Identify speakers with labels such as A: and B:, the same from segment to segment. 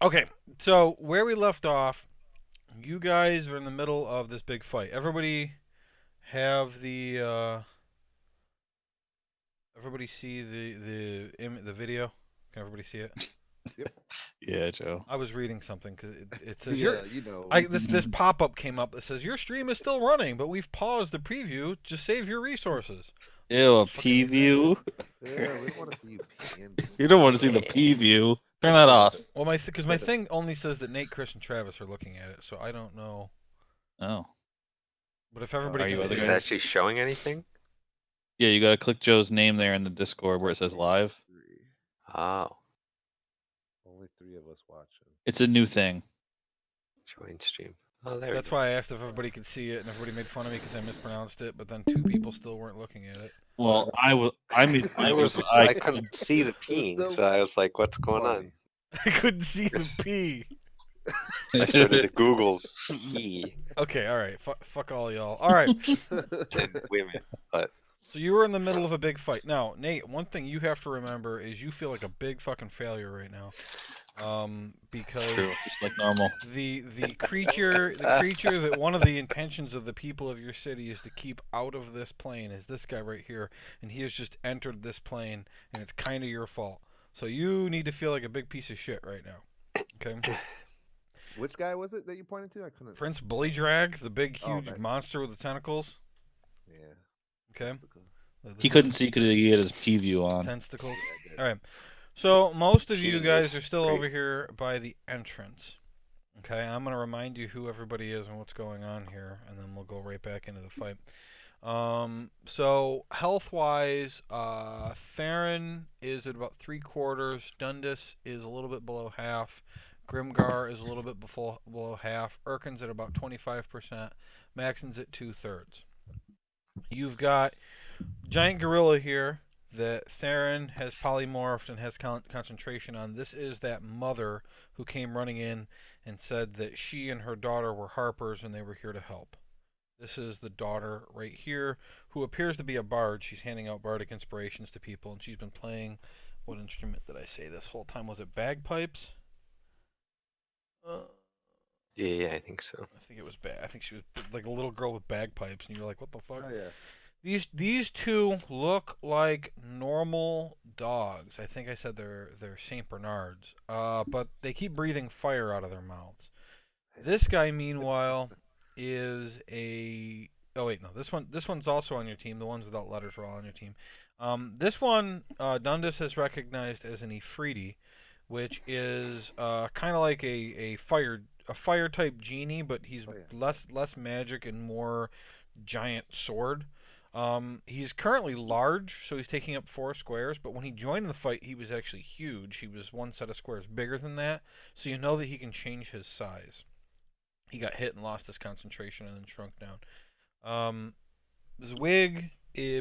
A: Okay, so where we left off, you guys are in the middle of this big fight. Everybody have everybody see the video? Can everybody see it?
B: Yep.
C: Yeah, Joe.
A: I was reading something because it says
B: Yeah,
A: this pop up came up that says your stream is still running, but we've paused the preview. Just save your resources.
C: Ew, a P
A: Fucking
C: view.
B: yeah, we don't want to see you panting.
C: You don't want to see the P view. Turn that off.
A: well, because my thing only says that Nate, Chris, and Travis are looking at it, so I don't know.
C: Oh,
A: But if everybody
C: Are
A: can
C: you other
A: see
D: Is it
A: it,
C: guys?
D: actually showing anything?
C: Yeah, you gotta click Joe's name there in the Discord where it says live.
B: Three.
D: Oh,
B: Only three of us watching.
C: It's a new thing.
D: join stream. Oh, there
A: that's
D: we go.
A: why I asked if everybody could see it, and everybody made fun of me because I mispronounced it. But then two people still weren't looking at it.
C: Well, I was. I mean, I was.
D: I couldn't see the
B: It was
D: peeing,
B: still
D: so I was like, "What's going
B: funny.
A: I couldn't see the
D: Yes.
A: P.
D: on?" I started to Google pee
A: Okay, all right, fuck all y'all. All right,
D: and women, but
A: so you were in the middle of a big fight. Now, Nate, one thing you have to remember is you feel like a big fucking failure right now, because
D: true.
C: Just like normal.
A: the creature that one of the intentions of the people of your city is to keep out of this plane is this guy right here, and he has just entered this plane, and it's kind of your fault. So you need to feel like a big piece of shit right now. Okay.
B: Which guy was it that you pointed to? I couldn't.
A: Prince Bullydrag, the big,
B: Oh,
A: huge monster with the tentacles.
B: Yeah.
A: Okay.
B: Testicles.
C: He couldn't see because he had his P view on.
A: Tentacles.
B: Yeah, I did.
A: All right. So most of you
D: Peeing
A: guys are
D: is
A: still
D: great.
A: over here by the entrance. Okay, I'm gonna remind you who everybody is and what's going on here, and then we'll go right back into the fight. So health-wise, Theron is at about 3/4. Dundas is a little bit below half. Grimgar is a little bit below half. Urkin's at about 25%. Maxon's at 2/3. You've got giant gorilla here that Theron has polymorphed and has concentration on. This is that mother who came running in and said that she and her daughter were Harpers and they were here to help. This is the daughter right here who appears to be a bard. She's handing out bardic inspirations to people, and she's been playing. What instrument did I say this whole time? Was it bagpipes? Uh,
D: Yeah, I think so.
A: I think it was bad. I think she was like a little girl with bagpipes, and you're like, what the fuck?
B: Oh yeah.
A: These two look like normal dogs. I think I said they're Saint Bernards. But they keep breathing fire out of their mouths. This guy, meanwhile, is a. Oh wait, no. This one's also on your team. The ones without letters are all on your team. This one, Dundas has recognized as an Ifriti, which is kind of like a fire type genie, but he's
B: Oh yeah.
A: less magic and more giant sword. He's currently large, so he's taking up 4 squares. But when he joined the fight, he was actually huge. He was one set of squares bigger than that, so you know that he can change his size. He got hit and lost his concentration and then shrunk down. Zwig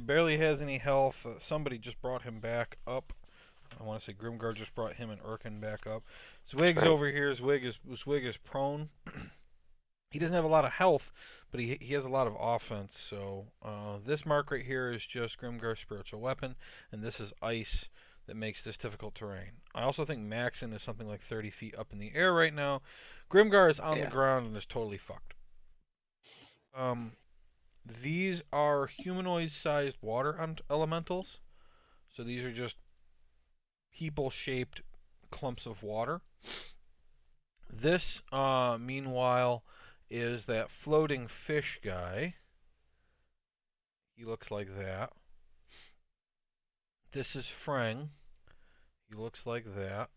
A: barely has any health. Somebody just brought him back up. I want to say Grimgar just brought him and Urkin back up. Zwig's
D: Right.
A: over here. Zwig is prone. He doesn't have a lot of health, but he has a lot of offense. So this mark right here is just Grimgar's spiritual weapon, and this is ice that makes this difficult terrain. I also think Maxon is something like 30 feet up in the air right now. Grimgar is on the
D: Yeah.
A: ground and is totally fucked. These are humanoid-sized water elementals. So these are just people-shaped clumps of water. This, meanwhile, is that floating fish guy. He looks like that. This is Frang. He looks like that.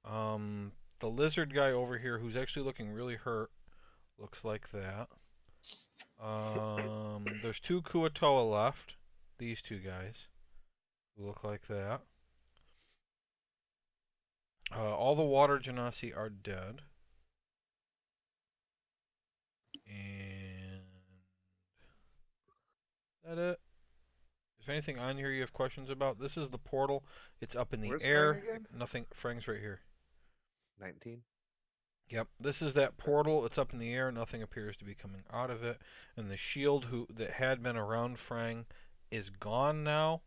A: The lizard guy over here, who's actually looking really hurt, looks like that. There's 2 Kuatoa left. These 2 guys who look like that. All the water genasi are dead. And is that it? Is there anything on here you have questions about? This is the portal. It's up in the
B: Where's
A: air.
B: Frank again?
A: Nothing. Frang's right here.
B: 19.
A: Yep. This is that portal. It's up in the air. Nothing appears to be coming out of it. And the shield that had been around Frang is gone now.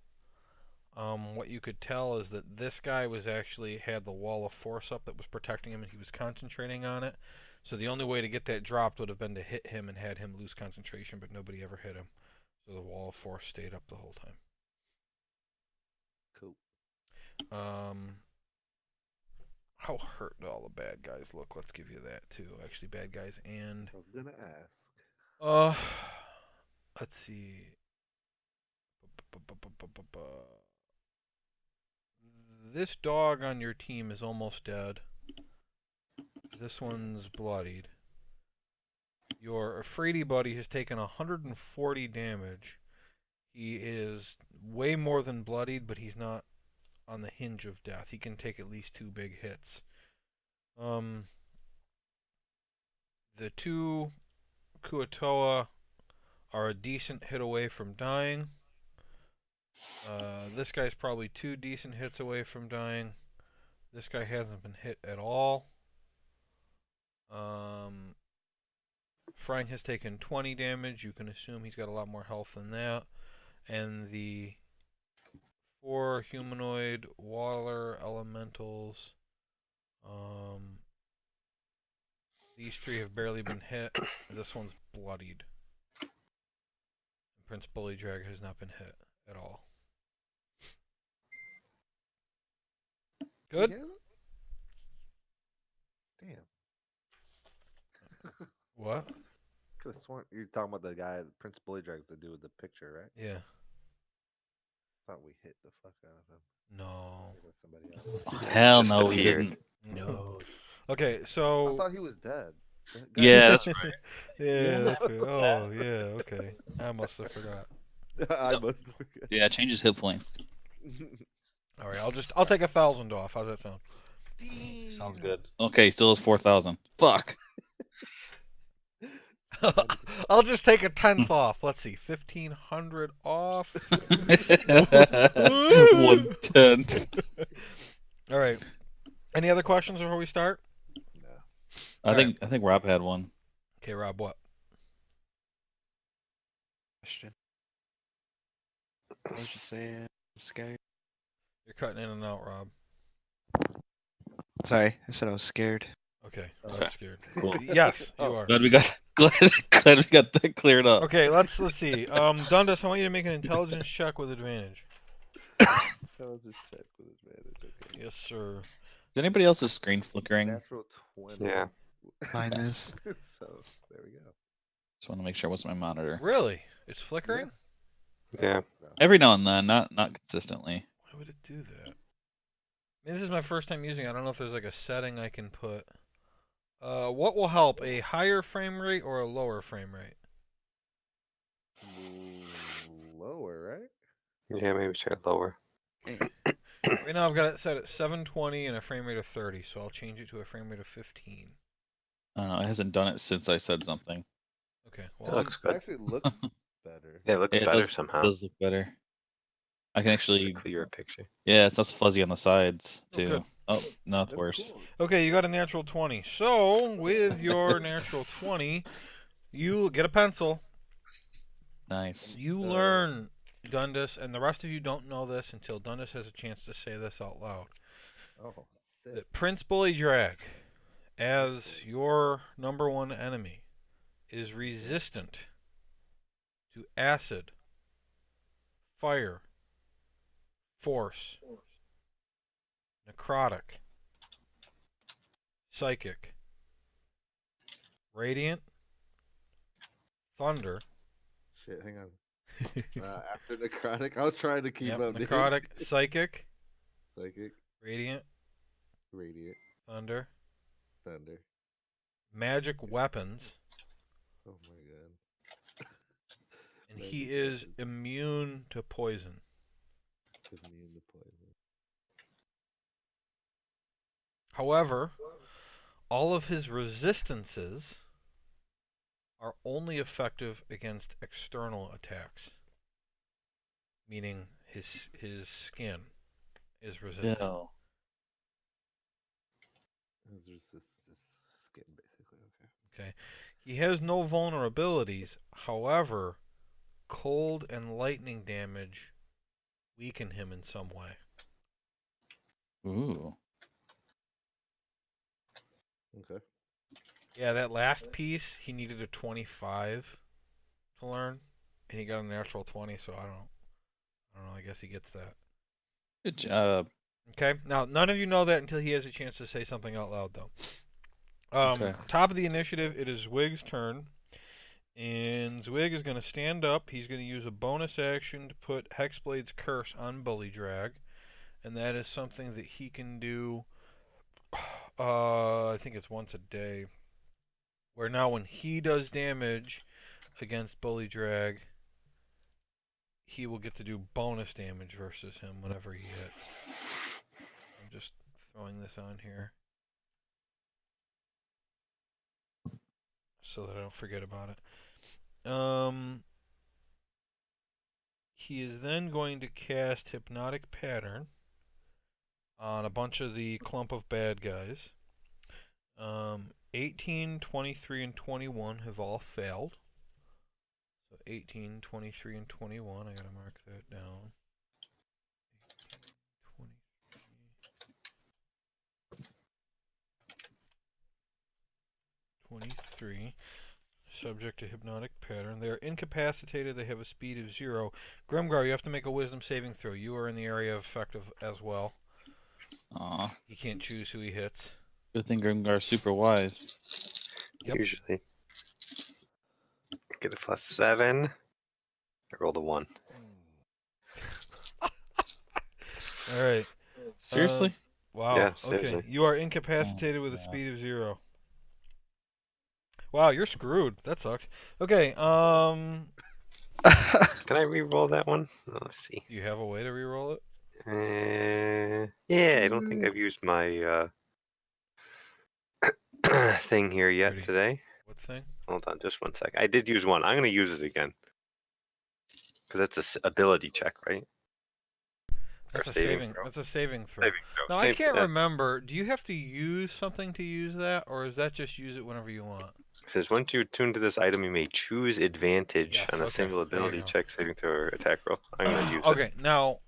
A: What you could tell is that this guy was actually had the wall of force up that was protecting him, and he was concentrating on it. So the only way to get that dropped would have been to hit him and had him lose concentration, but nobody ever hit him. So the wall of force stayed up the whole time.
B: Cool.
A: How hurt do all the bad guys look? Let's give you that too. Actually, bad guys and
B: I was gonna ask.
A: uh, let's see. This dog on your team is almost dead. This one's bloodied. Your Afridi buddy has taken 140 damage. He is way more than bloodied, but he's not on the hinge of death. He can take at least 2 big hits. The 2 Kuatoa are a decent hit away from dying. This guy's probably 2 decent hits away from dying. This guy hasn't been hit at all. Frank has taken 20 damage. You can assume he's got a lot more health than that. And the 4 humanoid water elementals, these 3 have barely been hit. This one's bloodied. And Prince Bullydrag has not been hit at all. Good?
B: He hasn't? Damn.
A: What?
B: Could have sworn you're talking about the guy, Prince Bullydrag's the dude with the picture, right?
A: Yeah.
B: Thought we hit the fuck out of him.
A: No.
B: It was somebody else.
C: Hell
D: Just
C: no, we
D: appeared.
C: didn't.
A: No. Okay,
B: I
A: so
B: thought he was dead.
C: Yeah, that's right.
A: yeah, that's good. Oh, yeah, okay. I must have forgot.
B: I
C: Yep.
B: must have forgot.
C: Yeah, change his hit points.
A: All right, I'll take 1,000 off. How's that sound?
C: Sounds good. Okay, still has 4,000. Fuck.
A: I'll just take a 10th off. Let's see, 1,500 off.
C: 110.
A: All right. Any other questions before we start?
B: No.
C: I think Rob had one.
A: Okay, Rob, what?
E: Question. What was you saying? I'm scared.
A: You're cutting in and out, Rob.
E: Sorry, I said I was scared.
A: Okay,
B: Okay.
A: I'm scared.
C: Cool.
A: Yes, you
B: Oh.
A: are.
C: Glad we got that cleared up.
A: Okay, let's see. Dundas, I want you to make an intelligence check with advantage.
B: Intelligence check with advantage. Okay.
A: Yes, sir.
C: Is anybody else's screen flickering?
B: Natural 20.
D: Yeah.
E: Mine is.
B: So there we go.
C: Just want to make sure it wasn't my monitor.
A: Really? It's flickering?
D: Yeah.
B: No.
C: Every now and then, not consistently.
A: Why would it do that? I mean, this is my first time using it. I don't know if there's like a setting I can put. What will help? A higher frame rate or a lower frame rate?
B: Lower, right?
D: Yeah, maybe try it lower.
A: Right now I've got it set at 720 and a frame rate of 30, so I'll change it to a frame rate of 15.
C: I don't know. It hasn't done it since I said something.
A: Okay,
D: It
A: well,
D: looks
B: It
D: good.
B: actually looks better.
D: Yeah, it looks
C: Yeah,
D: better
C: does,
D: somehow.
C: It does look better. I can
D: It's
C: actually.
D: a clearer picture.
C: Yeah, it's less fuzzy on the sides
A: Oh,
C: too.
A: good.
C: Oh, no, it's
B: That's
C: worse.
B: cool.
A: okay, you got a natural 20. So, with your natural 20, you get a pencil.
C: Nice.
A: You learn, Dundas, and the rest of you don't know this until Dundas has a chance to say this out loud.
B: Oh, sick.
A: That Prince Bullydrag, as your number 1 enemy, is resistant to acid, fire, force, necrotic, psychic, radiant, thunder,
B: Shit, hang on. After necrotic, I was trying to keep
A: yep,
B: up. dude.
A: necrotic, psychic,
B: Psychic,
A: radiant,
B: radiant,
A: thunder,
B: thunder.
A: magic weapons,
B: Oh my god.
A: and
B: Magic
A: he is
B: weapons.
A: immune to poison.
B: Immune to poison.
A: However, all of his resistances are only effective against external attacks, meaning his skin is resistant.
C: No.
B: His resistance is skin, basically. Okay.
A: Okay, he has no vulnerabilities. However, cold and lightning damage weaken him in some way.
C: Ooh.
B: Okay.
A: Yeah, that last piece, he needed a 25 to learn, and he got a natural 20, so I don't know, I guess he gets that.
C: Good job.
A: Okay, now none of you know that until he has a chance to say something out loud, though.
C: Okay.
A: Top of the initiative, it is Zwig's turn. And Zwig is going to stand up. He's going to use a bonus action to put Hexblade's Curse on Bullydrag. And that is something that he can do, I think it's once a day. Where now when he does damage against Bullydrag, he will get to do bonus damage versus him whenever he hits. I'm just throwing this on here so that I don't forget about it. He is then going to cast Hypnotic Pattern on a bunch of the clump of bad guys. 18, 23, and 21 have all failed. So 18, 23, and 21, I gotta mark that down. 18, 23, subject to Hypnotic Pattern. They are incapacitated, they have a speed of 0. Grimgar, you have to make a Wisdom saving throw. You are in the area of effect as well.
C: Aw.
A: He can't choose who he hits.
C: Good thing Grimgar's super wise.
A: Yep.
F: Usually. Get a +7. I rolled a 1.
A: Alright.
C: Seriously?
A: Wow.
F: Yeah,
A: Okay.
F: seriously.
A: You are incapacitated with a
C: yeah.
A: speed of 0. Wow, you're screwed. That sucks. Okay,
F: Can I re-roll that one? Oh, let's see.
A: do you have a way to reroll it?
F: Yeah, I don't think I've used my thing here yet
A: Ready.
F: today.
A: What thing?
F: Hold on, just one sec. I did use one. I'm going to use it again. Because that's an ability check, right? Or
A: That's a
F: saving throw.
A: That's a saving throw.
F: Saving throw.
A: Now I
F: Same
A: can't
F: thing.
A: remember. Do you have to use something to use that, or is that just use it whenever you want?
F: It says once you attune to this item, you may choose advantage
A: Yes,
F: on a
A: okay,
F: single
A: there you
F: ability
A: go.
F: check, saving throw, or attack roll. I'm going to use it.
A: Okay, now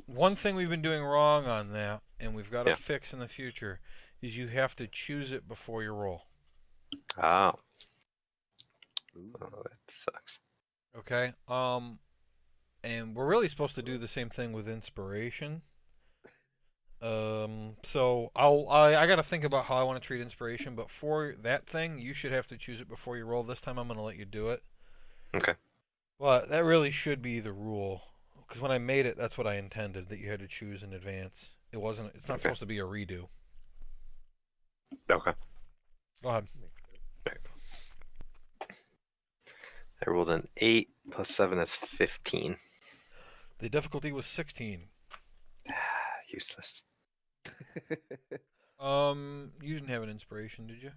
A: one thing we've been doing wrong on that, and we've got to
F: Yeah.
A: fix in the future, is you have to choose it before you roll.
F: Oh,
B: Ooh.
F: that sucks.
A: Okay. And we're really supposed to do the same thing with inspiration. So I got to think about how I want to treat inspiration, but for that thing, you should have to choose it before you roll. This time I'm going to let you do it.
F: Okay.
A: But that really should be the rule, because when I made it, that's what I intended, that you had to choose in advance. It wasn't. It's not
F: Okay.
A: supposed to be a redo.
F: Okay.
A: Go ahead.
B: Makes sense.
F: I rolled an 8 plus 7, that's 15.
A: The difficulty was 16.
F: Useless.
A: You didn't have an inspiration, did you?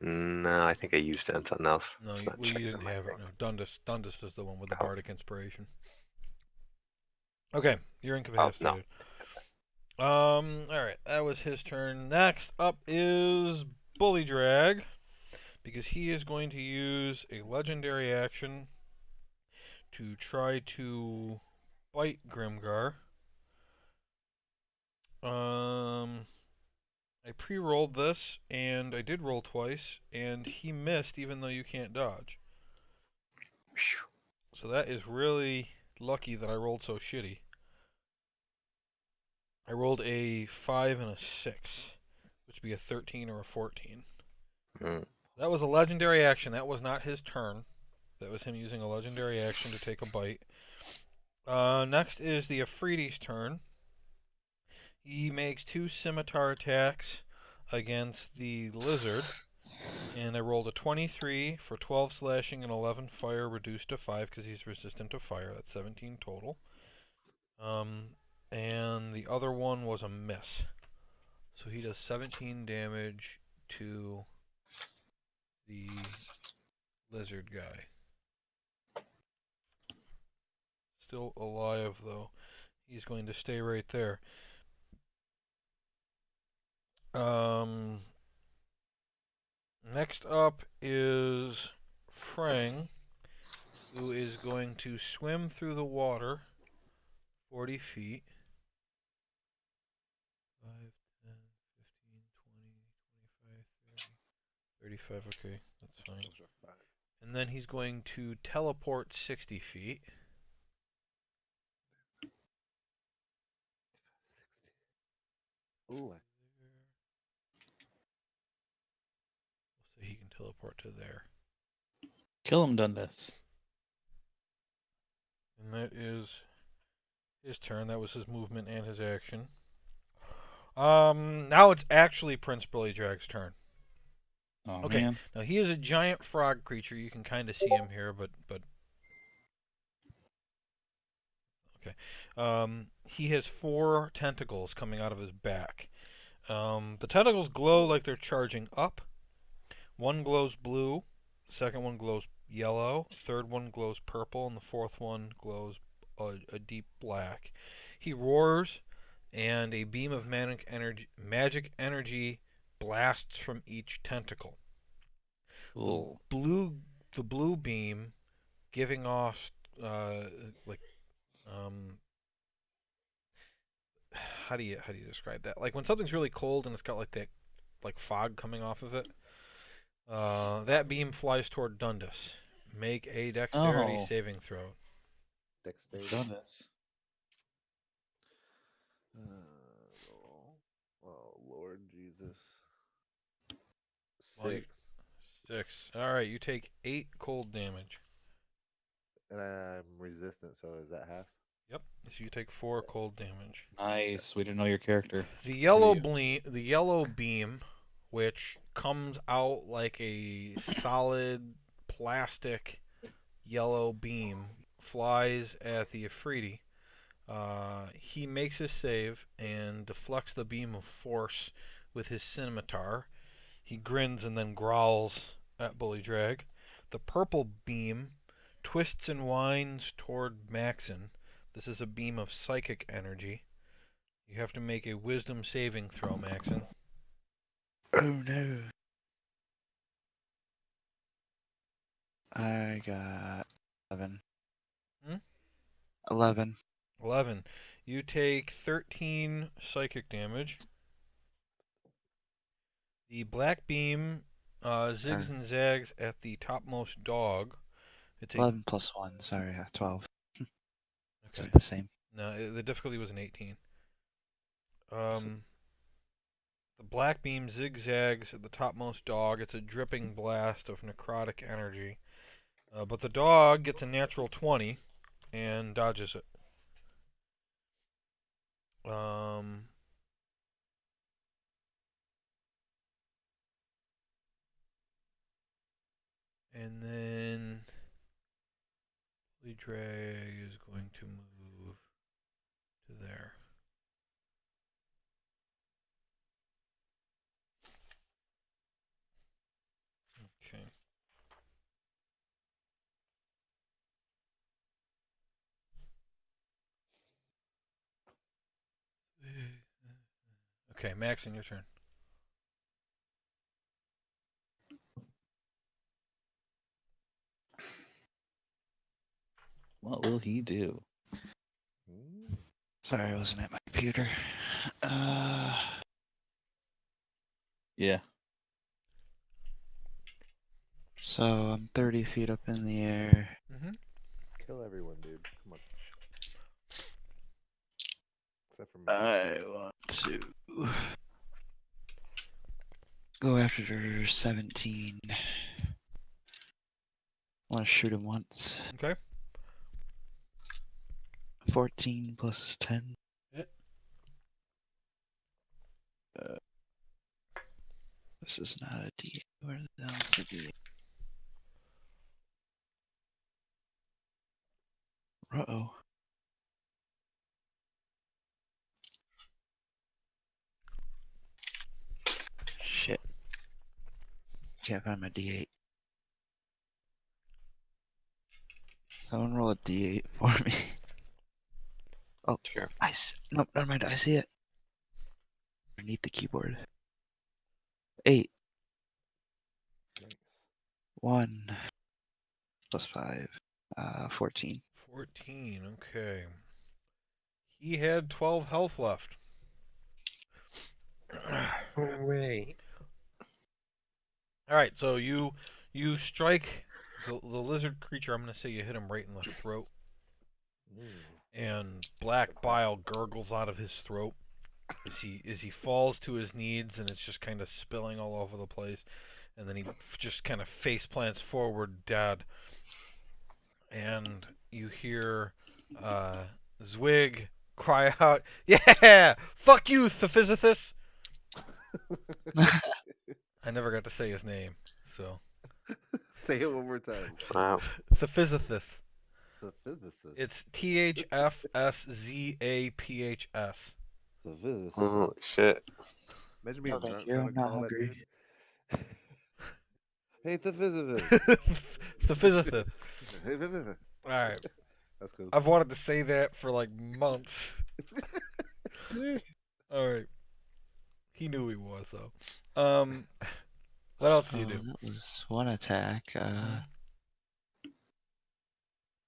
F: No, I think I used it on something else.
A: No,
F: It's
A: you,
F: not
A: well, you
F: checked in
A: didn't
F: my
A: have it.
F: thing.
A: No, Dundus is the one with the
F: Oh.
A: bardic inspiration. Okay, you're
F: no.
A: incapacitated. All right, that was his turn. Next up is Bullydrag, because he is going to use a legendary action to try to bite Grimgar. I pre-rolled this, and I did roll twice, and he missed, even though you can't dodge.
F: Phew.
A: So that is really lucky that I rolled so shitty. I rolled a 5 and a 6, which would be a 13 or a 14.
F: Mm.
A: That was a legendary action. That was not his turn. That was him using a legendary action to take a bite. Next is the Afridi's turn. He makes 2 scimitar attacks against the lizard. And I rolled a 23 for 12 slashing and 11 fire, reduced to 5 because he's resistant to fire. That's 17 total. And the other one was a miss. So he does 17 damage to the lizard guy. Still alive, though. He's going to stay right there. Next up is Frang, who is going to swim through the water 40 feet. 5, 10, 15, 20, 25, 30, 35. Okay, that's fine.
B: Those are 5.
A: And then he's going to teleport 60 feet.
B: 60. Ooh,
A: We'll say he can teleport to there.
C: Kill him, Dundas.
A: And that is his turn. That was his movement and his action. Now it's actually Prince Bullydrag's turn.
C: Oh
A: Okay.
C: man.
A: Now he is a giant frog creature. You can kind of see him here, but okay. He has 4 tentacles coming out of his back. The tentacles glow like they're charging up. One glows blue, the second one glows yellow, third one glows purple, and the fourth one glows a deep black. He roars, and a beam of magic energy blasts from each tentacle.
C: Cool.
A: The blue beam giving off like how do you describe that? Like when something's really cold and it's got like that like fog coming off of it. That beam flies toward Dundas. Make a dexterity
C: Oh.
A: saving throw.
B: dexterity.
C: Dundas.
B: Oh, Lord Jesus.
A: Well,
B: 6.
A: 6. All right, you take 8 cold damage.
B: And I'm resistant, so is that half?
A: Yep. So you take 4 cold damage.
C: Nice. We didn't know your character.
A: The
C: What do
A: yellow beam, which comes out like a solid plastic yellow beam, flies at the Afridi. He makes his save and deflects the beam of force with his scimitar. He grins and then growls at Bullydrag. The purple beam twists and winds toward Maxon. This is a beam of psychic energy. You have to make a wisdom saving throw, Maxon.
E: Oh no. I got 11.
A: Hmm?
E: 11.
A: 11. You take 13 psychic damage. The black beam zigs and zags at the topmost dog. It's a
E: 11 plus 1. Sorry, 12. This
A: okay.
E: is the same.
A: No, the difficulty was an 18.
E: So-
A: The black beam zigzags at the topmost dog. It's a dripping blast of necrotic energy. But the dog gets a natural 20 and dodges it. And then Bullydrag is going to move to there. Okay. Okay, Maxon, your turn.
C: What will he do?
E: Sorry, I wasn't at my computer.
C: Yeah.
E: So I'm 30 feet up in the air.
A: Mm-hmm.
B: Kill everyone, dude. Come on. Except for me.
E: I want to go after 17. I want to shoot him once.
A: Okay.
E: 14 plus 10.
A: Yeah.
E: This is not a D8. Where the hell's the D8? Uh-oh. Shit. Can't find my D8. Someone roll a D8 for me. Oh,
F: Sure.
E: nope, never mind. I see it. Underneath the keyboard. 8.
B: Nice.
E: 1 plus 5. 14.
A: 14. Okay. He had 12 health left.
F: Hooray.
A: All right, so you strike the lizard creature. I'm gonna say you hit him right in the throat, and black bile gurgles out of his throat as he falls to his knees, and it's just kind of spilling all over the place. And then he just kind of face plants forward, dead. And you hear Zwig cry out, "Yeah, fuck you, Thephysithus." I never got to say his name, so.
B: Say it one more time.
F: Wow.
A: Thephysithus.
B: The physicist.
A: It's THFSZAPHS.
B: The physicist.
F: Holy shit.
B: Imagine being
E: No, thank
B: drunk
E: you.
B: trying
E: I'm
B: to
E: not
B: call that
E: hungry.
B: dude. Hey, the physicist.
A: Thephysithus.
B: Hey, physicist.
A: All right.
B: That's cool.
A: I've wanted to say that for like months. All right. He knew he was though. What else do you do?
E: That was one attack.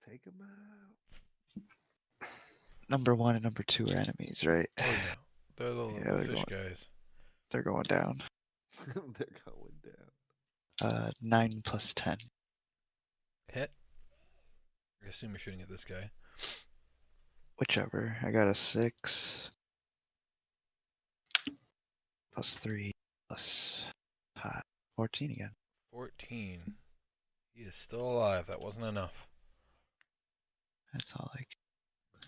B: Take him out.
E: Number 1 and number 2 are enemies, right?
A: Oh yeah, they're the
E: Yeah, they're
A: fish
E: going-
A: guys.
E: They're going down.
B: They're going down.
E: 9 plus 10.
A: Hit. I assume you're shooting at this guy.
E: Whichever. I got a 6. Plus 3. Plus 14 again.
A: 14. He is still alive. That wasn't enough.
E: That's all I can.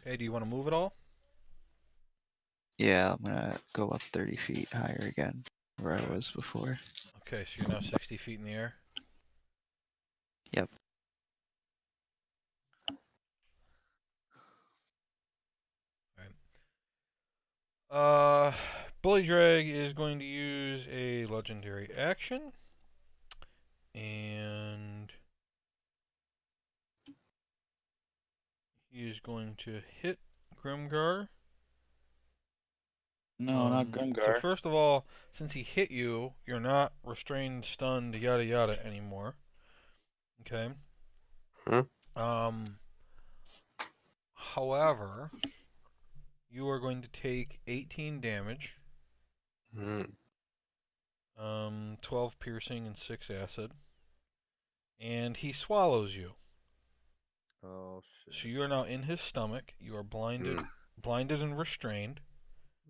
A: Hey, do you want to move at all?
E: Yeah, I'm gonna go up 30 feet higher again, where I was before.
A: Okay, so you're now 60 feet in the air.
E: Yep.
A: Bullydrag is going to use a legendary action, and he is going to hit Grimgar.
C: No, not
A: So
C: Grimgar.
A: first of all, since he hit you, you're not restrained, stunned, yada yada anymore. Okay. However, you are going to take 18 damage. 12 piercing and 6 acid. And he swallows you.
B: Oh shit.
A: So you are now in his stomach. You are blinded and restrained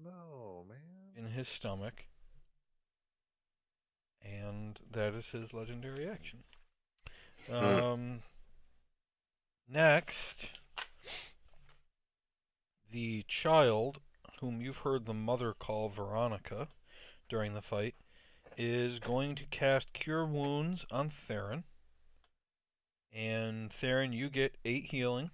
B: No, man.
A: in his stomach. And that is his legendary action. Next, the child, whom you've heard the mother call Veronica during the fight, is going to cast Cure Wounds on Theron. And Theron, you get 8 healing.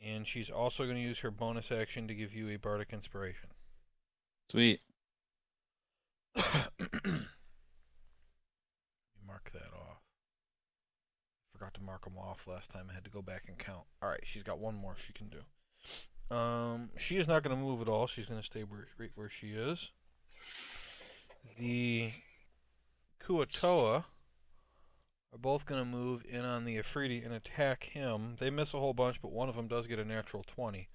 A: And she's also going to use her bonus action to give you a Bardic Inspiration.
C: Sweet.
A: Mark that off. Forgot to mark them off last time. I had to go back and count. Alright, she's got one more she can do. She is not going to move at all. She's going to stay right where she is. The Kuatoa are both going to move in on the Afridi and attack him. They miss a whole bunch, but one of them does get a natural 20.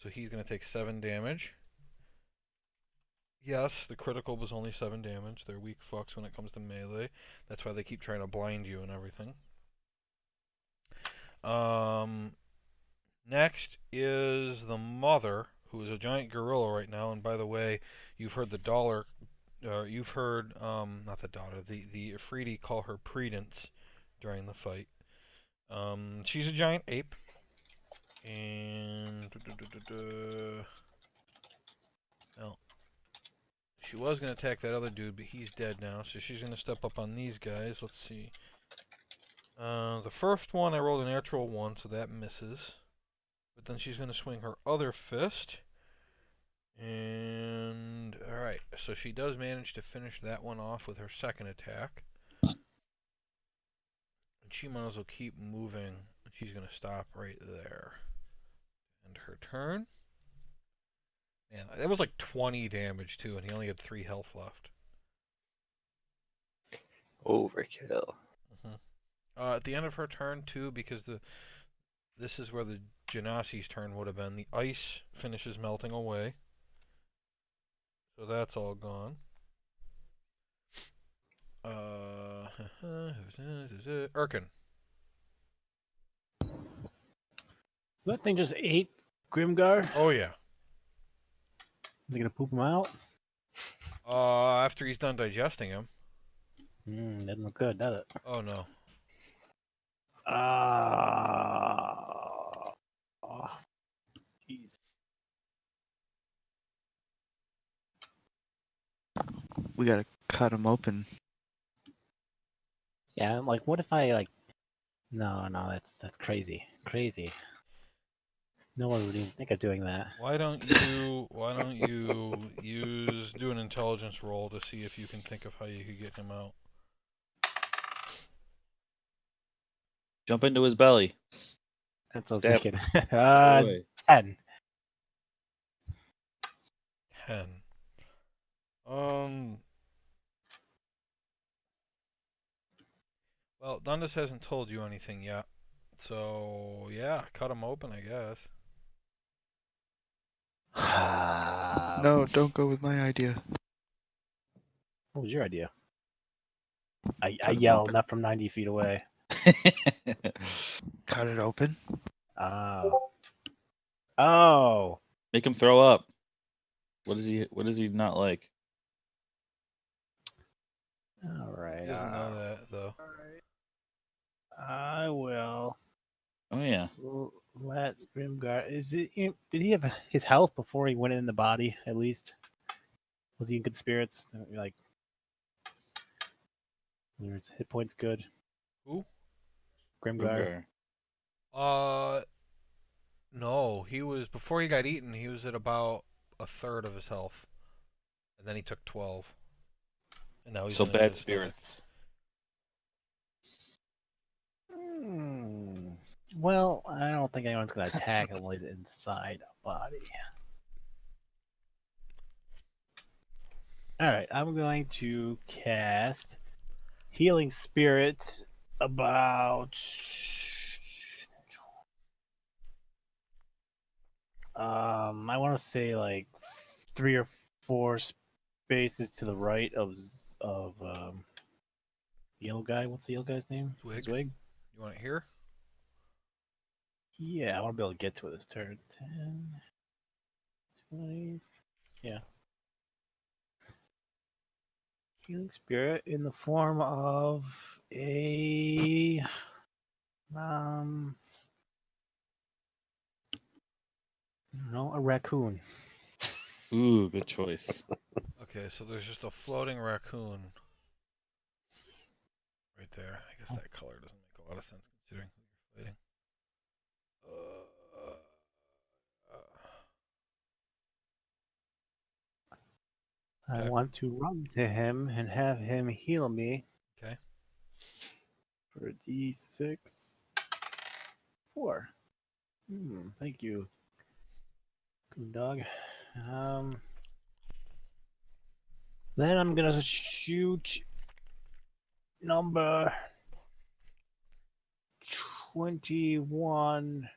A: So he's going to take 7 damage. Yes, the critical was only 7 damage. They're weak fucks when it comes to melee. That's why they keep trying to blind you and everything. Next is the mother, who is a giant gorilla right now. And by the way, you've heard the dollar... you've heard, not the daughter, the Afridi call her Predence during the fight. She's a giant ape. And... Well, she was going to attack that other dude, but he's dead now. So she's going to step up on these guys. Let's see. The first one, I rolled a natural 1, so that misses. But then she's going to swing her other fist. And, alright, so she does manage to finish that one off with her second attack. And she might as well keep moving. She's going to stop right there. End her turn. Man, that was like 20 damage too, and he only had 3 health left.
F: Overkill.
A: At the end of her turn too, because this is where the Genasi's turn would have been. The ice finishes melting away. So that's all gone. Erkin.
G: So that thing just ate Grimgar.
A: Oh yeah.
G: They're gonna poop him out.
A: After he's done digesting him.
G: Doesn't look good, does it?
A: Oh no.
G: Oh, jeez.
E: We gotta cut him open.
G: Yeah, like what if I like? No, that's crazy, crazy. No one would even think of doing that.
A: Why don't you do an intelligence roll to see if you can think of how you could get him out?
C: Jump into his belly.
G: That's what I was
C: Stab.
G: thinking.
C: Away.
G: 10.
A: 10. Well, Dundas hasn't told you anything yet. So, yeah, cut him open, I guess.
E: No, don't go with my idea.
G: What was your idea? I
E: Cut 'em
G: yelled,
E: open.
G: not from 90 feet away.
E: Cut it open.
G: Oh. Oh.
C: Make him throw up. What does he not like?
G: All right.
A: He doesn't know that, though.
G: I will
C: Oh yeah.
G: let Grimgar. Did he have his health before he went in the body? At least was he in good spirits? Like, were his hit points good?
A: Who?
G: Grimgar.
A: No, he was, before he got eaten, he was at about a third of his health. And then he took 12. And now he's
C: So
A: in a
C: bad
A: good spot.
C: spirits.
G: Well, I don't think anyone's gonna attack him while he's inside a body. All right, I'm going to cast Healing Spirit about I want to say like 3 or 4 spaces to the right of yellow guy. What's the yellow guy's name?
A: Zwig.
G: Zwig.
A: You want it here?
G: Yeah, I want to be able to get to it this turn. 10, 20. Yeah. Healing Spirit in the form of a I don't know, a raccoon.
C: Ooh, good choice.
A: Okay, so there's just a floating raccoon right there. I guess that color doesn't make a lot of sense considering who you're fighting.
G: I
A: Okay.
G: want to run to him and have him heal me.
A: Okay.
G: For a D6. 4. Thank you, good dog. Then I'm gonna shoot number 21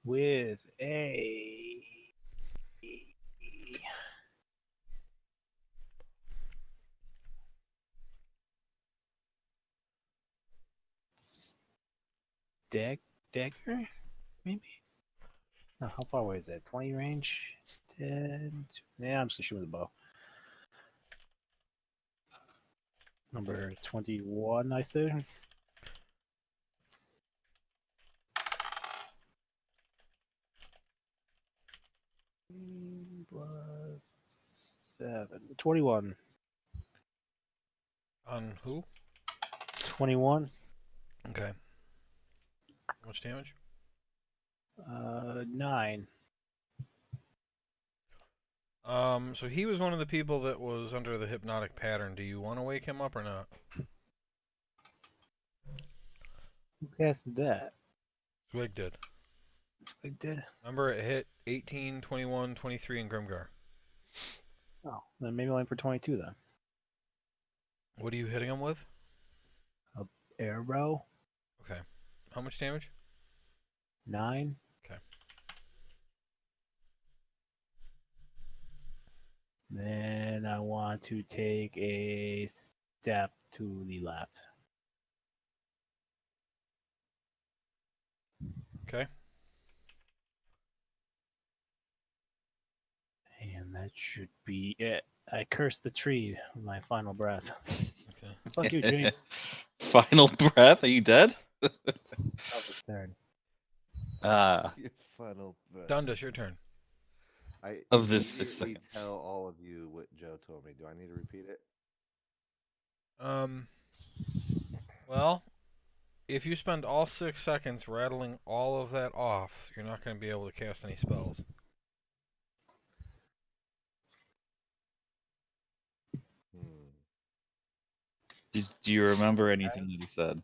G: with a dagger, maybe? No, how far away is that? 20 range? 10. Yeah, I'm just gonna shoot with a bow. Number 21, I said. Plus 7. 21.
A: On who?
G: 21.
A: Okay. How much damage?
G: 9.
A: So he was one of the people that was under the hypnotic pattern. Do you want to wake him up or not?
G: Who casted that?
A: Zwig did.
G: Swig did?
A: Remember, it hit 18, 21, 23, and Grimgar.
G: Oh, then maybe I'll aim for 22 then.
A: What are you hitting him with?
G: Arrow.
A: Okay. How much damage?
G: 9.
A: Okay.
G: Then I want to take a step to the left.
A: Okay.
G: And that should be it. I curse the tree with my final breath.
A: Okay.
G: Fuck you, tree.
C: Final breath. Are you dead?
G: Of his turn.
B: You funnel.
A: Dundas, your turn.
B: I
C: Of this 6
B: immediately
C: seconds.
B: tell all of you what Joe told me. Do I need to repeat it?
A: Well, if you spend all 6 seconds rattling all of that off, you're not going to be able to cast any spells.
B: Hmm.
C: Do you remember anything that he said?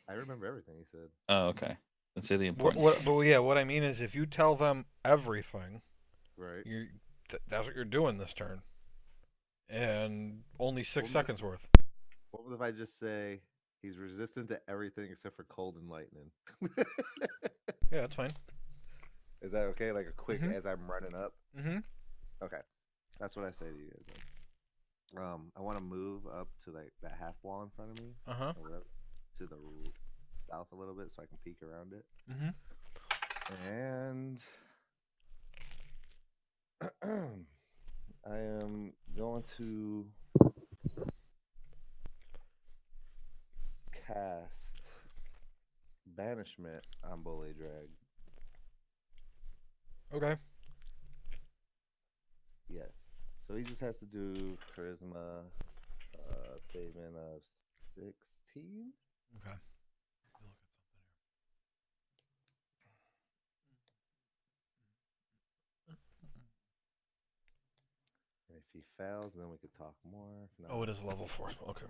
B: I remember everything he said.
C: Oh, okay. Let's say the
A: What,
C: important.
A: but yeah, what I mean is if you tell them everything,
B: Right.
A: that's what you're doing this turn. And only 6
B: Well,
A: seconds worth.
B: What if I just say he's resistant to everything except for cold and lightning?
A: Yeah, that's fine.
B: Is that okay? Like a quick
A: Mhm.
B: as I'm running up?
A: Mm-hmm.
B: Okay. That's what I say to you guys then. I want to move up to like that half wall in front of me.
A: Uh-huh.
B: Or whatever, to the south a little bit so I can peek around it.
A: Mm-hmm.
B: And I am going to cast Banishment on Bullydrag.
A: Okay.
B: Yes. So he just has to do charisma saving of 16.
A: Okay.
B: And if he fails, then we could talk more. If not,
A: Oh, it is a level 4. Okay.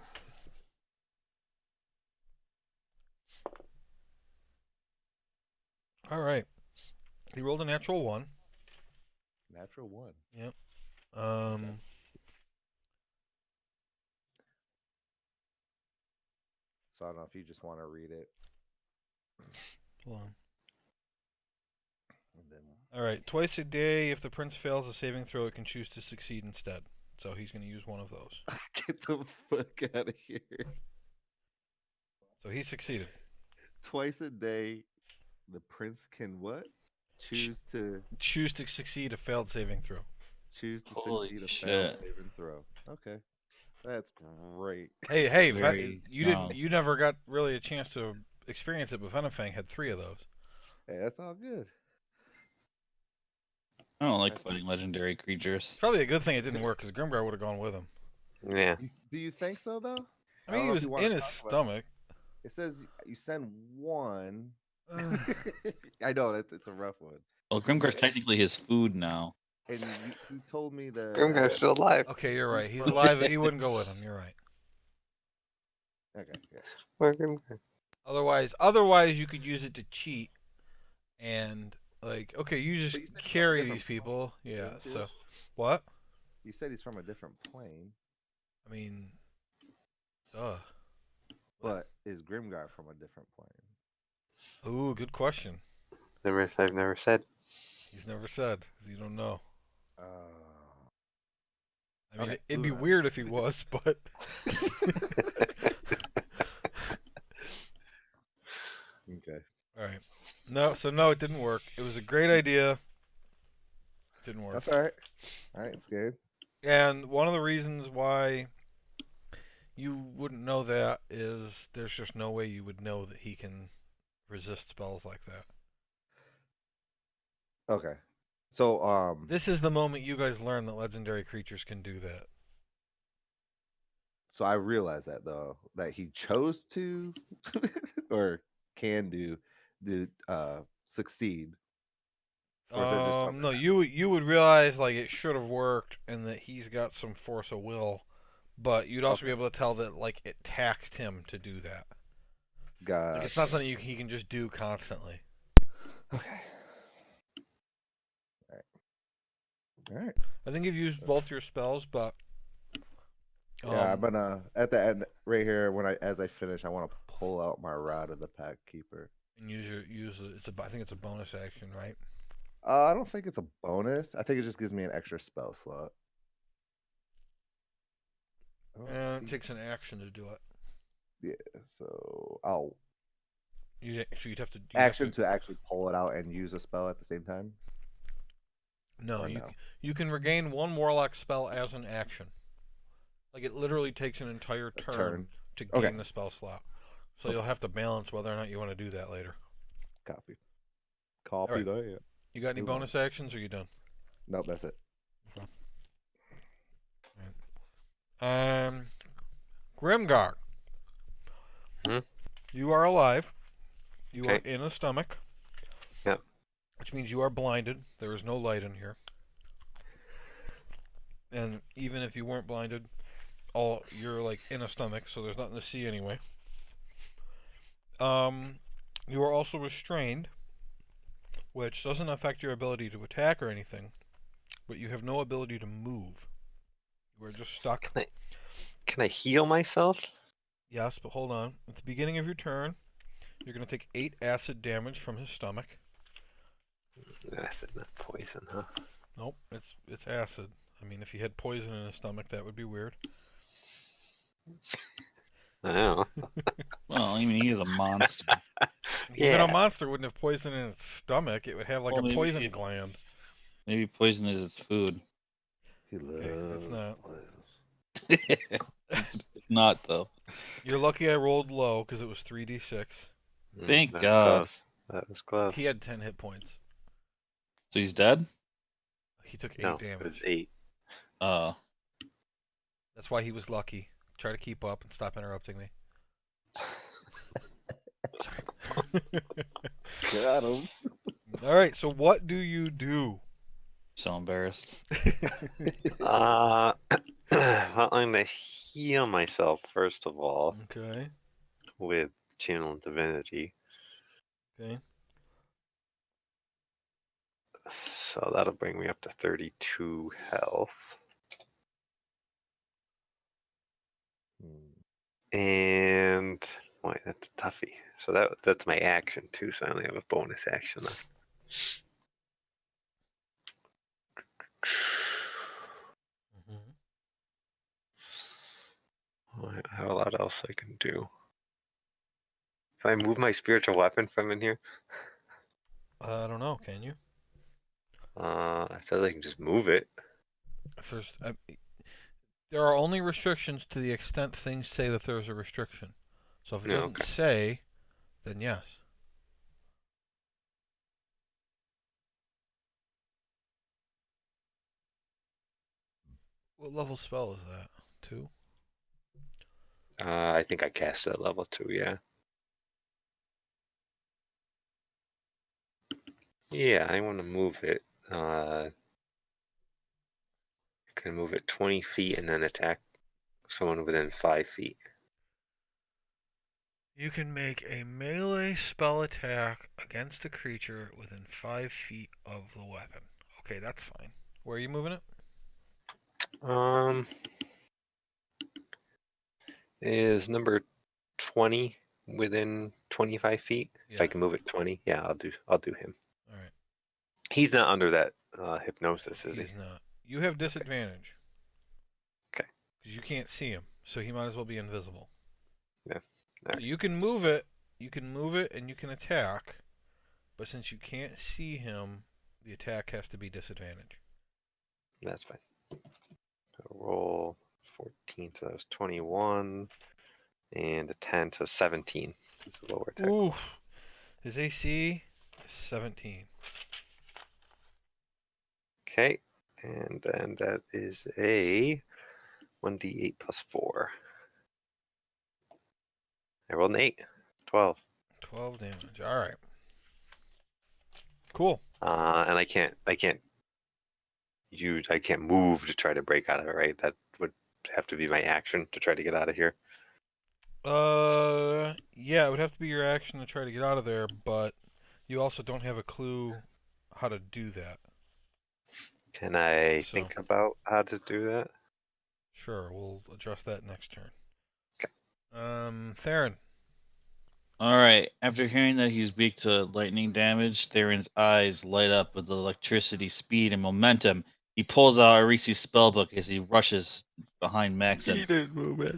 A: All right. He rolled a natural 1.
B: natural 1.
A: Yep.
B: So I don't know if you just want to read it.
A: Hold on.
B: And then
A: All right. Twice a day, if the prince fails a saving throw, it can choose to succeed instead. So he's going to use one of those.
B: get the fuck out of here.
A: So he succeeded.
B: Twice a day, the prince can what? Choose to
A: succeed a failed saving throw.
C: Holy
B: succeed a failed
C: shit.
B: saving throw. Okay. That's great.
A: Hey,
C: Very strong.
A: you never got really a chance to experience it, but Venomfang had 3 of those.
B: Hey, that's all good.
C: I don't like
B: That's-
C: fighting legendary creatures.
A: It's probably a good thing it didn't work because Grimgar would have gone with him.
F: Yeah.
B: Do you think so though?
A: I
B: don't
A: mean, he
B: know if
A: was
B: you wanna
A: in his
B: talk about it.
A: stomach.
B: It says you send one.
A: Ugh.
B: I know it's a rough one.
C: Well, Grimgar's technically his food now.
B: And you told me that
F: Grimgar's still alive.
A: Okay, you're right. He's
B: from-
A: alive. He wouldn't go with him. You're right.
B: Okay, yeah.
F: Where Grimgar?
A: Otherwise, you could use it to cheat, and like, okay, you just
B: But you said he's on a
A: carry
B: different
A: these people. Yeah.
B: didn't you?
A: So, what?
B: You said he's from a different plane,
A: I mean, duh.
B: but is Grimgar from a different plane?
A: Ooh, good question.
F: I've never said.
A: He's never said. 'Cause you don't know.
B: Uh,
A: I mean,
B: Okay,
A: it'd be
B: moving on.
A: weird if he was, but
B: okay.
A: all right. No, it didn't work. It was a great idea. Didn't work.
B: That's all right. All right, scared.
A: And one of the reasons why you wouldn't know that is there's just no way you would know that he can resist spells like that.
B: Okay. So
A: This is the moment you guys learn that legendary creatures can do that.
B: so I realized that though that he chose to or can do succeed. Or is that just something
A: No, you would realize like it should have worked and that he's got some force of will, but you'd also be
B: Okay.
A: able to tell that like it taxed him to do that.
B: got
A: Like it's not something he can just do constantly.
B: Okay. All right.
A: I think you've used both your spells, but
B: Yeah, I'm gonna at the end right here as I finish, I want to pull out my Rod of the Pack Keeper.
A: and I think it's a bonus action, right?
B: I don't think it's a bonus. I think it just gives me an extra spell slot.
A: it takes an action to do it.
B: Yeah, so I'll
A: So you'd have to
B: action to actually pull it out and use a spell at the same time.
A: No,
B: Or
A: you
B: no?
A: you can regain one warlock spell as an action. Like it literally takes an entire
B: A
A: turn
B: turn.
A: to
B: Okay.
A: gain the spell slot. So
B: Okay.
A: you'll have to balance whether or not you want to do that later.
B: Copy. Copy
A: Alright.
B: that.
A: You got any
B: Move on.
A: bonus actions, or you done?
B: Nope, that's it.
A: Grimgar.
F: Hmm?
A: You are alive. You are
F: Okay.
A: in a stomach.
F: Yep.
A: Which means you are blinded. There is no light in here. And even if you weren't blinded, you're like in a stomach, so there's nothing to see anyway. You are also restrained, which doesn't affect your ability to attack or anything, but you have no ability to move. You are just stuck.
F: Can I heal myself?
A: Yes, but hold on. At the beginning of your turn, you're going to take 8 acid damage from his stomach.
F: Acid, not poison, huh?
A: Nope, it's acid. I mean, if he had poison in his stomach, that would be weird.
F: I know.
C: Well, I mean, he is a monster.
A: Even a
F: Yeah.
A: monster wouldn't have poison in its stomach. It would have like
C: Well,
A: a
C: maybe
A: poison
C: he-
A: gland.
C: Maybe poison is its food.
B: He loves
A: it's not.
B: poisons.
C: It's not though.
A: You're lucky I rolled low because it was 3d6.
C: Thank
F: that was
C: God.
F: close. That was close.
A: He had 10 hit points.
C: So he's dead?
A: He took 8
F: no, it was
A: damage.
F: 8.
A: That's why he was lucky. Try to keep up and stop interrupting me. Sorry.
B: Got him.
A: All right, so what do you do?
C: So embarrassed.
F: Well, I'm gonna heal myself first of all
A: Okay.
F: with Channel Divinity.
A: Okay.
F: So that'll bring me up to 32 health. And wait, that's a toughie. So that's my action too. So I only have a bonus action left. I have a lot else I can do. Can I move my spiritual weapon from in here?
A: I don't know. Can you?
F: It says I can just move it.
A: If there are only restrictions to the extent things say that there's a restriction. So if it
F: Yeah,
A: doesn't
F: okay.
A: say, then yes. What level spell is that? 2?
F: I think I cast it at level 2. Yeah. Yeah, I want to move it. I can move it 20 feet and then attack someone within 5 feet.
A: You can make a melee spell attack against a creature within 5 feet of the weapon. Okay, that's fine. Where are you moving it?
F: Is number 20 within 25 feet? If I
A: Yeah.
F: can move it 20, yeah, I'll do him.
A: All right.
F: He's not under that hypnosis, is he?
A: He's not. You have disadvantage.
F: Okay.
A: Because you can't see him, so he might as well be invisible.
F: Yeah.
A: So you can move it. You can move it, and you can attack. But since you can't see him, the attack has to be disadvantage.
F: That's fine. I'll roll 14, so that was 21, and a 10, so 17. It's a lower attack.
A: Ooh. His AC is 17.
F: Okay, and then that is a 1d8 plus 4. I rolled an 8. 12.
A: 12 damage. All right. Cool.
F: And I can't move to try to break out of it, right? That would have to be my action to try to get out of here.
A: Yeah, it would have to be your action to try to get out of there, but you also don't have a clue how to do that.
F: Can I
A: So-
F: think about how to do that?
A: Sure, we'll address that next turn.
F: Okay.
A: Theron.
C: All right. After hearing that he's weak to lightning damage, Theron's eyes light up with electricity, speed, and momentum. He pulls out Arisi's spellbook as he rushes behind Maxon.
A: didn't move it.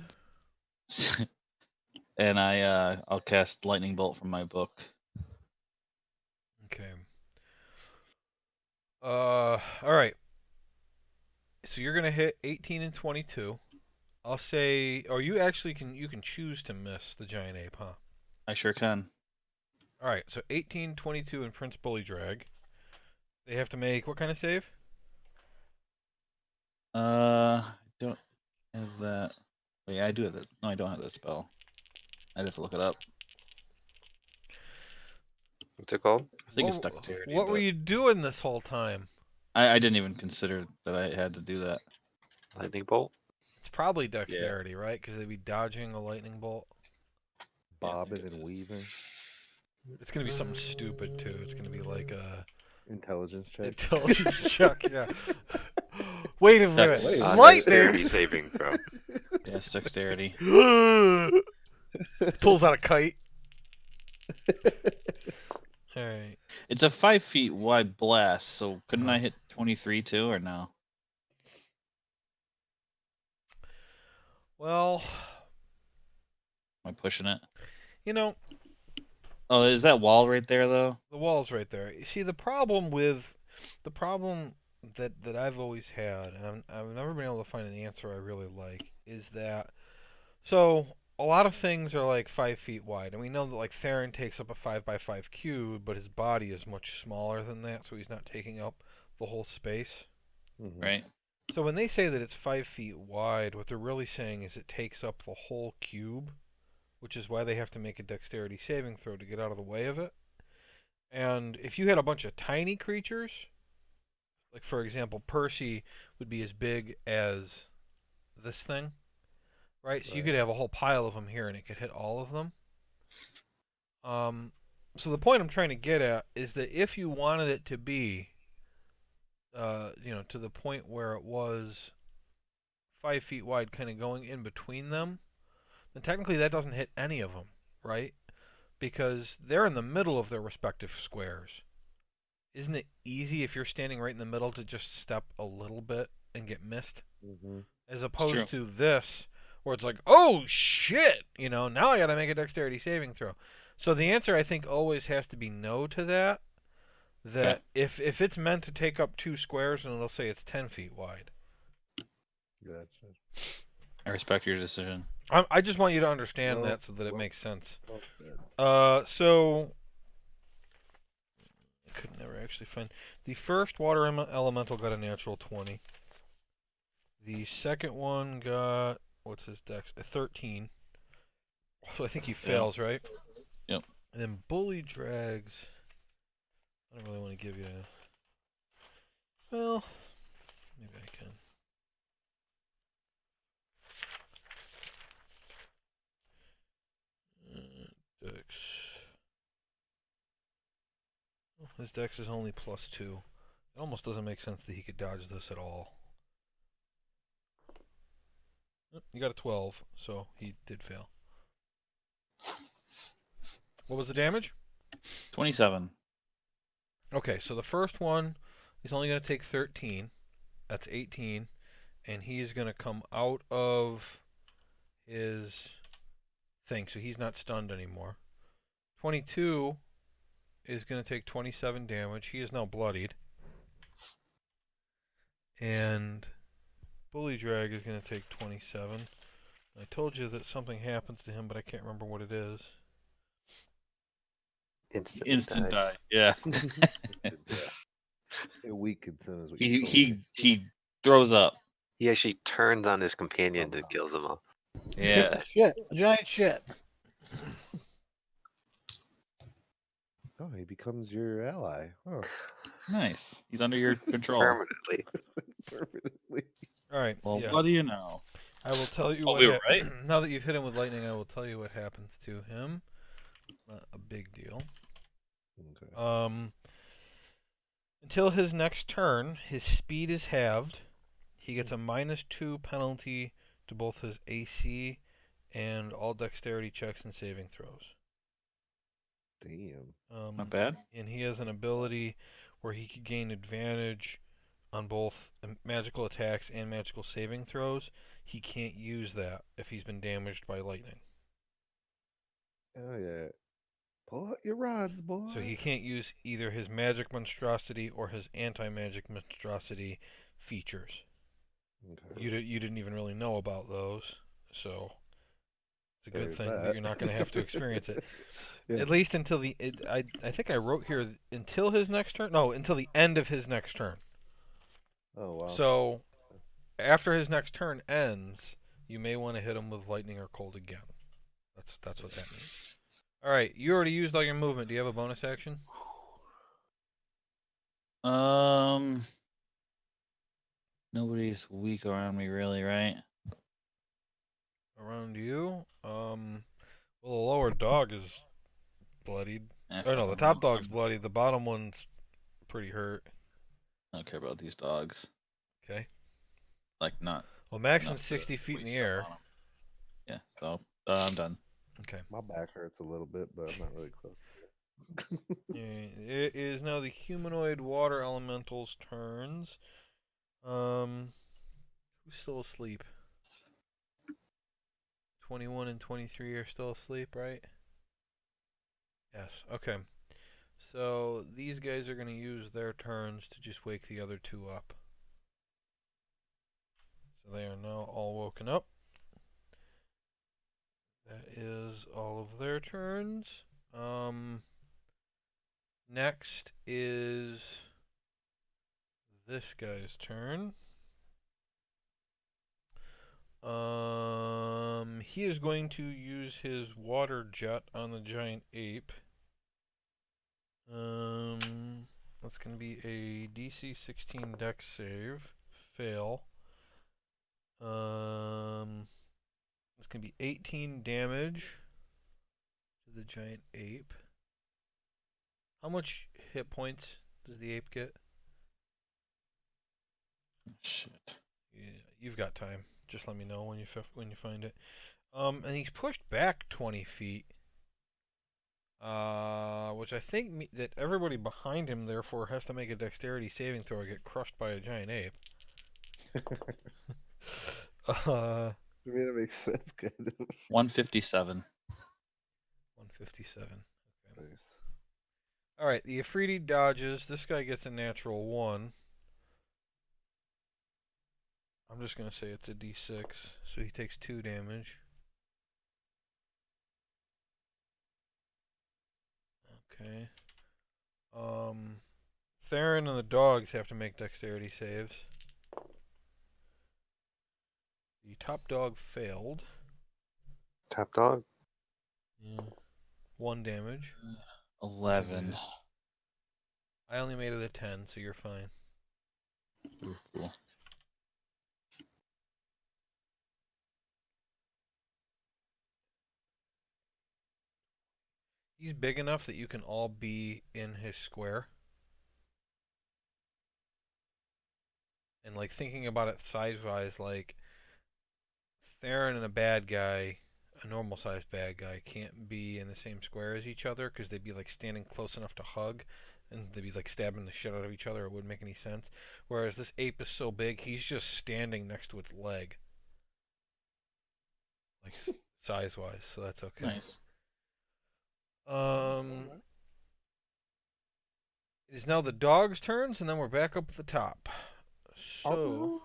C: And I'll cast lightning bolt from my book.
A: Okay. All right. So you're gonna hit 18 and 22. I'll say, or you actually can choose to miss the giant ape, huh?
C: I sure can.
A: All right. So 18, 22, and Prince Bullydrag. They have to make what kind of save?
C: I don't have that. Oh, yeah, I do have that. No, I don't have that spell. I'd have to look it up.
F: What's it called?
C: I think it's dexterity.
A: What were
C: but
A: you doing this whole time?
C: I didn't even consider that I had to do that.
F: Lightning bolt.
A: It's probably dexterity, right? Because they'd be dodging a lightning bolt.
B: Bobbing and weaving.
A: It's gonna be something stupid too. It's gonna be like a
B: Intelligence check.
A: intelligence check. Yeah. Wait a minute.
C: Wait.
F: Dexterity saving throw.
C: Yeah, it's dexterity.
A: Pulls out a kite. All right.
C: It's a 5 feet wide blast, so couldn't I
A: Uh-huh.
C: hit 23 too, or no?
A: Well,
C: Am I pushing it?
A: you know,
C: Oh, is that wall right there though?
A: the wall's right there. You see, the problem that I've always had, and I've never been able to find an answer I really like, is that so a lot of things are like 5 feet wide, and we know that like Theron takes up a 5x5 cube, but his body is much smaller than that, so he's not taking up the whole space.
B: Mhm.
C: Right.
A: So when they say that it's 5 feet wide, what they're really saying is it takes up the whole cube, which is why they have to make a dexterity saving throw to get out of the way of it. And if you had a bunch of tiny creatures, like for example, Percy would be as big as this thing, right? So you could have a whole pile of them here and it could hit all of them. So the point I'm trying to get at is that if you wanted it to be, to the point where it was 5 feet wide, kind of going in between them, then technically that doesn't hit any of them, right? Because they're in the middle of their respective squares. Isn't it easy if you're standing right in the middle to just step a little bit and get missed?
B: Mhm.
A: As opposed to this, where it's like, oh shit, now I gotta make a dexterity saving throw. So the answer, I think, always has to be no to that. That if it's meant to take up 2 squares, then it'll say it's 10 feet wide.
B: Gotcha.
C: I respect your decision.
A: I just want you to understand
B: Well,
A: that so that it makes sense.
B: Well said.
A: So I could never actually find the first water elemental got a natural 20. The second one got what's his dex? A 13. So I think he fails, right?
C: Yep.
A: And then Bullydrag's. I don't really want to give you. Well, maybe I can. Dex. Oh, his dex is only +2. It almost doesn't make sense that he could dodge this at all. You got a 12, so he did fail. What was the damage?
C: 27.
A: Okay, so the first one is only going to take 13. That's 18. And he's going to come out of his thing, so he's not stunned anymore. 22 is going to take 27 damage. He is now bloodied. And Bullydrag is going to take 27. I told you that something happens to him, but I can't remember what it is.
C: Instant die. Yeah.
B: Instant death. It weakens him is what you told me.
C: he throws up.
F: He actually turns on his companion and kills him all.
C: Yeah.
G: Shit. A giant shit.
B: Oh, he becomes your ally. Oh,
C: Nice. He's under your control.
F: Permanently.
B: permanently.
A: All right.
C: Well,
A: yeah.
C: what do you know?
A: I will tell you
C: Oh,
A: what
C: we were right.
A: now that you've hit him with lightning, I will tell you what happens to him. Not a big deal.
B: Okay.
A: Until his next turn, his speed is halved. He gets a -2 penalty to both his AC and all dexterity checks and saving throws.
B: Damn.
C: Not bad.
A: And he has an ability where he could gain advantage on both magical attacks and magical saving throws. He can't use that if he's been damaged by lightning.
B: Oh yeah. Pull out your rods, boy.
A: So he can't use either his magic monstrosity or his anti-magic monstrosity features.
B: Okay.
A: You didn't even really know about those, so it's a good
B: There's
A: thing that
B: that.
A: you're not going to have to experience it.
B: Yeah.
A: At least until I think I wrote here until his next turn. No, until the end of his next turn.
B: Oh wow.
A: So after his next turn ends, you may want to hit him with lightning or cold again. That's what that means. All right, you already used all your movement. Do you have a bonus action?
C: Nobody's weak around me, really, right?
A: Around you? Well, the lower dog is bloodied. Oh no, the top dog's bloodied. The bottom one's pretty hurt.
C: I don't care about these dogs.
A: Okay.
C: Like, not.
A: Well, Maxon's
C: enough to
A: 60 feet in
C: waste
A: the
C: stuff
A: air.
C: on 'em. Yeah, so I'm done.
A: Okay.
B: My back hurts a little bit, but I'm not really close to it.
A: It is now the humanoid water elemental's turns. Who's still asleep? 21 and 23 are still asleep, right? Yes. Okay. So these guys are going to use their turns to just wake the other two up. So they are now all woken up. That is all of their turns. Next is this guy's turn. He is going to use his water jet on the giant ape. That's going to be a DC 16 dex save. Fail. It's going to be 18 damage to the giant ape. How much hit points does the ape get?
C: Shit.
A: Yeah, you've got time. Just let me know when you find it. And he's pushed back 20 feet. Which I think that everybody behind him therefore has to make a dexterity saving throw or get crushed by a giant ape.
B: I mean, it makes sense, kind of.
C: 157.
A: 157. Okay.
B: Nice.
A: Alright, the Ifriti dodges. This guy gets a natural 1. I'm just going to say it's a d6, so he takes 2 damage. Okay. Theron and the dogs have to make dexterity saves. The top dog failed.
F: Top dog.
A: Yeah. 1 damage.
C: 11.
A: I only made it a 10, so you're fine.
C: Cool.
A: He's big enough that you can all be in his square. And like thinking about it size-wise, like Theron and a bad guy, a normal-sized bad guy, can't be in the same square as each other because they'd be like standing close enough to hug, and they'd be like stabbing the shit out of each other. It wouldn't make any sense. Whereas this ape is so big, he's just standing next to its leg, like size-wise. So that's okay.
C: Nice.
A: It is now the dog's turns, and then we're back up at the top. So,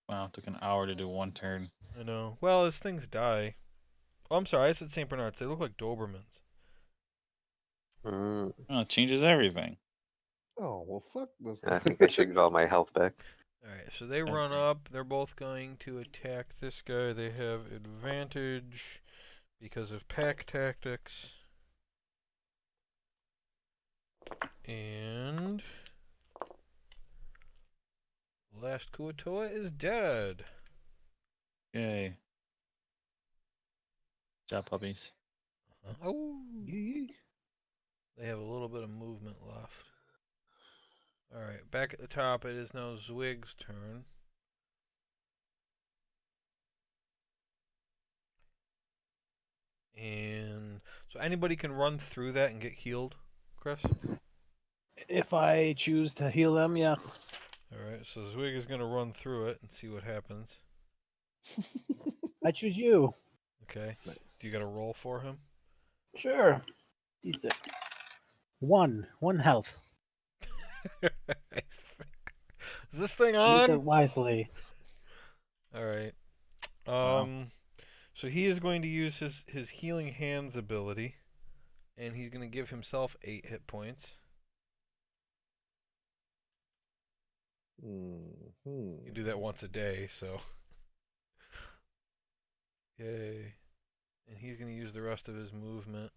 C: Wow, it took an hour to do one turn.
A: I know. Well, as things die. Oh, I'm sorry, I said St. Bernards. They look like Dobermans.
F: Mm,
C: Oh, it changes everything.
B: Oh well, fuck those.
F: I think I should get all my health back.
A: Alright, so they run up. They're both going to attack this guy. They have advantage because of pack tactics. And last Kuatoa is dead.
C: Yay. Job puppies.
A: Oh, they have a little bit of movement left. Alright, back at the top, it is now Zwig's turn. And so anybody can run through that and get healed, Chris?
G: If I choose to heal them, yes.
A: Alright, so Zwig is going to run through it and see what happens.
G: I choose you.
A: Okay.
B: Nice.
A: Do you got to roll for him?
G: Sure. D6. One health.
A: Is this thing
G: Use it
A: on?
G: wisely.
A: Alright.
C: Wow.
A: So he is going to use his healing hands ability, and he's going to give himself 8 hit points. You do that once a day, so yay. And he's going to use the rest of his movement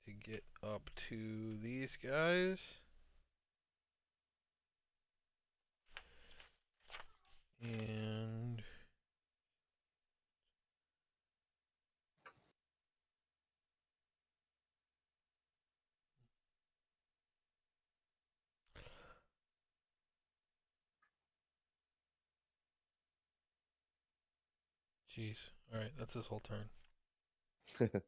A: to get up to these guys. And jeez. Alright, that's his whole turn. Sucks.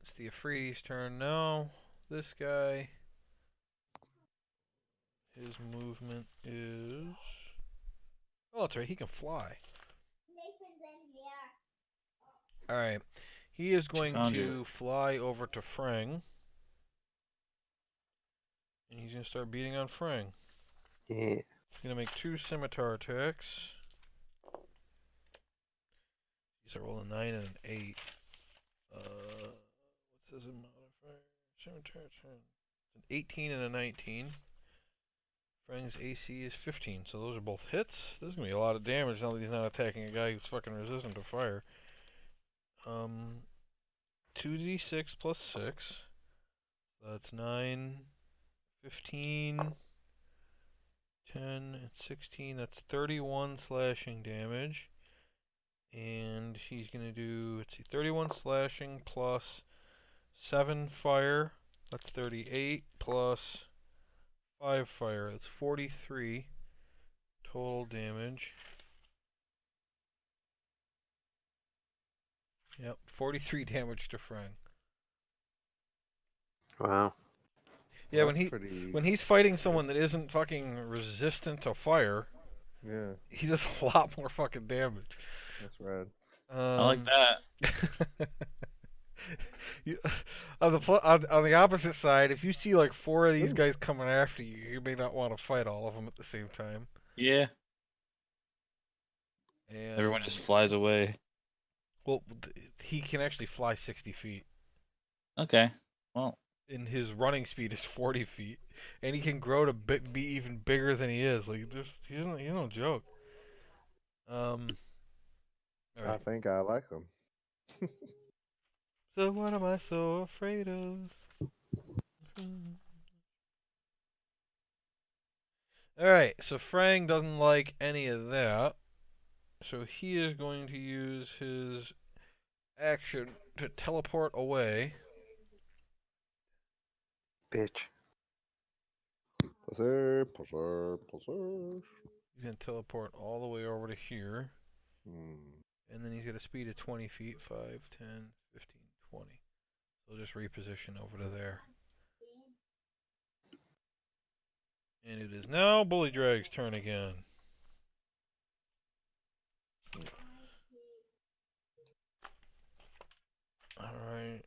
A: It's the Afridi's turn now. This guy, his movement is... Oh, that's right, he can fly. Alright, he is going
C: found
A: to
C: you.
A: fly over to Frang. And he's going to start beating on Frang.
F: Yeah.
A: He's going to make 2 scimitar attacks. He's a roll a 9 and an 8. What's his modifier? Scimitar attack. An 18 and a 19. Frang's AC is 15, so those are both hits. This is going to be a lot of damage now that he's not attacking a guy who's fucking resistant to fire. 2d6 plus 6. That's 9, 15, 10, and 16. That's 31 slashing damage. And he's going to do, let's see, 31 slashing plus 7 fire. That's 38 plus 5 fire. That's 43 total damage. Yep, 43 damage to Frang.
F: Wow.
A: Yeah,
B: That's pretty.
A: when he's fighting someone that isn't fucking resistant to fire,
B: Yeah,
A: he does a lot more fucking damage.
B: that's rad.
C: I like that.
A: You, on the opposite side, if you see like 4 of these
B: Ooh.
A: guys coming after you, you may not want to fight all of them at the same time.
C: Yeah.
A: And
C: Everyone just flies away.
A: well, he can actually fly 60 feet.
C: Okay. Well,
A: And his running speed is 40 feet, and he can grow to be even bigger than he is. Like he's no joke. All
B: I
A: right.
B: think I like him.
A: So what am I so afraid of? All right. So Frang doesn't like any of that, so he is going to use his action to teleport away.
F: Bitch.
B: Pusher, pusher, pusher.
A: He's gonna teleport all the way over to here.
B: Hmm.
A: And then he's got a speed of 20 feet, 5, 10, 15, 20. So just reposition over to there. And it is now Bullydrag's turn again. Alright.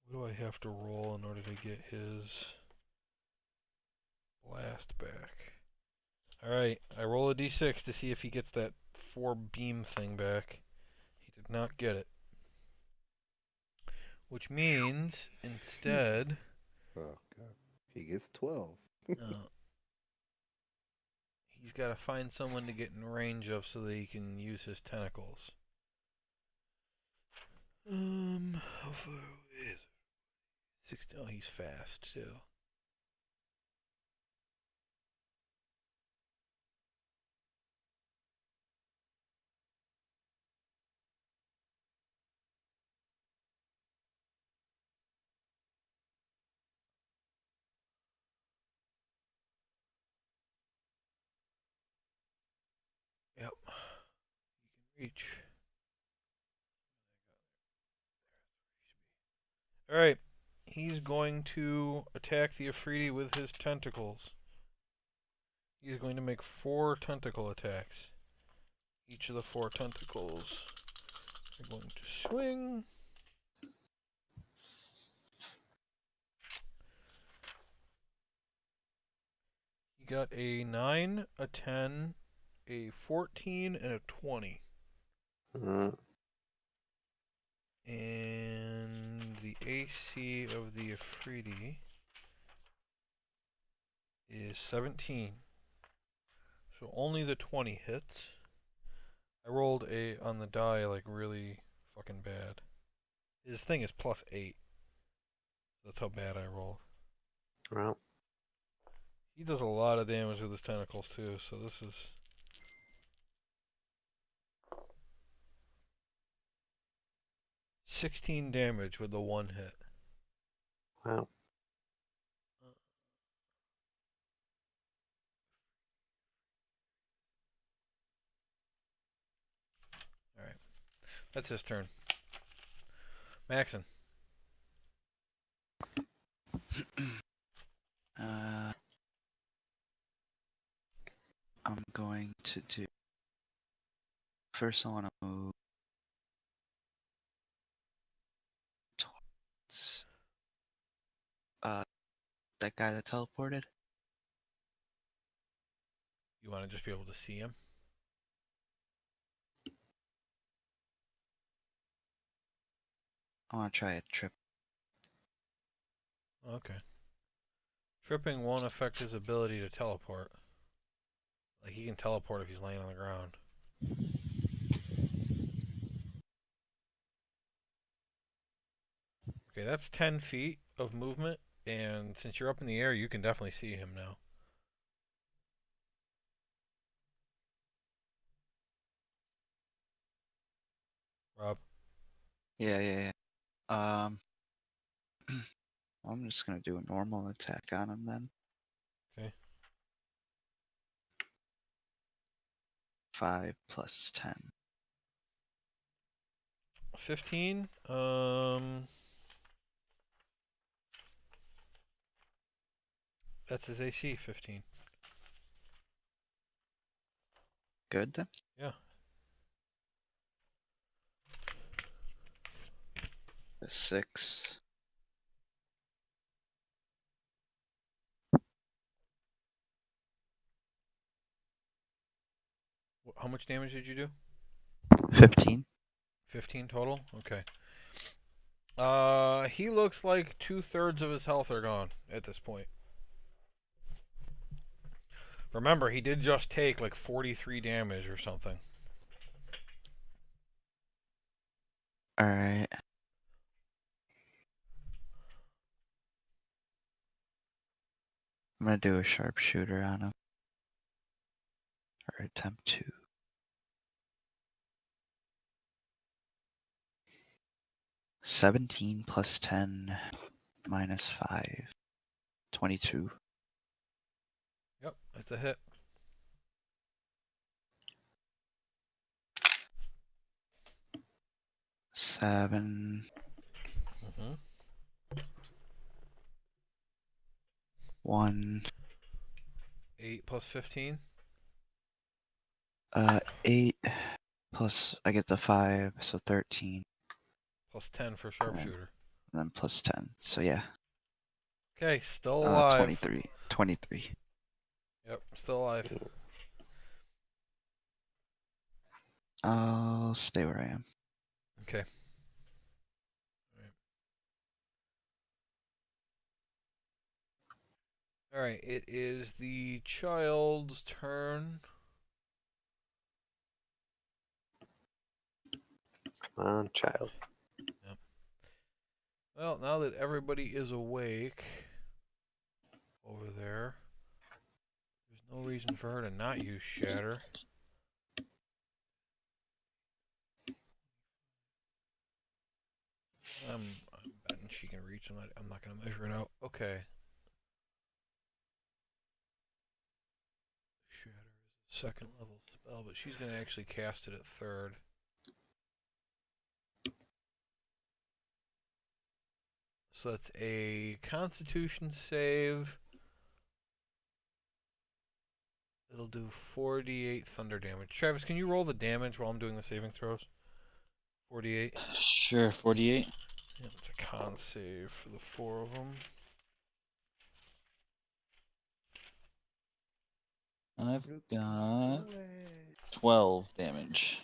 A: What do I have to roll in order to get his blast back? Alright, I roll a d6 to see if he gets that 4 beam thing back. He did not get it. Which means, instead...
B: Oh god, he gets 12.
A: He's got to find someone to get in range of so that he can use his tentacles. How far away is it? 60. Oh, he's fast too. Yep. You can reach. Alright. He's going to attack the Afridi with his tentacles. He's going to make 4 tentacle attacks. Each of the 4 tentacles are going to swing. He got a 9, a 10, a 14, and a 20.
F: Mm.
A: And the AC of the Afridi is 17. So only the 20 hits. I rolled a on the die like really fucking bad. His thing is +8. That's how bad I rolled.
F: Well,
A: He does a lot of damage with his tentacles too, so this is 16 damage with the 1 hit.
F: wow.
A: Alright. That's his turn. Maxon.
E: I'm going to do. First, I want to move towards that guy that teleported.
A: You want to just be able to see him?
E: I want to try a trip.
A: Okay. Tripping won't affect his ability to teleport. Like, he can teleport if he's laying on the ground. Okay, that's 10 feet of movement, and since you're up in the air, you can definitely see him now. Rob?
E: Yeah. I'm just gonna do a normal attack on him then.
A: Okay.
E: 5 plus 10.
A: 15. That's his AC, 15.
E: Good then?
A: Yeah.
E: A 6.
A: How much damage did you do?
E: 15.
A: 15 total? Okay. He looks like 2/3 of his health are gone at this point. Remember, he did just take like 43 damage or something.
E: Alright. I'm gonna do a sharpshooter on him. Or attempt to. $17 plus 10 minus 5. 22.
A: Yep, that's a hit.
E: Seven.
A: Mm-hmm.
E: 1.
A: 8 plus 15.
E: 8 plus I get the 5, so 13.
A: Plus 10 for sharpshooter.
E: And then plus 10. So yeah.
A: Okay, still alive.
E: 23. 23.
A: Yep, still alive.
E: I'll stay where I am.
A: Okay. Alright, it is the child's turn.
F: Come on, child.
A: Yep. Well, now that everybody is awake over there, there's no reason for her to not use Shatter. I'm betting she can reach. I'm not going to measure it out. Okay. Shatter is a 2nd level spell, but she's going to actually cast it at 3rd. So that's a Constitution save. It'll do 4d8 thunder damage. Travis, can you roll the damage while I'm doing the saving throws? 48.
C: Sure, 48.
A: Yeah, it's a con save for the 4 of them.
C: I've got 12 damage.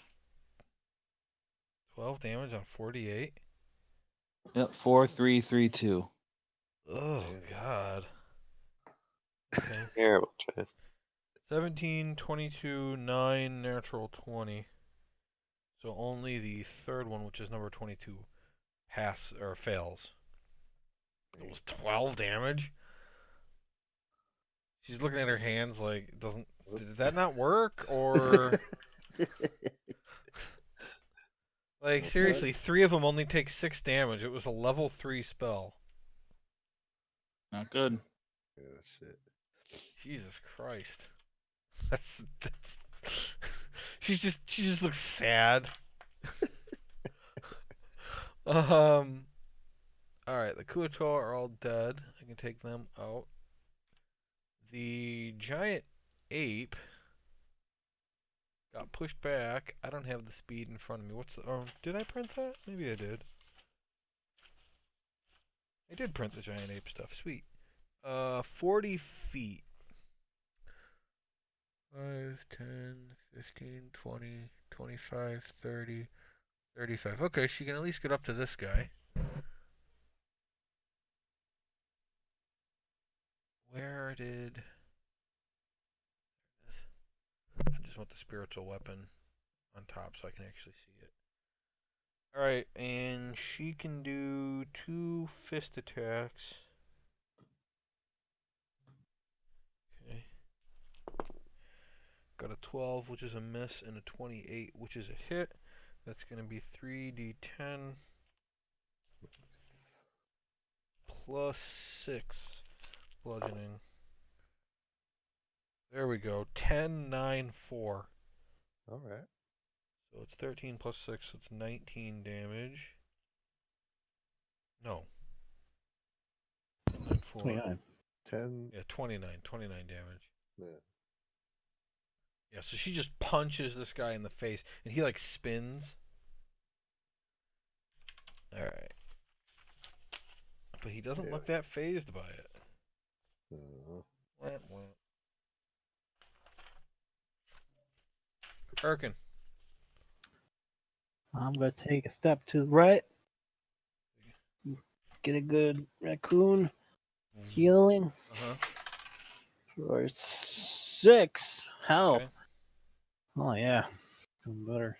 A: 12 damage on 48.
C: Yep, 4, 3, 3, 2.
A: Oh, God. Okay.
F: Terrible, Chad.
A: 17, 22, 9, natural 20. So only the third one, which is number 22, fails. It was 12 damage? She's looking at her hands like, did that not work? Or, like, seriously, 3 of them only take 6 damage. It was a level 3 spell.
C: Not good.
B: Yeah, shit.
A: Jesus Christ. That's she just looks sad. Alright, the Kuator are all dead. I can take them out. The giant ape got pushed back. I don't have the speed in front of me. Did I print that? Maybe I did. I did print the giant ape stuff. Sweet. 40 feet. 5, 10, 15, 20, 25, 30, 35. Okay, she can at least get up to this guy. Where did... I just want the spiritual weapon on top so I can actually see it. Alright, and she can do 2 fist attacks. Okay. Got a 12, which is a miss, and a 28, which is a hit. That's going to be 3d10 plus 6 bludgeoning. There we go. 10, 9, 4.
B: All right.
A: So it's 13 plus 6, so it's 19 damage. No. 9, 4.
G: 29.
B: 10.
A: Yeah, 29 damage.
B: Yeah.
A: Yeah, so she just punches this guy in the face, and he, like, spins. Alright. But he doesn't look that phased by it. Wah, wah. Erkin.
G: I'm going to take a step to the right. Get a good raccoon healing
A: Uh-huh.
G: for 6 health.
A: Okay.
G: Oh, yeah. Feeling better.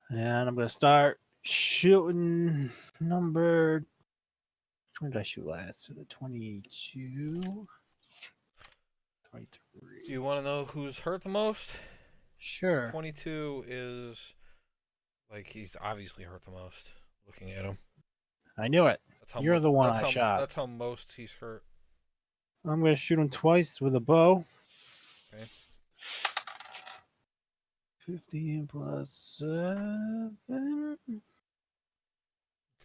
G: And I'm going to start shooting number... Which one did I shoot last? So the 22? 23.
A: Do you want to know who's hurt the most?
G: Sure.
A: 22 is, like, he's obviously hurt the most, looking at him.
G: I knew it.
A: That's how
G: You're the one I shot.
A: That's how most he's hurt.
G: I'm going to shoot him twice with a bow.
A: Okay.
G: 15 plus 7.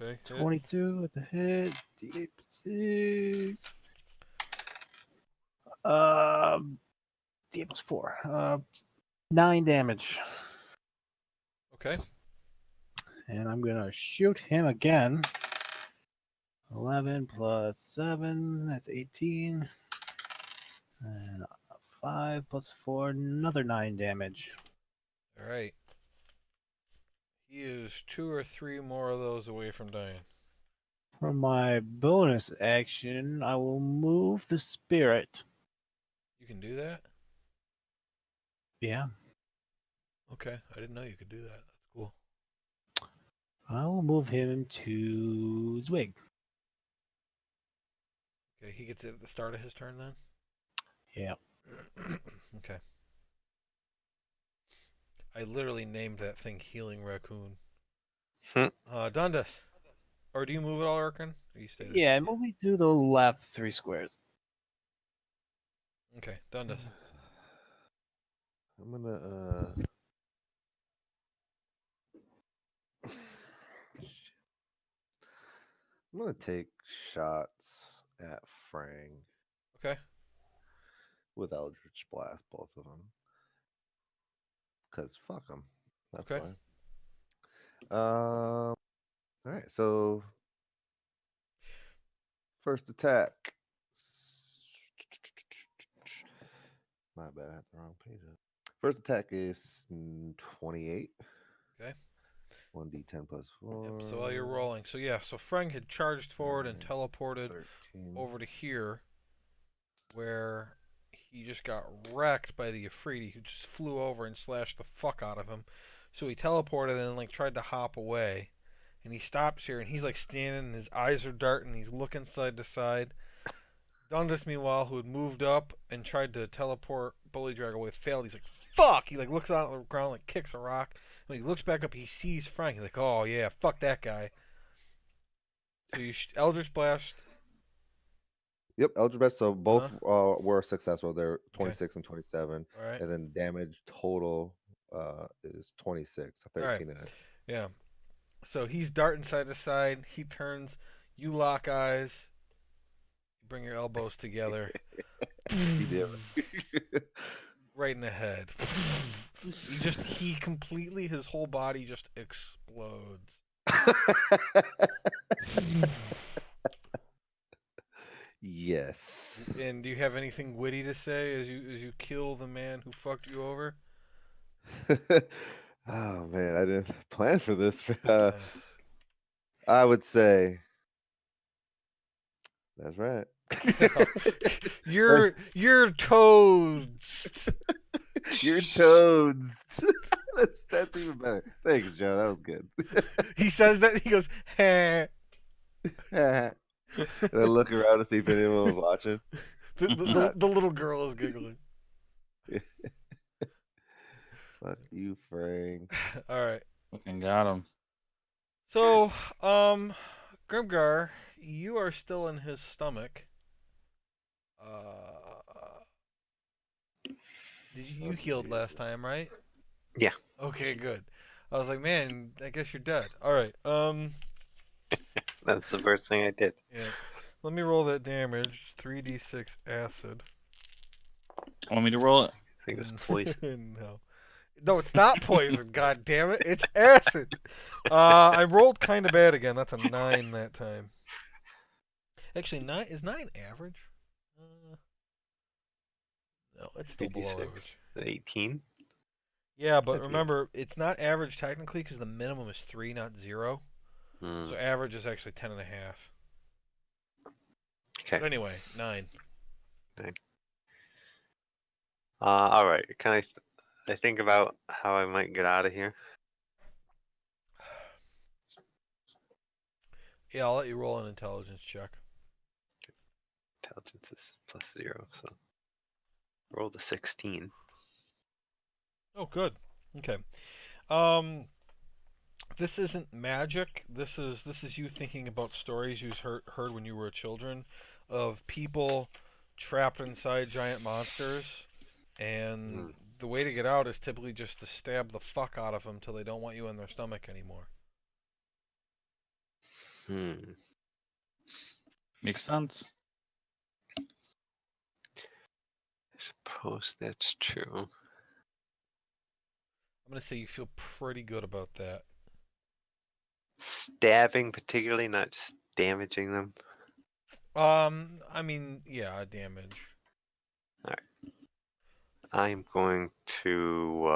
A: Okay. Hit.
G: 22 with a hit. D8 6. D8 plus 4. 9 damage.
A: Okay.
G: And I'm going to shoot him again. 11 plus 7. That's 18. And 5 plus 4. Another 9 damage.
A: All right. He is 2 or 3 more of those away from dying.
G: For my bonus action, I will move the spirit.
A: You can do that?
G: Yeah.
A: Okay. I didn't know you could do that. That's cool.
G: I will move him to Zwig.
A: Okay. He gets it at the start of his turn then?
G: Yeah.
A: Okay. I literally named that thing Healing Raccoon. Dundas. Or do you move it all, Erkin? Or you stay there?
G: Yeah, move me to the left 3 squares.
A: Okay, Dundas.
B: I'm gonna I'm gonna take shots at Frang
A: Okay.
B: with Eldritch Blast, both of them. Cause fuck them. That's
A: Okay.
B: why. All right. So first attack. My bad. I had the wrong page up. First attack is 28.
A: Okay.
B: 1d10 plus 4.
A: Yep, so while you're rolling. So yeah, so Frank had charged forward and teleported
B: 13.
A: over to here where he just got wrecked by the Afridi who just flew over and slashed the fuck out of him. So he teleported and like tried to hop away. And he stops here and he's like standing and his eyes are darting, he's looking side to side. Dundas, meanwhile, who had moved up and tried to teleport Bullydrag away, failed. He's like, fuck! He like looks out at the ground, like kicks a rock. When he looks back up, he sees Frank. He's like, oh yeah, fuck that guy. So you Eldritch Blast.
B: Yep, Eldritch Blast. So both were successful. They're 26 and 27.
A: All right.
B: And then damage total is 26. 13 and
A: Yeah. So he's darting side to side. He turns. You lock eyes. You bring your elbows together.
B: He did.
A: Right in the head. He completely, his whole body just explodes.
B: Yes.
A: And do you have anything witty to say as you kill the man who fucked you over?
B: Oh man, I didn't plan for this. I would say that's right.
A: You're toads.
B: You're toads. That's even better. Thanks, Joe. That was good.
A: He says that. He goes, "Heh."
B: And I look around to see if anyone was watching.
A: The little girl is giggling.
B: Fuck you, Frank.
A: All right.
C: Fucking got him.
A: So, Grimgar, you are still in his stomach. You healed last time, right?
F: Yeah.
A: Okay, good. I was like, man, I guess you're dead. All right.
F: That's the first thing I did.
A: Yeah. Let me roll that damage. 3d6 acid.
C: Want me to roll it?
F: I think it's poison.
A: No, it's not poison. God damn it! It's acid. I rolled kind of bad again. That's a 9 that time. Actually, 9 is 9 average. No, it's still below average.
F: 18.
A: Yeah, but
F: That'd be-
A: remember, it's not average technically because the minimum is 3, not 0. So average is actually 10.5.
F: Okay.
A: But anyway, 9.
F: All right. Can I think about how I might get out of here?
A: Yeah, I'll let you roll an intelligence check.
F: Intelligence is +0, so rolled a 16.
A: Oh, good. Okay. This isn't magic. This is you thinking about stories you heard when you were children of people trapped inside giant monsters, and the way to get out is typically just to stab the fuck out of them till they don't want you in their stomach anymore.
C: Makes sense.
F: I suppose that's true.
A: I'm gonna say you feel pretty good about that.
F: Stabbing, particularly, not just damaging them.
A: I mean, yeah, damage.
F: All right. I'm going to.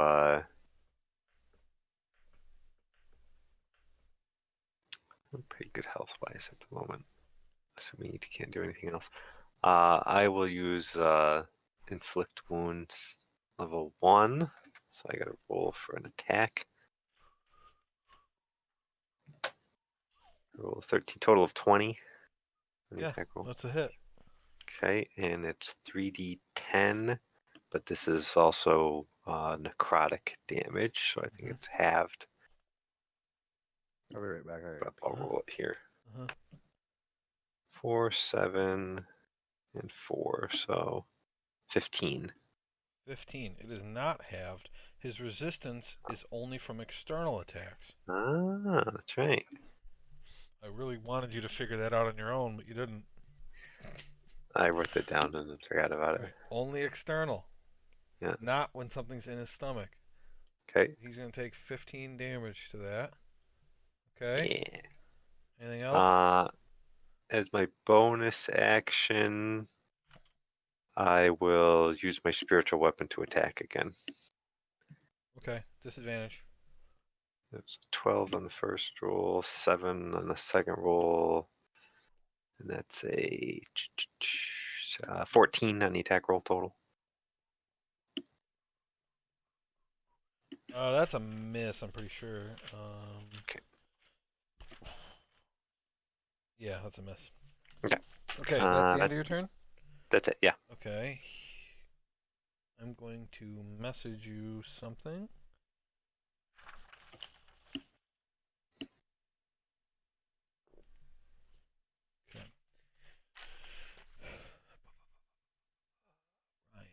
F: I'm pretty good health-wise at the moment, assuming you can't do anything else. I will use inflict wounds level 1, so I got to roll for an attack. Roll 13, total of 20.
A: Yeah, that's a hit.
F: Okay, and it's 3d10, but this is also necrotic damage, so I think it's halved.
B: I'll be right back.
F: But I'll roll it here. 4, 7, and 4, so 15.
A: 15. It is not halved. His resistance is only from external attacks.
F: Ah, that's right.
A: I really wanted you to figure that out on your own, but you didn't.
F: I wrote it down and then forgot about it.
A: Right. Only external.
F: Yeah.
A: Not when something's in his stomach.
F: Okay.
A: He's going to take 15 damage to that. Okay.
F: Yeah.
A: Anything else?
F: As my bonus action, I will use my spiritual weapon to attack again.
A: Okay. Disadvantage.
F: It's 12 on the first roll, 7 on the second roll, and that's a 14 on the attack roll total.
A: That's a miss, I'm pretty sure.
F: Okay.
A: Yeah, that's a miss.
F: Okay.
A: Okay, that's the end of your turn?
F: That's it, yeah.
A: Okay. I'm going to message you something. Okay. Ryan.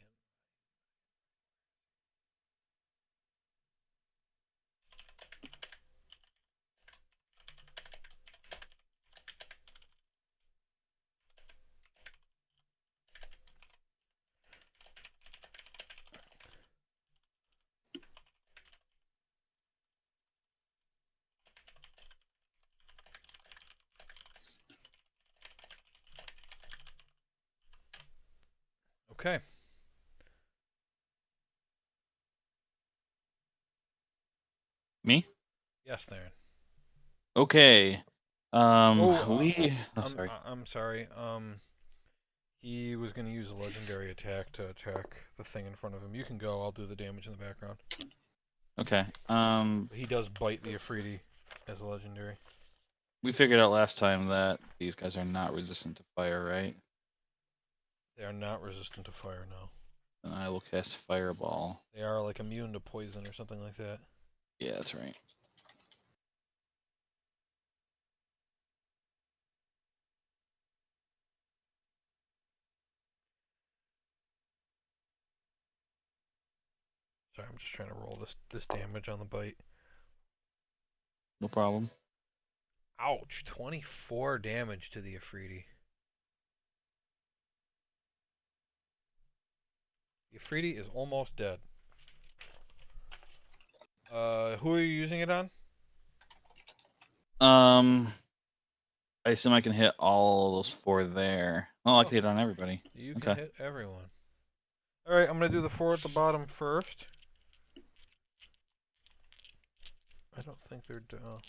A: Okay.
C: Me?
A: Yes, Theron.
C: Okay.
A: I'm
C: sorry.
A: I'm sorry. He was going to use a legendary attack to attack the thing in front of him. You can go. I'll do the damage in the background.
C: Okay.
A: He does bite the Afridi as a legendary.
C: We figured out last time that these guys are not resistant to fire, right?
A: They are not resistant to fire, no.
C: And I will cast Fireball.
A: They are like immune to poison or something like that.
C: Yeah, that's right.
A: Sorry, I'm just trying to roll this damage on the bite.
C: No problem.
A: Ouch! 24 damage to the Afridi. The Afridi is almost dead. Who are you using it on?
C: I assume I can hit all those 4 there. Oh, I can hit on everybody.
A: You
C: Okay.
A: can hit everyone. Alright, I'm going to do the 4 at the bottom first. I don't think they're done.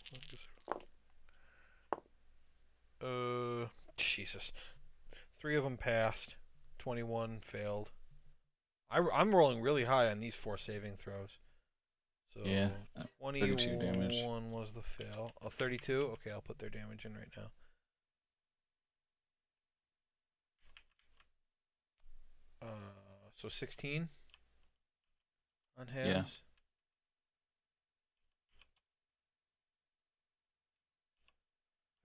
A: Jesus. 3 of them passed. 21 failed. I'm rolling really high on these 4 saving throws. So
C: Yeah. 32 damage.
A: 21 was the fail. Oh, 32? Okay, I'll put their damage in right now. So 16 on halves.
C: Yeah.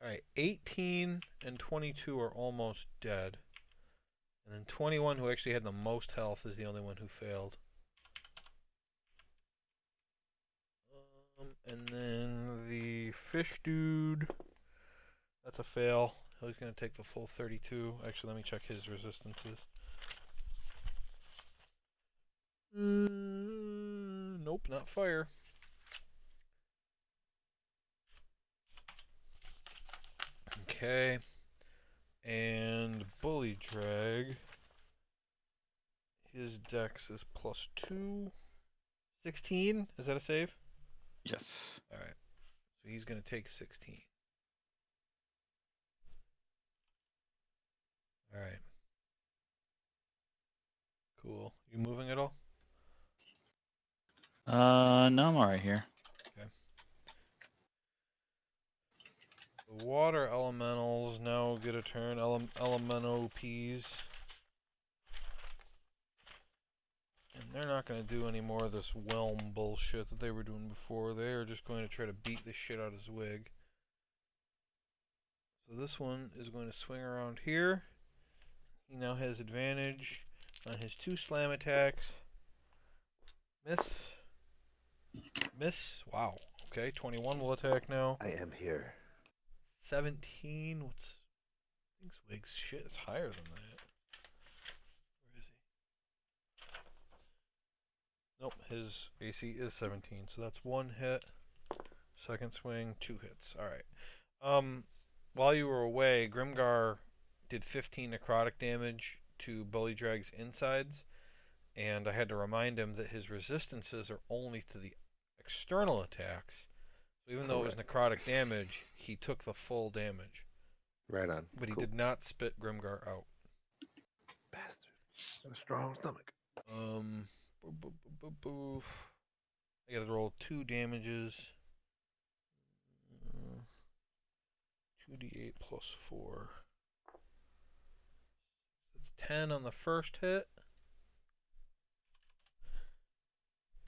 A: Alright, 18 and 22 are almost dead. And then 21, who actually had the most health, is the only one who failed. And then the fish dude, that's a fail. He's going to take the full 32. Actually, let me check his resistances. Nope, not fire. Okay. And Bullydrag, his dex is +2. 16? Is that a save?
C: Yes.
A: Alright. So he's going to take 16. Alright. Cool. You moving at all?
C: No, I'm alright here.
A: Okay. The water elementals now get a turn. Elemental Ps. And they're not going to do any more of this whelm bullshit that they were doing before. They are just going to try to beat the shit out of Zwig. So this one is going to swing around here. He now has advantage on his 2 slam attacks. Miss. Miss. Wow. Okay, 21 will attack now.
B: I am here.
A: 17. What's... I think Zwig's shit is higher than that. Where is he? Nope, his AC is 17, so that's 1 hit. Second swing, 2 hits. Alright. While you were away, Grimgar did 15 necrotic damage to Bullydrag's insides, and I had to remind him that his resistances are only to the external attacks. So even though it was necrotic damage, he took the full damage.
B: Right on.
A: But he
B: Cool.
A: did not spit Grimgar out.
B: Bastard. Got a strong stomach.
A: I gotta roll 2 damages. 2d8 plus 4. That's 10 on the first hit.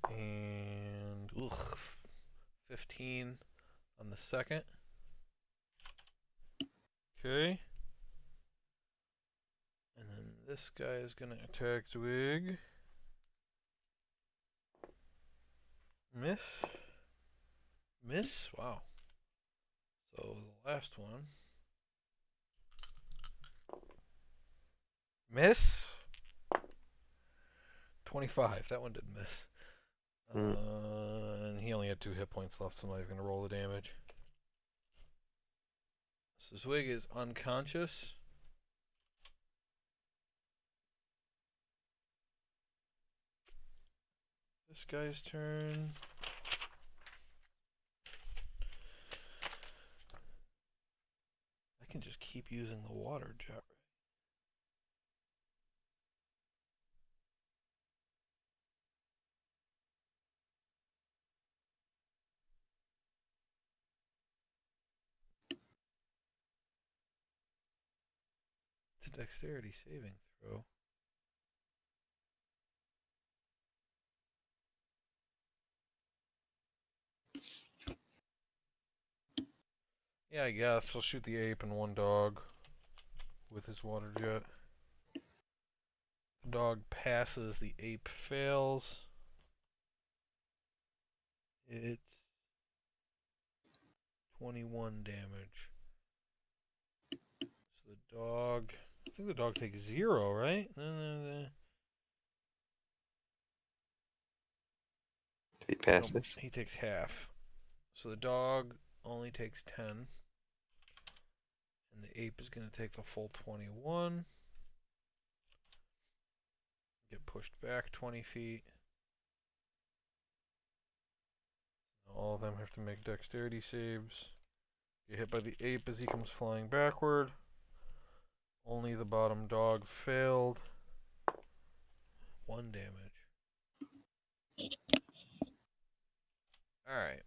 A: And 15 on the second. Okay. And then this guy is gonna attack Zwig. Miss. Miss? Wow. So the last one. Miss. 25. That one didn't miss. And he only had 2 hit points left, so I'm not even going to roll the damage. So Zwig is unconscious. This guy's turn. I can just keep using the water jet. It's a dexterity saving throw. Yeah, I guess. I'll shoot the ape and 1 dog with his water jet. The dog passes, the ape fails. It's 21 damage. So the dog... I think the dog takes 0, right?
F: He passes.
A: Nope, he takes half. So the dog only takes 10. And the ape is going to take the full 21. Get pushed back 20 feet. All of them have to make dexterity saves. Get hit by the ape as he comes flying backward. Only the bottom dog failed. 1 damage. Alright.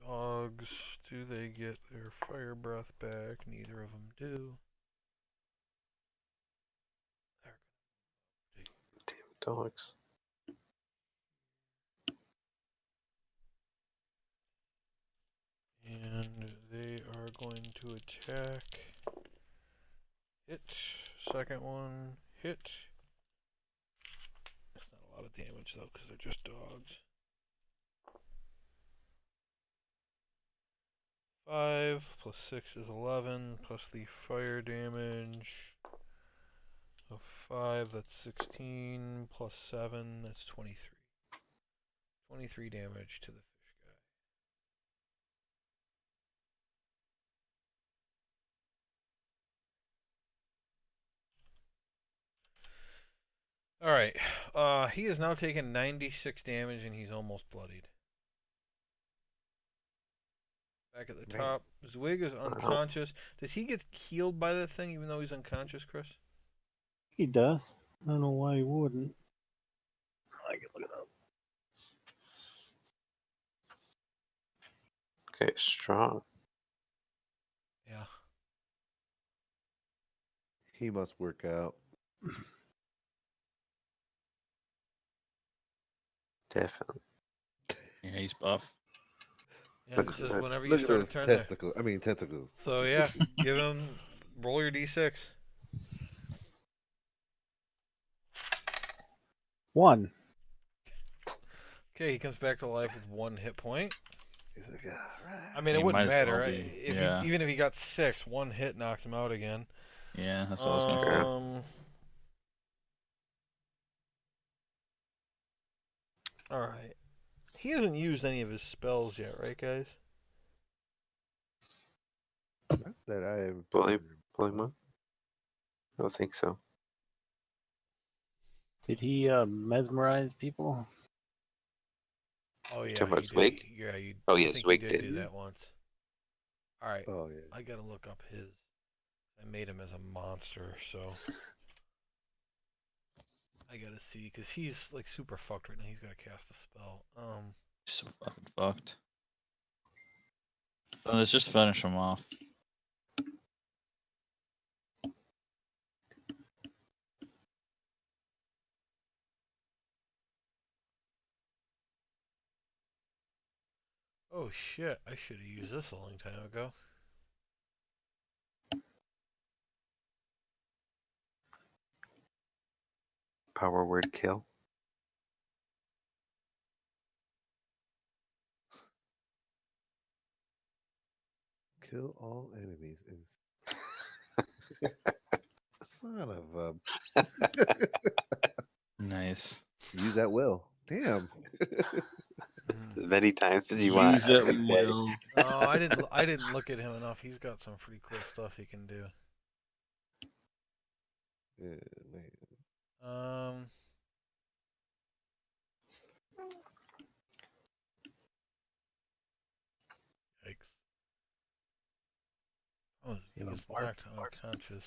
A: Dogs, do they get their fire breath back? Neither of them do.
F: Damn dogs.
A: And they are going to attack. Hit. Second one. Hit. It's not a lot of damage though, because they're just dogs. 5 plus 6 is 11, plus the fire damage of 5, that's 16, plus 7, that's 23. 23 damage to the fish guy. Alright, he has now taken 96 damage and he's almost bloodied. Back at the top, Zwig is unconscious. Does he get healed by that thing even though he's unconscious, Chris?
G: He does. I don't know why he wouldn't. I can look it up.
F: Okay, strong.
A: Yeah.
B: He must work out.
F: Definitely.
C: Yeah, he's buff.
A: Yeah,
F: Look
A: it says
F: at that.
A: whenever you
B: Look at
A: start a
B: those
A: turn there.
B: testicles. I mean tentacles.
A: So yeah, give him, roll your d6.
G: 1.
A: Okay, he comes back to life with 1 hit point.
B: He's like, all right.
A: I mean,
C: He
A: it wouldn't
C: might as
A: matter.
C: well be,
A: If
C: yeah.
A: even if he got 6, 1 hit knocks him out again.
C: Yeah, that's what I was gonna say.
A: Alright. He hasn't used any of his spells yet, right, guys?
B: Not that I
F: Bully one? I don't think so.
G: Did he mesmerize people?
A: Oh yeah,
F: talking about
A: he did.
F: Zwig?
A: Yeah, you.
F: Oh,
A: I
F: yeah,
A: think
F: Zwig
A: he did
F: did.
A: do that once. All right,
B: Oh yeah.
A: I gotta look up his. I made him as a monster, so I gotta see because he's like super fucked right now. He's gotta cast a spell.
C: So fucking fucked. So let's just finish him off.
A: Oh shit! I should have used this a long time ago.
F: Power word kill.
B: Kill all enemies. Son of a.
C: Nice.
B: Use at will. Damn.
F: As many times as you want.
C: Use it
F: every day.
C: will.
A: Oh, I didn't. I didn't look at him enough. He's got some pretty cool stuff he can do.
B: Yeah, man.
A: Yikes. Oh, he
G: Give him
A: gets
G: bark,
A: knocked
G: bark.
A: unconscious.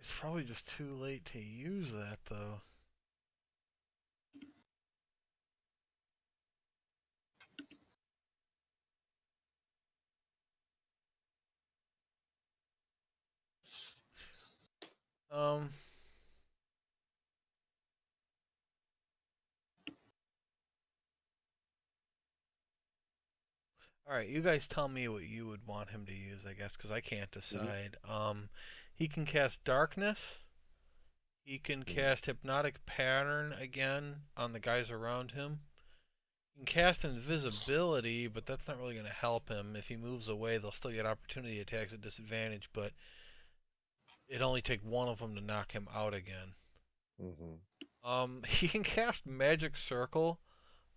A: It's probably just too late to use that, though. All right, you guys tell me what you would want him to use, I guess, because I can't decide. He can cast Darkness. He can cast Hypnotic Pattern again on the guys around him. He can cast Invisibility, but that's not really going to help him. If he moves away, they'll still get opportunity attacks at disadvantage, but it'd only take one of them to knock him out again. He can cast Magic Circle,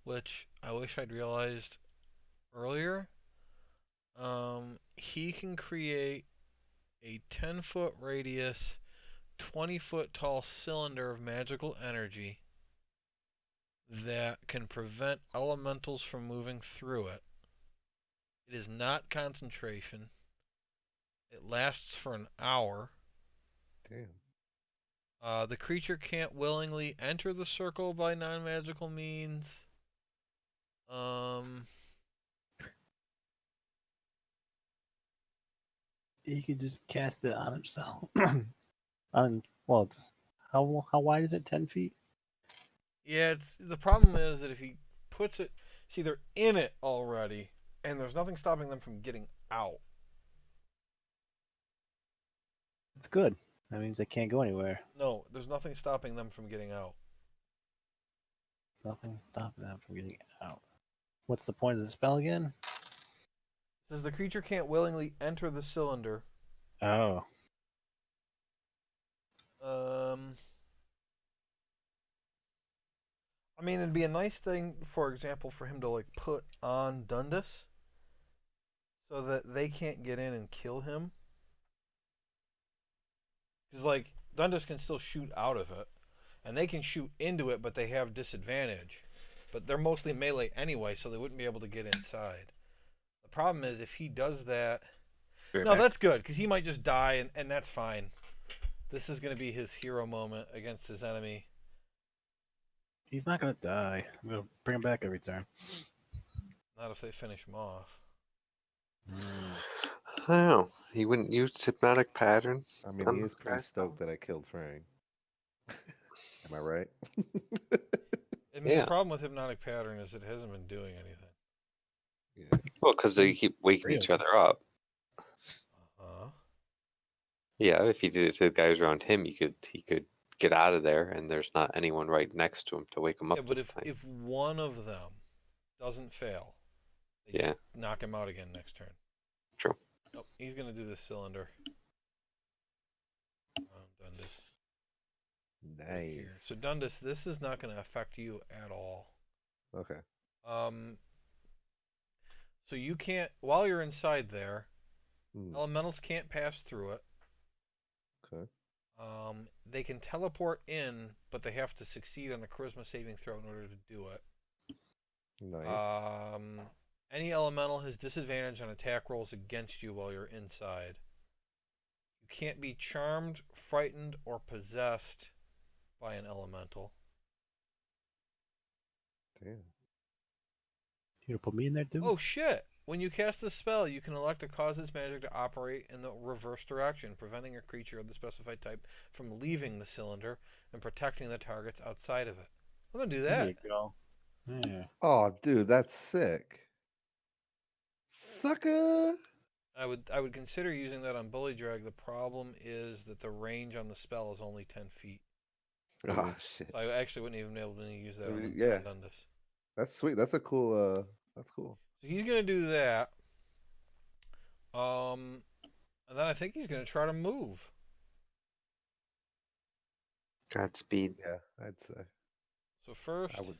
A: which I wish I'd realized earlier. He can create a 10-foot radius, 20-foot tall cylinder of magical energy that can prevent elementals from moving through it. It is not concentration. It lasts for an hour.
B: Damn.
A: The creature can't willingly enter the circle by non-magical means.
G: He could just cast it on himself. Well, how wide is it? 10 feet.
A: Yeah, the problem is that if he puts it, see, they're in it already, and there's nothing stopping them from getting out.
G: It's good. That means they can't go anywhere.
A: No, there's nothing stopping them from getting out.
G: Nothing stopping them from getting out. What's the point of the spell again?
A: It says the creature can't willingly enter the cylinder.
G: Oh.
A: I mean, it'd be a nice thing, for example, for him to like put on Dundas, so that they can't get in and kill him. Because like Dundas can still shoot out of it, and they can shoot into it, but they have disadvantage. But they're mostly melee anyway, so they wouldn't be able to get inside. The problem is if he does that. No, that's good, because he might just die, and that's fine. This is going to be his hero moment against his enemy.
G: He's not going to die. I'm going to bring him back every turn.
A: Not if they finish him off.
F: I don't know. He wouldn't use Hypnotic Pattern.
B: I mean, he is pretty stoked that I killed Frank. Am I right?
A: I mean, the problem with Hypnotic Pattern is it hasn't been doing anything.
B: Yes.
F: Well, because they keep waking each other up. Yeah, if he did it to the guys around him, he could get out of there, and there's not anyone right next to him to wake him up
A: Yeah, but
F: this time.
A: if one of them doesn't fail, they
F: Yeah.
A: just knock him out again next turn.
F: True.
A: Oh, he's gonna do this cylinder. Dundas. Right here.
B: Nice.
A: So Dundas, this is not gonna affect you at all.
B: Okay.
A: So you can't, while you're inside there,
B: Hmm.
A: elementals can't pass through it.
B: Okay.
A: They can teleport in, but they have to succeed on a charisma saving throw in order to do it.
B: Nice.
A: Any elemental has disadvantage on attack rolls against you while you're inside. You can't be charmed, frightened, or possessed by an elemental.
B: Damn.
G: You gonna put me in there too?
A: Oh shit! When you cast this spell, you can elect to cause its magic to operate in the reverse direction, preventing a creature of the specified type from leaving the cylinder and protecting the targets outside of it. I'm gonna do
G: There
A: that.
G: you go. Yeah.
B: Oh, dude, that's sick. Sucker.
A: I would consider using that on Bullydrag. The problem is that the range on the spell is only 10 feet.
B: Oh shit.
A: So I actually wouldn't even be able to use that on
B: Yeah.
A: Dundas.
B: That's sweet. That's a cool. That's cool.
A: So he's gonna do that. And then I think he's gonna try to move.
F: Godspeed.
B: Yeah, I'd say.
A: So first,
B: I would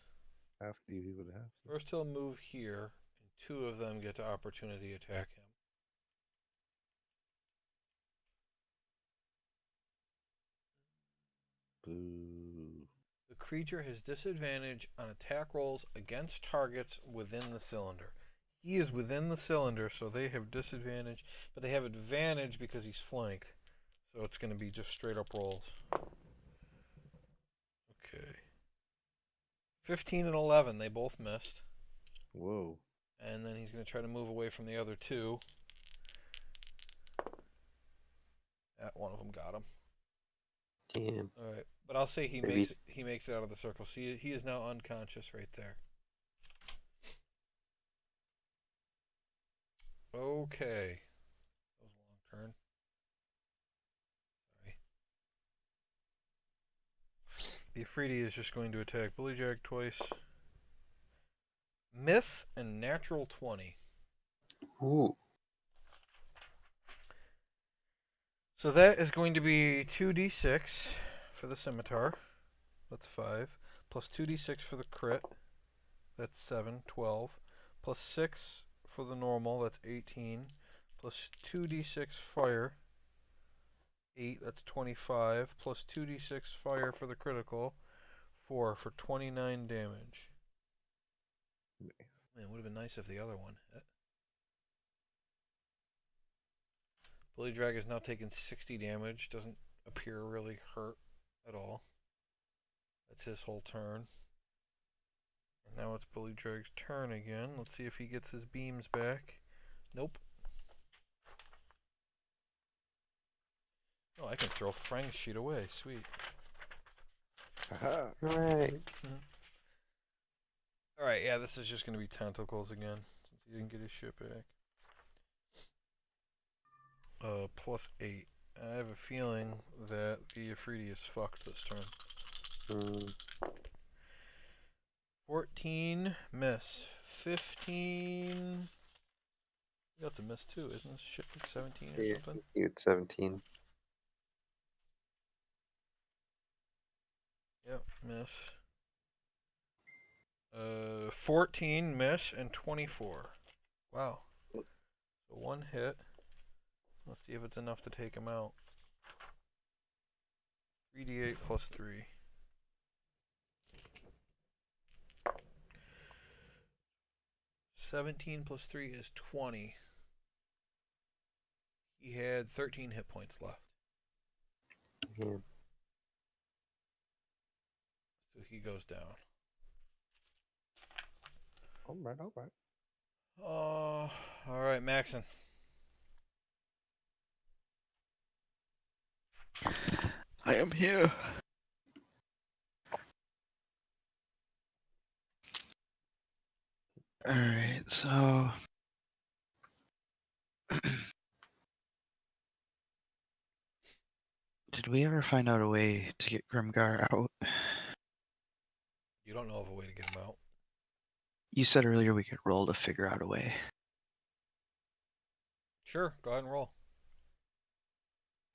B: have to. He would have to.
A: first he'll move here, and two of them get to opportunity attack him.
B: Boo.
A: The creature has disadvantage on attack rolls against targets within the cylinder. He is within the cylinder, so they have disadvantage, but they have advantage because he's flanked. So it's going to be just straight up rolls. Okay. 15 and 11, they both missed.
B: Whoa.
A: And then he's going to try to move away from the other two. One of them got him.
F: Damn.
A: All right, but I'll say he
F: Maybe.
A: makes it out of the circle. See, he is now unconscious right there. Okay. That was a long turn. Sorry. The Afridi is just going to attack Bullydrag twice. Miss and natural 20.
F: Ooh.
A: So that is going to be 2d6 for the scimitar. That's 5. Plus 2d6 for the crit. That's 7, 12. Plus 6 for the normal. That's 18. Plus 2d6 fire. 8. That's 25. Plus 2d6 fire for the critical. 4 for 29 damage.
B: Nice.
A: Man, it would have been nice if the other one hit. Bullydrag has now taken 60 damage. Doesn't appear really hurt at all. That's his whole turn. And now it's Bullydrag's turn again. Let's see if he gets his beams back. Nope. Oh, I can throw Frank's sheet away. Sweet.
B: Haha.
F: Right.
A: Alright, yeah, this is just going to be tentacles again. Since he didn't get his shit back. Plus 8. I have a feeling that the Afridi is fucked this turn. 14, miss. 15. That's a miss too, isn't this shit like 17 or
F: Yeah,
A: something?
F: you had 17.
A: Yep, miss. 14, miss, and 24. Wow. So one hit. Let's see if it's enough to take him out. 3d8 plus 3. $17 plus 3 is 20. He had 13 hit points left.
F: Yeah.
A: So he goes down.
B: Alright, alright.
A: Alright, Maxon.
E: I am here. Alright, so Did we ever find out a way to get Grimgar out?
A: You don't know of a way to get him out.
E: You said earlier we could roll to figure out a way.
A: Sure, go ahead and roll.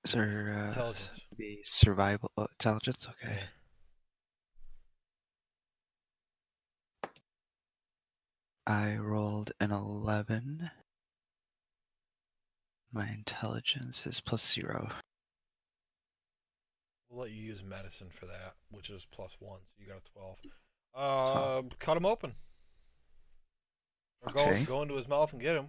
E: Is there
A: Intelligence.
E: be survival intelligence? Okay.
A: Yeah.
E: I rolled an 11. My intelligence is +0.
A: We'll let you use medicine for that, which is +1, so you got a 12. Cut him open. Or
E: Okay.
A: go into his mouth and get him.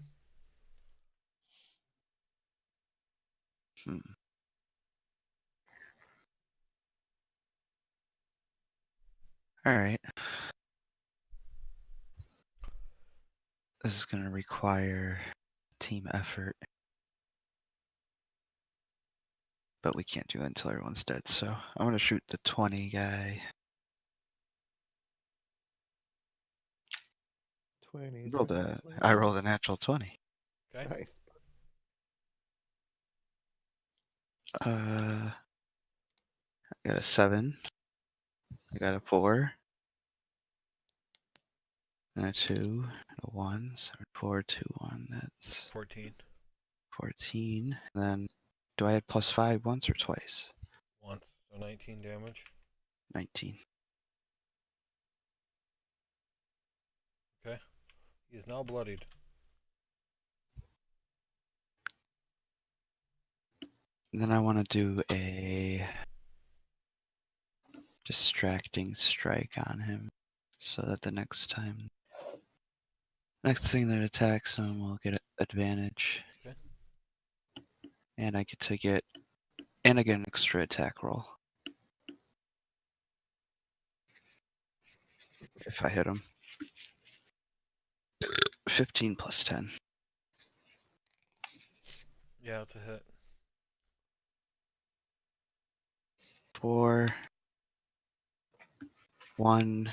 E: Alright. This is going to require team effort. But we can't do it until everyone's dead, so I'm going to shoot the 20 guy.
B: 20,
E: I rolled a natural 20.
A: Okay.
B: Nice.
E: I got a 7. I got a 4. And a 2. And a 1. 7, 4, 2, 1. That's
A: 14.
E: 14. And then, do I add +5 once or twice?
A: Once. So 19 damage.
E: 19.
A: Okay. He is now bloodied.
E: And then I want to do a distracting strike on him so that the next thing that attacks him will get advantage.
A: Okay.
E: And I get an extra attack roll if I hit him. 15 plus 10.
A: Yeah, it's a hit.
E: 4, 1,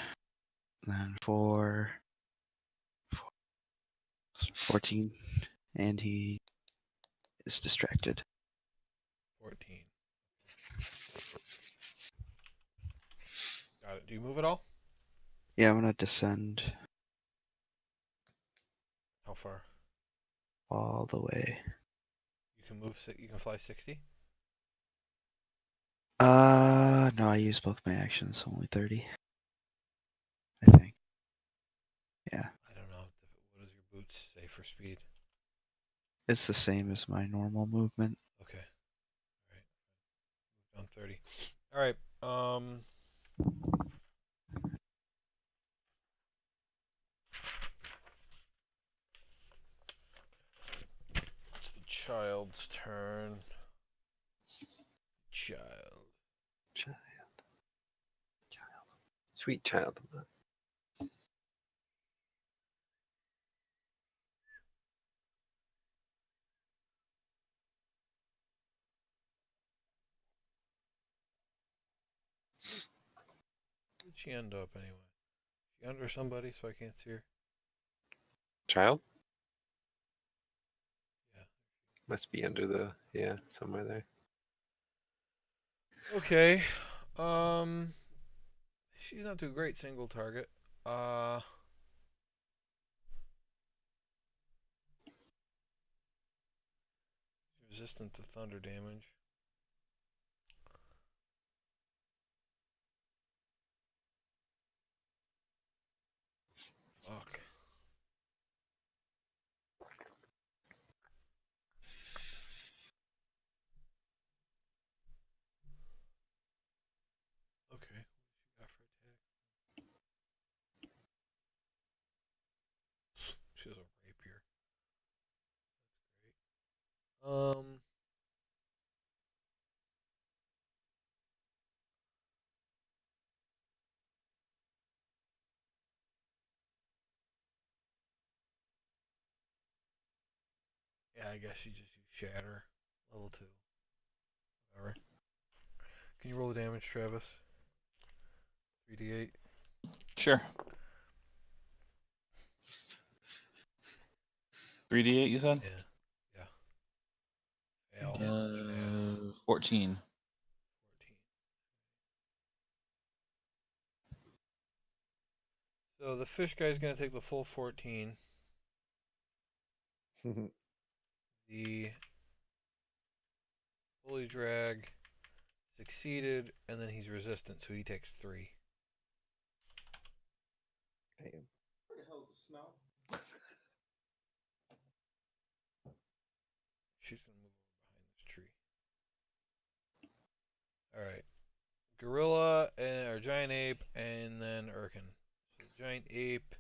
E: then 4, 14, and he is distracted.
A: 14. Got it. Do you move at all?
E: Yeah, I'm gonna descend
A: How far?
E: all the way.
A: You can move. You can fly 60.
E: No, I used both my actions, so only 30. I think. Yeah,
A: I don't know. What does your boots say for speed?
E: it's the same as my normal movement.
A: Okay. All right. Moved on 30. All right. It's the child's turn. Child.
F: Sweet child.
A: Where'd she end up anyway? She under somebody, so I can't see her.
F: Child?
A: Yeah.
F: Must be under the, yeah, somewhere there.
A: Okay. She's not too great single target. Resistant to thunder damage. Fuck. Okay. What she got for attack? She has a rapier. That's great. Yeah, I guess she just used shatter. Level 2. Whatever. Can you roll the damage, Travis? 3d8.
C: Sure. 3d8, you said?
A: Yeah. Yeah. Fail.
C: 14.
A: So the fish guy's gonna take the full 14. The Bullydrag succeeded, and then he's resistant, so he takes 3.
B: Damn. Where the hell's the snow?
A: She's gonna move over behind this tree. All right, gorilla or giant ape, and then Urkin. So giant ape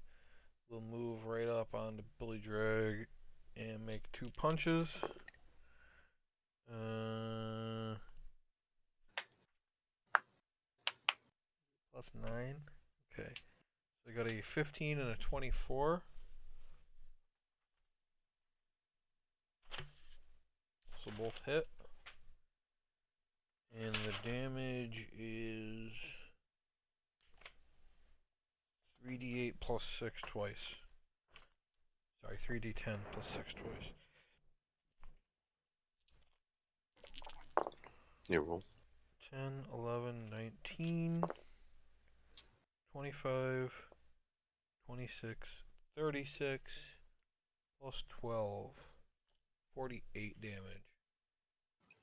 A: will move right up onto Bullydrag and make 2 punches. Plus 9. Okay. So I got a 15 and a 24. So both hit. And the damage is 3d8 plus 6 twice. Sorry, 3d10 plus 6 twice.
F: You roll.
A: 10, 11, 19, 25, 26, 36, plus 12, 48 damage.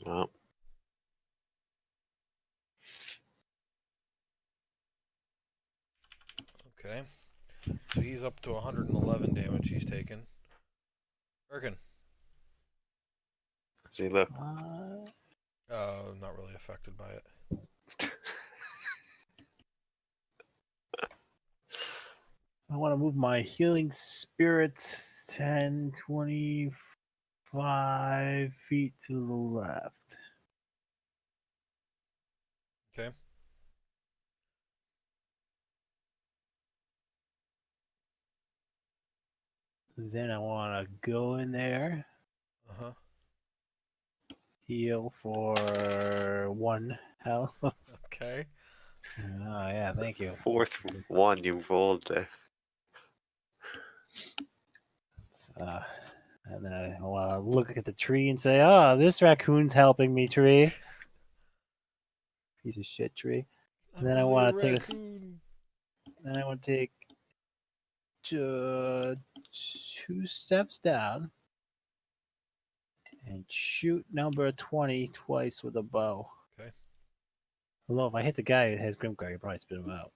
F: Well,
A: Okay. So he's up to 111 damage he's taken. Erkin.
F: see, look.
A: Not really affected by it.
G: I want to move my healing spirits 10, 25 feet to the left.
A: Okay.
G: Then I want to go in there,
A: Uh-huh.
G: heal for 1 health.
A: Okay.
G: Oh, yeah, thank you.
F: Fourth one you rolled there.
G: And then I want to look at the tree and say, oh, this raccoon's helping me, tree. Piece of shit tree. And then I want to take then I want to take 2 steps down and shoot number 20 twice with a bow.
A: Okay.
G: Although if I hit the guy who has Grimgar, you probably spit him out.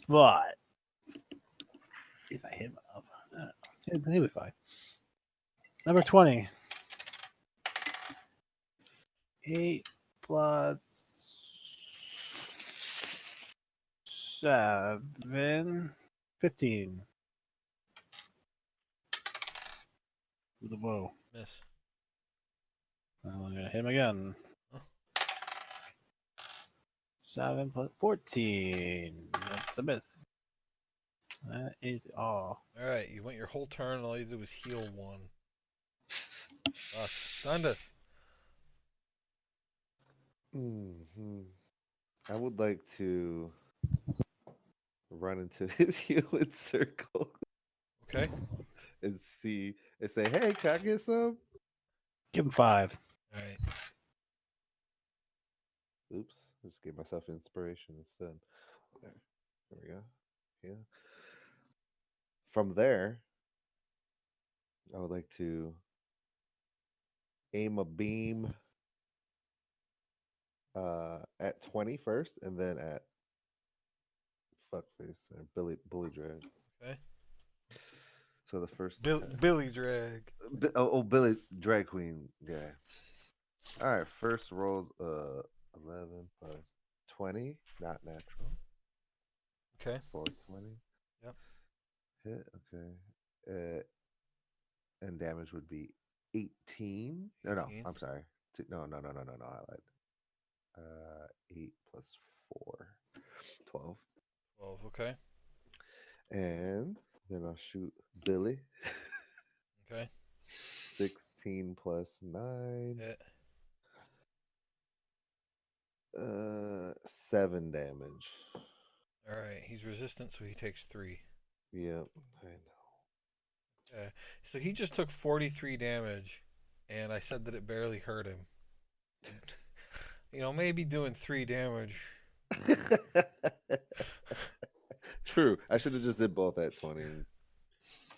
G: But if I hit him up, he'll be fine. Number 20. 8 plus 7. 15. With a bow.
A: Miss.
G: Well, I'm gonna hit him again.
A: Huh?
G: 7 plus 14. That's the miss. That is all.
A: Alright, you went your whole turn and all you did was heal 1. Sucks. Dundas.
B: I would like to run into his healing circle.
A: Okay.
B: And see and say, hey, can I get some?
G: Give him 5.
A: Alright.
B: Oops, I just gave myself inspiration instead. There we go. Yeah. From there, I would like to aim a beam at 20 first, and then at fuckface there, Bullydrag.
A: Okay.
B: So the first
A: Bullydrag.
B: Billy Drag Queen guy. All right, first rolls 11 plus 20, not natural.
A: Okay.
B: 420.
A: Yep.
B: Hit, okay. And damage would be 18. No,
A: 18.
B: I'm sorry. No, I lied. 8 plus 4. 12.
A: 12, okay.
B: And then I'll shoot Billy.
A: Okay.
B: 16 plus 9.
A: Hit.
B: 7 damage.
A: Alright, he's resistant, so he takes 3.
B: Yep, I know.
A: Okay. So he just took 43 damage, and I said that it barely hurt him. Maybe doing 3 damage.
B: True. I should have just did both at 20.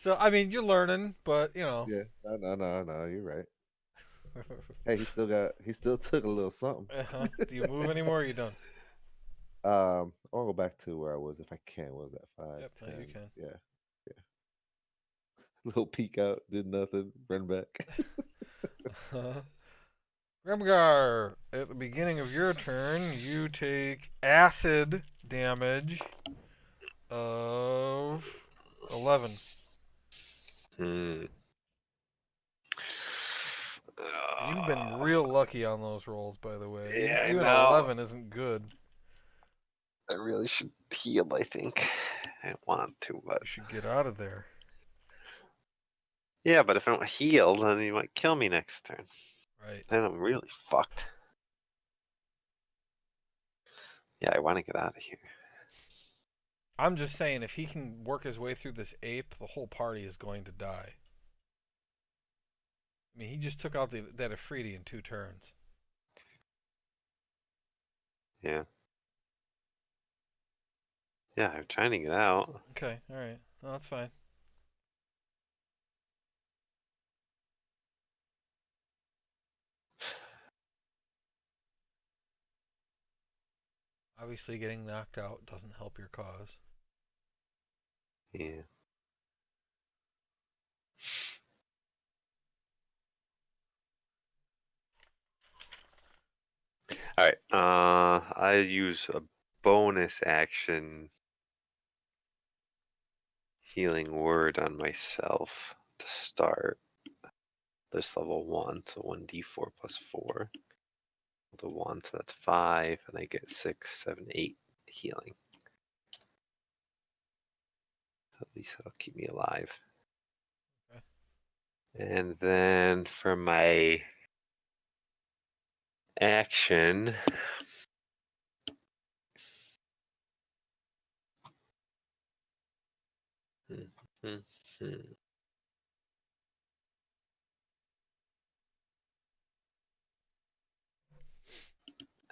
A: So I mean, you're learning, but you know.
B: Yeah. No. You're right. Hey, he still took a little something.
A: Do you move anymore? Or are you done?
B: I'll go back to where I was if I can. What was that 5,
A: Yep, no,
B: 10?
A: you can.
B: Yeah. Little peek out, did nothing, run back.
A: Grimgar, at the beginning of your turn, you take acid damage of 11.
F: Hmm.
A: You've been real lucky on those rolls, by the way.
F: Yeah, I
A: Even
F: know.
A: 11 isn't good.
F: I really should heal, I think. I don't want to, but
A: You should get out of there.
F: yeah, but if I don't heal, then he might kill me next turn.
A: Right.
F: Then I'm really fucked. Yeah, I want to get out of here.
A: I'm just saying, if he can work his way through this ape, the whole party is going to die. I mean, he just took out that Afridi in 2 turns.
F: Yeah. Yeah, I'm trying to get out.
A: Okay, alright. No, that's fine. Obviously, getting knocked out doesn't help your cause.
F: Yeah. All right. I use a bonus action healing word on myself to start this level 1. So 1d4 plus 4. The 1, so that's 5, and I get 6, 7, 8 healing. At least that'll keep me alive.
A: Okay.
F: And then for my action,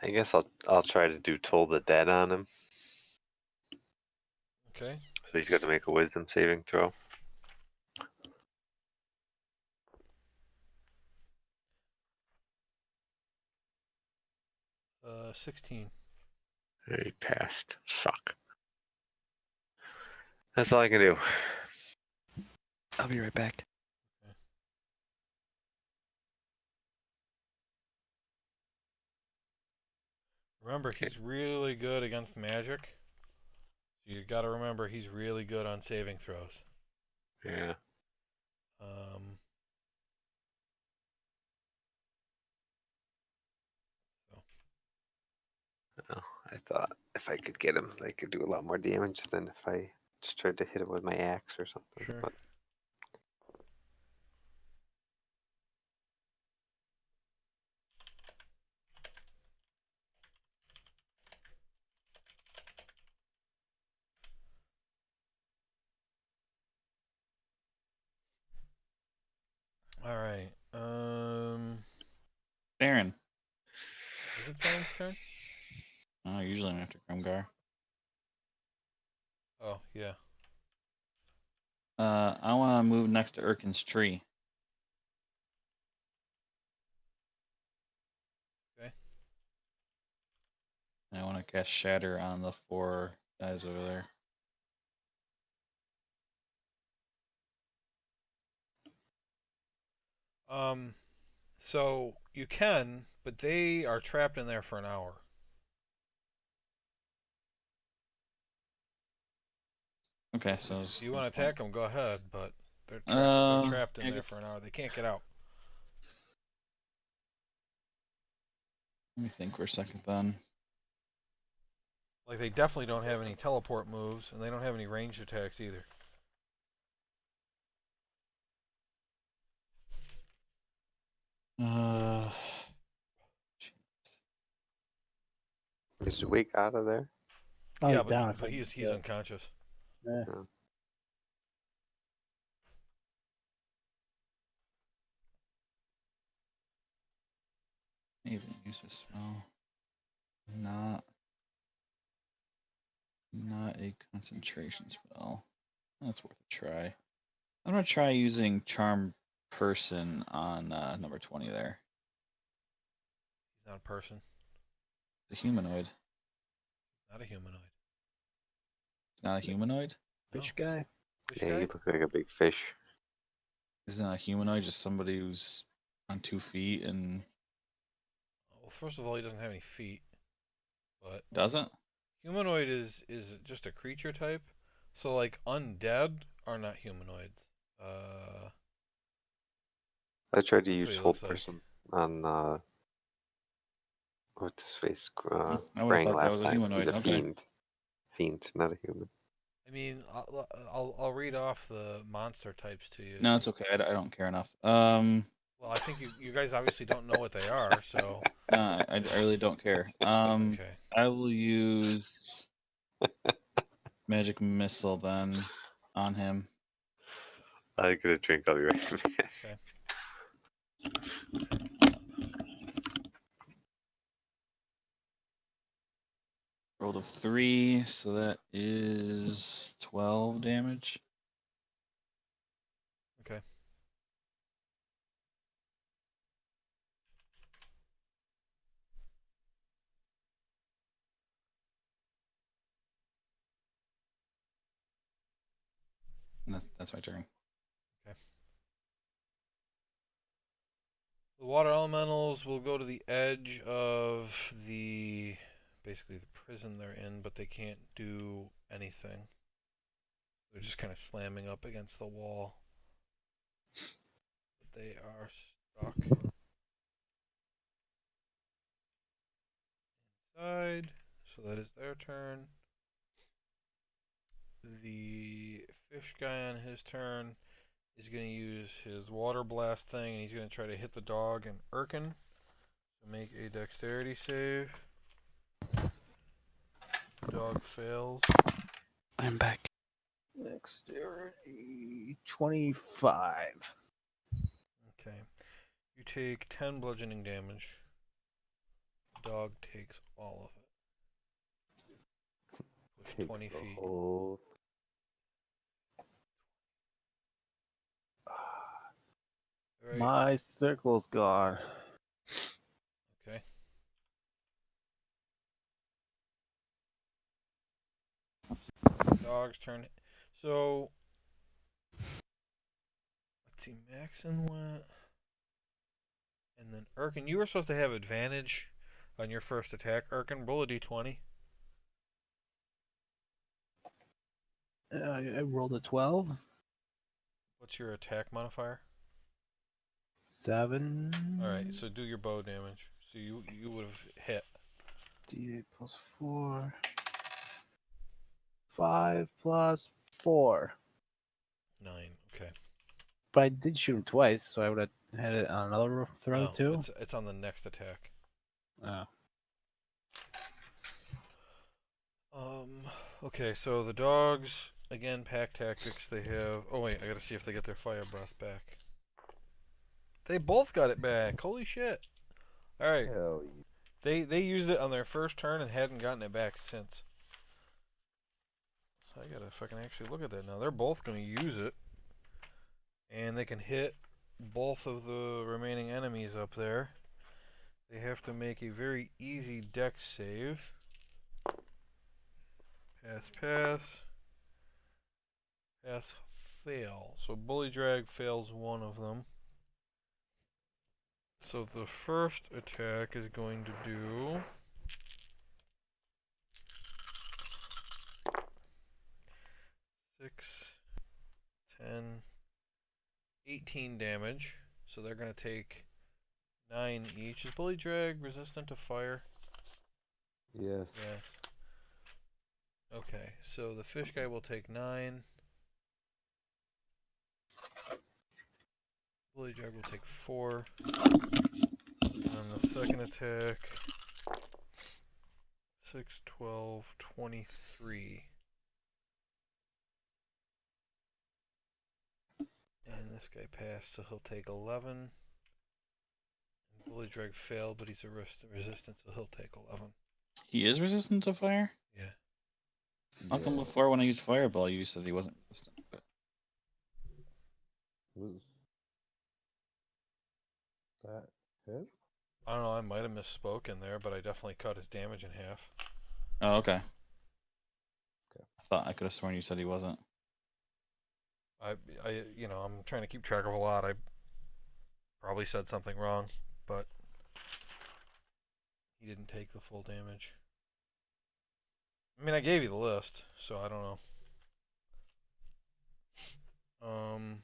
F: I guess I'll try to do Toll the Dead on him.
A: Okay.
F: So he's got to make a Wisdom saving throw.
A: 16.
F: He passed. Fuck. That's all I can do.
E: I'll be right back.
A: Remember, he's really good against magic. You got to remember, he's really good on saving throws.
F: Yeah. Oh, I thought if I could get him, they could do a lot more damage than if I just tried to hit him with my axe or something.
A: Sure.
F: But
A: All right.
C: Baron.
A: Is it Theron's turn?
C: Oh, usually I'm after Grimgar.
A: Oh, yeah.
C: I want to move next to Urkin's tree.
A: Okay.
C: And I want to cast Shatter on the 4 guys over there.
A: So you can, but they are trapped in there for an hour.
C: Okay, so
A: If you want to attack them, go ahead, but they're trapped in
C: I
A: there
C: guess-
A: for an hour. They can't get out.
C: Let me think for a second then.
A: Like, they definitely don't have any teleport moves, and they don't have any ranged attacks either.
F: is Wake out of there?
G: Oh,
A: yeah,
G: he's down.
A: but he's unconscious.
G: Yeah.
F: No.
C: Even use a spell. Not big concentration spell. That's worth a try. I'm gonna try using Charm Person on number 20 there.
A: He's not a person.
C: The humanoid.
A: Not a humanoid.
C: It's not a humanoid?
G: Fish
A: No.
G: guy.
A: Fish
F: Yeah,
A: guy?
F: you look like a big fish.
C: Isn't a humanoid just somebody who's on 2 feet and
A: Well, first of all, he doesn't have any feet. But
C: doesn't?
A: humanoid is just a creature type. So like undead are not humanoids.
F: I tried to
A: That's
F: use
A: what he
F: whole
A: looks like.
F: person on what's his face?
C: I would have
F: Krang
C: thought that
F: last
C: was a
F: time.
C: humanoid.
F: He's a
C: Okay.
F: fiend. Fiend, not a human.
A: I mean, I'll read off the monster types to you.
C: No, it's okay. I don't care enough.
A: Well, I think you guys obviously don't know what they are, so
C: No, I really don't care.
A: okay.
C: I will use magic missile then on him.
F: I get a drink. I'll be right back.
A: Okay.
C: Rolled a 3, so that is 12 damage.
A: Okay.
C: And that's my turn.
A: The water elementals will go to the edge of basically the prison they're in, but they can't do anything. They're just kind of slamming up against the wall. But they are stuck inside, so that is their turn. The fish guy on his turn is going to use his water blast thing, and he's going to try to hit the dog and Erkin. So make a dexterity save. Dog fails.
E: I'm back.
G: Dexterity 25.
A: Okay. You take 10 bludgeoning damage. Dog takes all of it. Push
B: Takes
A: 20
B: the
A: feet.
B: whole.
A: Right.
G: My circle's gone.
A: Okay. Dog's turn. So, let's see. Maxon went. And then Erkin, you were supposed to have advantage on your first attack. Erkin, roll a d20.
G: I rolled a 12.
A: What's your attack modifier?
G: 7.
A: Alright, so do your bow damage. So you would have hit.
G: D8 plus 4. 5 plus 4.
A: 9. Okay.
G: But I did shoot him twice, so I would have had it on another throw
A: No,
G: too.
A: it's on the next attack.
G: Oh.
A: Okay, so the dogs, again, pack tactics, they have... Oh, wait, I gotta see if they get their fire breath back. They both got it back. Holy shit. Alright,
B: Hell yeah.
A: they used it on their first turn and hadn't gotten it back since. So I gotta fucking actually look at that now. They're both gonna use it. And they can hit both of the remaining enemies up there. They have to make a very easy dex save. Pass, pass. Pass, fail. So Bullydrag fails one of them. So the first attack is going to do 6, 10, 18 damage. So they're going to take 9 each. Is Bullydrag resistant to fire?
B: Yes.
A: Yes. Okay, so the fish guy will take 9. Bullydrag will take 4. And the second attack 6, 12, 23. And this guy passed, so he'll take 11. And Bullydrag failed, but he's resistant, so he'll take 11.
C: He is resistant to fire?
A: Yeah.
C: How come
B: Yeah.
C: before when I used Fireball, you said he wasn't resistant? But
B: Was that hit?
A: I don't know. I might have misspoken there, but I definitely cut his damage in half.
C: oh, okay.
B: Okay.
C: I thought I could have sworn you said he wasn't.
A: I'm trying to keep track of a lot. I probably said something wrong, but he didn't take the full damage. I mean, I gave you the list, so I don't know.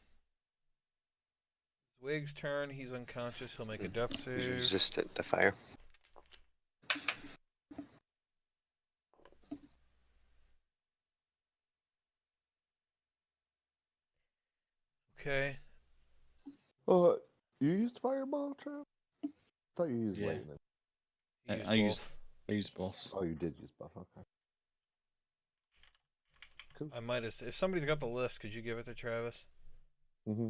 A: Zwig's turn. He's unconscious. He'll make a death
F: He's
A: save.
F: resistant to fire.
A: Okay.
B: You used Fireball, Trav? I thought you used
C: Yeah.
B: Lightning.
A: He
C: I
A: used both.
C: I used both.
B: Oh, you did use buff. Okay. Cool.
A: I might have. If somebody's got the list, could you give it to Travis?
B: Mm-hmm.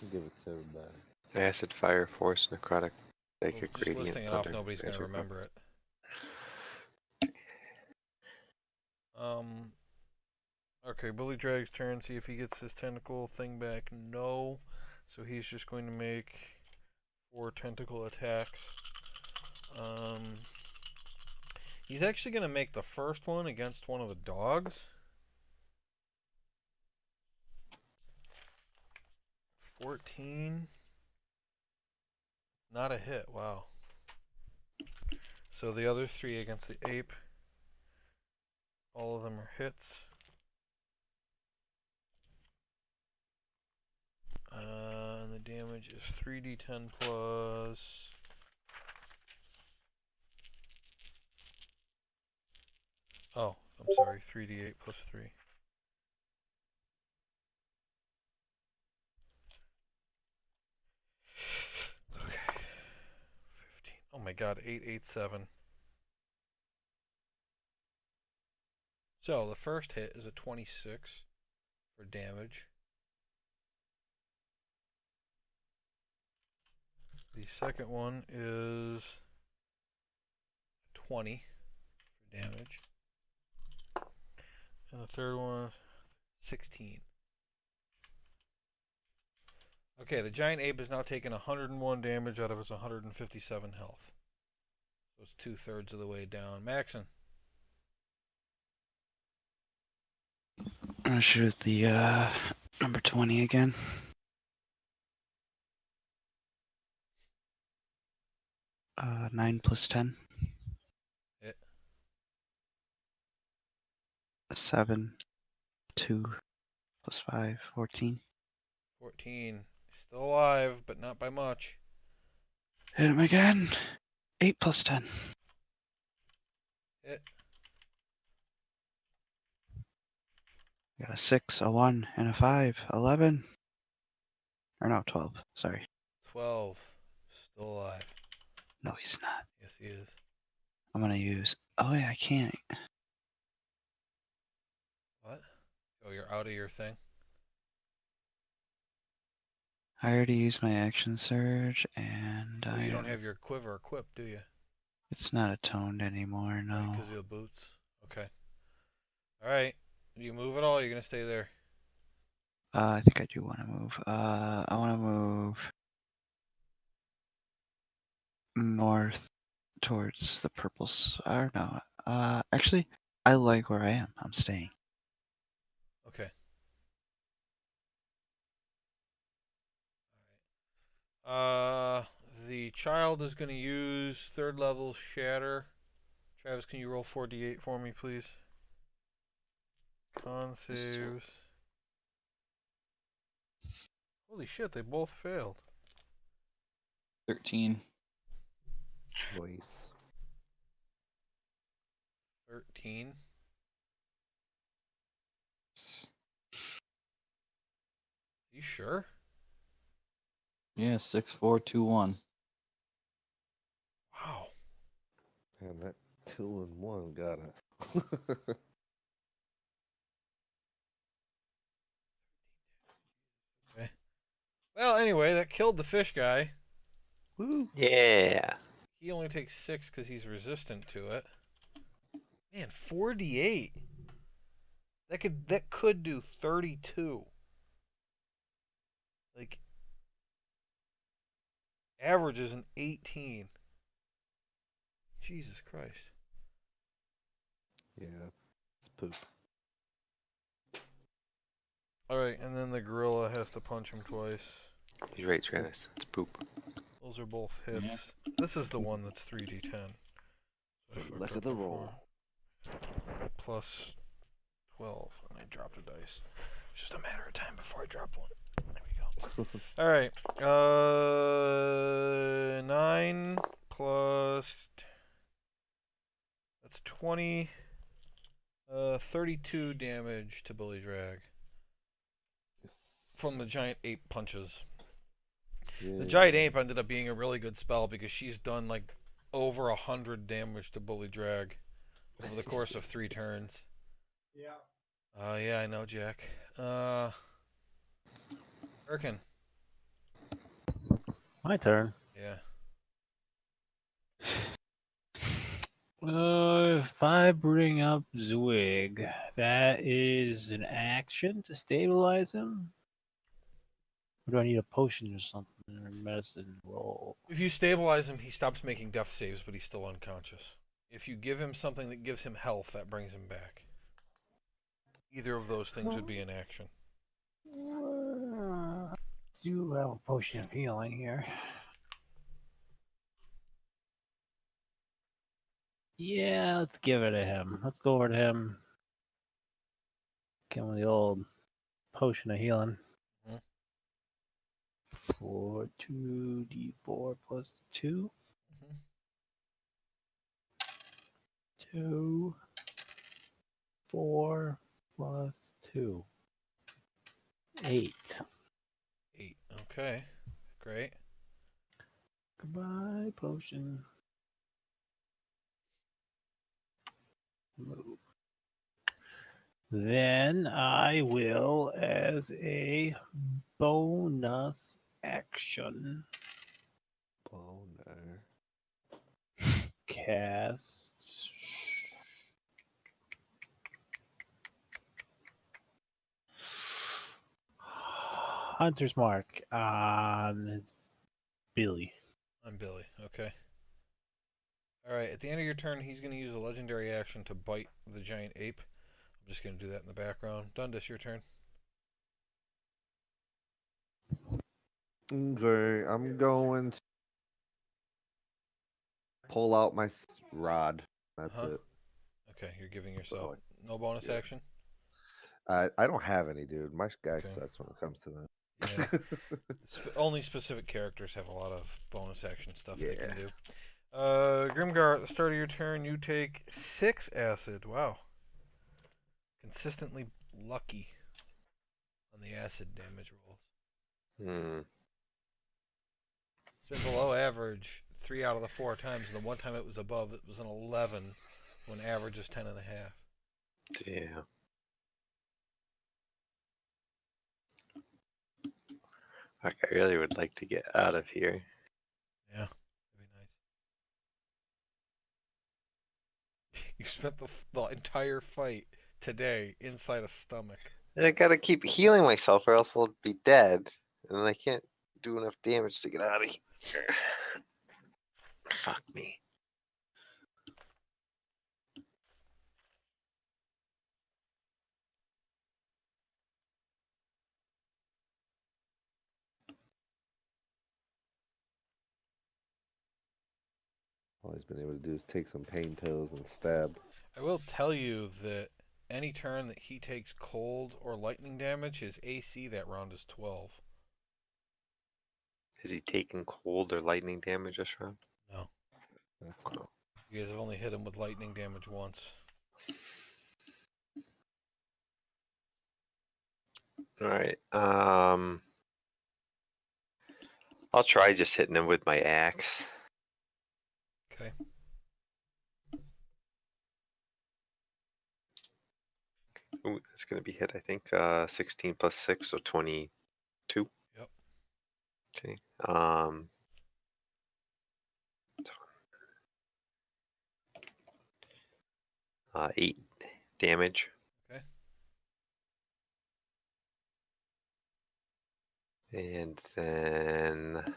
B: I'll give it to everybody.
F: Acid, fire, force, necrotic,
A: Well,
F: psychic,
A: just
F: radiant,
A: listing it off,
F: thunder,
A: nobody's gonna
F: magic,
A: remember it. Okay, Bullydrag's turn. See if he gets his tentacle thing back. No. So he's just going to make 4 tentacle attacks. He's actually going to make the first one against one of the dogs. 14. Not a hit. Wow. So the other 3 against the ape. All of them are hits. And the damage is 3d10 plus... Oh, I'm sorry, 3d8 plus 3. Okay. 15. Oh my god, 887. So the first hit is a 26 for damage. The second one is 20 for damage. And the third one, 16. Okay, the giant ape has now taken 101 damage out of its 157 health. So it's 2/3 of the way down. Maxon.
E: I'm gonna shoot the number 20 again. Uh, 9 plus 10.
A: Hit.
E: 7, 2 plus 5, 14.
A: 14. Still alive, but not by much.
E: Hit him again. 8 plus 10.
A: Hit.
E: Got a 6, a 1, and a 5. 11. Or no, 12. Sorry.
A: 12. Still alive.
E: No, he's not.
A: Yes, he is.
E: I'm gonna use. Oh, yeah, I can't.
A: What? Oh, you're out of your thing?
E: I already used my action surge, and
A: Oh, you don't have your quiver equipped, do you?
E: It's not atoned anymore, no.
A: Right, because of the boots. Okay. Alright. Do you move at all, or are you going to stay there?
E: I think I do want to move. I want to move north towards the purples. Or no. Actually, I like where I am. I'm staying.
A: Okay. The child is going to use 3rd level Shatter. Travis, can you roll 4d8 for me, please? Con saves. Holy shit, they both failed.
C: 13.
B: Nice.
A: 13. You sure?
C: Yeah, 6, 4, 2, 1.
A: Wow.
B: Man, that 2 and 1 got us.
A: Okay. Well, anyway, that killed the fish guy.
B: Woo!
F: Yeah.
A: He only takes 6 because he's resistant to it. Man, 4d8. That could do 32. Like average is an 18. Jesus Christ.
B: Yeah, it's poop.
A: All right, and then the gorilla has to punch him twice.
F: He's right, Travis. It's poop.
A: Those are both hits.
C: Yeah.
A: This is the one that's 3d10. So I
B: The
A: fucked
B: luck
A: up
B: of the
A: before.
B: roll.
A: Plus 12, and I dropped a dice. It's just a matter of time before I dropped one. There we go. All right. 9 plus. That's 20. 32 damage to Bullydrag from the giant ape punches. The giant ape ended up being a really good spell because she's done like over 100 damage to Bullydrag over the course of 3 turns. Yeah. Yeah, I know, Jack. Erkin.
G: My turn.
A: Yeah.
G: If I bring up Zwig, that is an action to stabilize him? Or do I need a potion or something or medicine roll?
A: If you stabilize him, he stops making death saves, but he's still unconscious. If you give him something that gives him health, that brings him back. Either of those things would be an action.
G: Do have a potion of healing here. Yeah, let's give it to him. Let's go over to him. Give him the old potion of healing.
A: Mhm.
G: For 2d4 plus 2.
A: Mhm.
G: 2, 4 plus 2. 8.
A: 8. Okay. Great.
G: Goodbye, potion. Move. Then I will, as a bonus action,
B: Boner.
G: cast Hunter's Mark on Billy.
A: I'm Billy. Okay. Alright, at the end of your turn, he's going to use a legendary action to bite the giant ape. I'm just going to do that in the background. Dundas, your turn.
B: Okay, I'm going to pull out my rod. That's
A: Uh-huh.
B: it.
A: Okay, you're giving yourself
B: like,
A: no bonus
B: yeah.
A: action?
B: I don't have any, dude. My guy
A: Okay.
B: sucks when it comes to that.
A: Yeah. Only specific characters have a lot of bonus action stuff they
B: Yeah.
A: can do. Grimgar, at the start of your turn, you take 6 acid. Wow. Consistently lucky on the acid damage rolls. It's been below average 3 out of the 4 times, and the one time it was above, it was an 11, when average is 10.5.
F: Yeah. Like, I really would like to get out of here.
A: Yeah, that'd be nice. You spent the entire fight today inside a stomach.
F: I gotta keep healing myself or else I'll be dead. And I can't do enough damage to get out of here. Fuck me.
B: All he's been able to do is take some pain pills and stab.
A: I will tell you that any turn that he takes cold or lightning damage, his AC that round is 12.
F: Is he taking cold or lightning damage this round?
A: No.
B: That's
F: Wow.
A: You guys have only hit him with lightning damage once.
F: Alright. I'll try just hitting him with my axe.
A: Okay.
F: Ooh, that's gonna be hit, I think. 16 plus 6, so 22.
A: Yep.
F: Okay. 8 damage.
A: Okay.
F: And then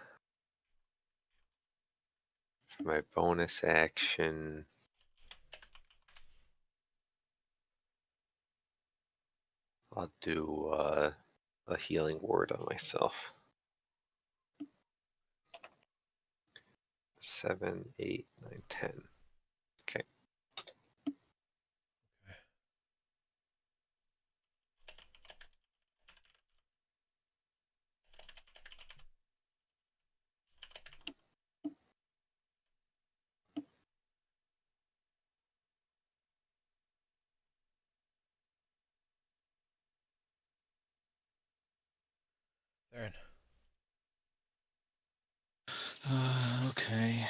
F: for my bonus action, I'll do a healing word on myself. 7, 8, 9, 10. Okay.
A: Aaron.
C: Okay.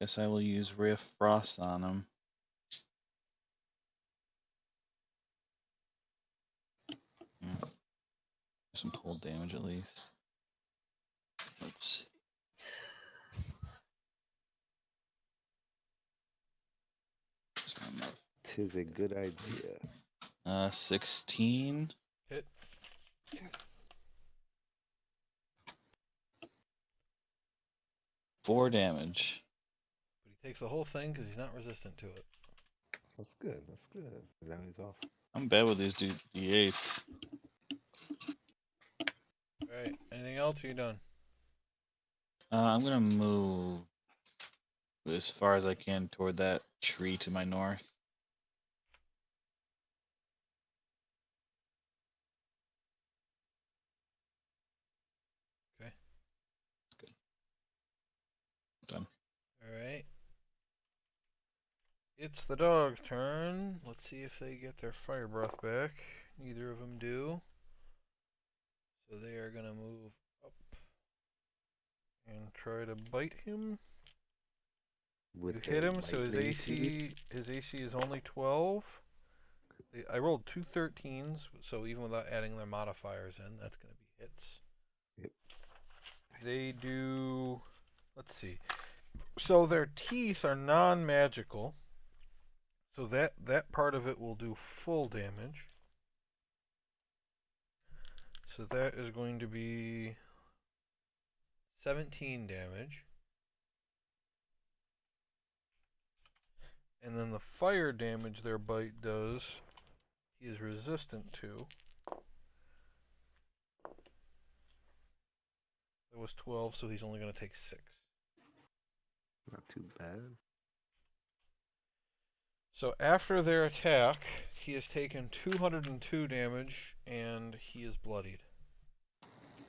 C: Guess I will use Ray of Frost on him. Some cold damage at least. Let's see.
B: Tis a good idea.
C: 16.
A: Hit.
B: Yes.
C: 4 damage.
A: But he takes the whole thing because he's not resistant to it.
B: That's good. That's good. Now he's off.
C: I'm bad with these D8s.
A: Alright. Anything else? Or you done?
C: I'm gonna move as far as I can toward that tree to my north.
A: Okay.
C: Good. Done.
A: Alright. It's the dog's turn. Let's see if they get their fire breath back. Neither of them do. So they are going to move up and try to bite him.
B: With
A: You hit
B: their
A: him, so his
B: lightning teeth.
A: AC is only 12. I rolled 2 13s, so even without adding their modifiers in, that's going to be hits.
B: Yep.
A: They
B: Nice.
A: do. Let's see. So their teeth are non-magical. So that part of it will do full damage. So that is going to be 17 damage. And then the fire damage their bite does, he is resistant to. That was 12, so he's only going to take 6.
B: Not too bad.
A: So after their attack, he has taken 202 damage and he is bloodied.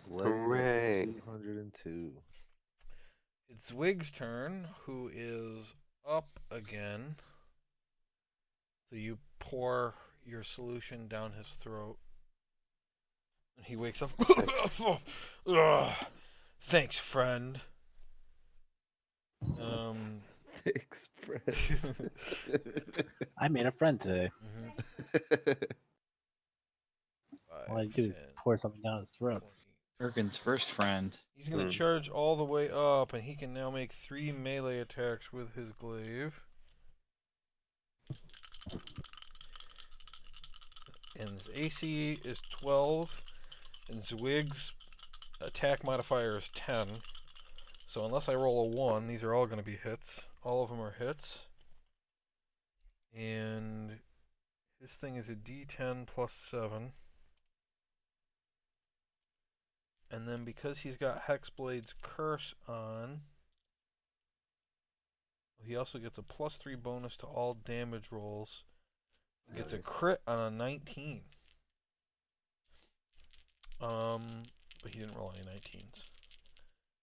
B: Bloody
F: Hooray.
B: 202.
A: It's Wig's turn, who is up again. So you pour your solution down his throat. And he wakes up. Ugh. Thanks, friend.
B: Thanks, friend.
G: I made a friend today. All I do is
A: 10,
G: pour something down his throat.
A: 20.
C: Erkin's first friend.
A: He's going to charge all the way up, and he can now make 3 melee attacks with his glaive. And his AC is 12, and Zwig's attack modifier is 10. So unless I roll a 1, these are all going to be hits. All of them are hits. And his thing is a D10 plus 7. And then because he's got Hexblade's Curse on, he also gets a plus 3 bonus to all damage rolls. He gets a crit on a 19. But he didn't roll any 19s.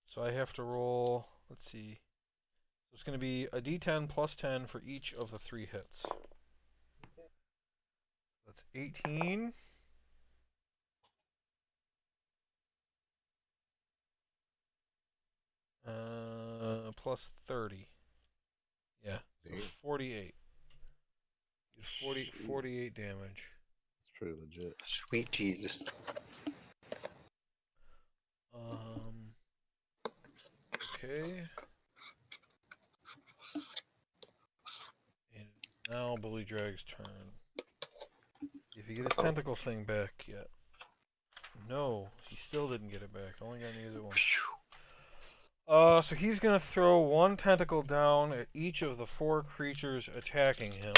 A: So I have to roll, let's see. So it's going to be a D10 plus 10 for each of the 3 hits. That's 18. Plus 30. Yeah, so 48. 48 damage.
B: That's pretty legit.
F: Sweet Jesus.
A: Okay. Now Bullydrag's turn. If you get his
F: Uh-oh.
A: tentacle thing back yet. No, he still didn't get it back. Only gonna use it once. So he's gonna throw one tentacle down at each of the 4 creatures attacking him.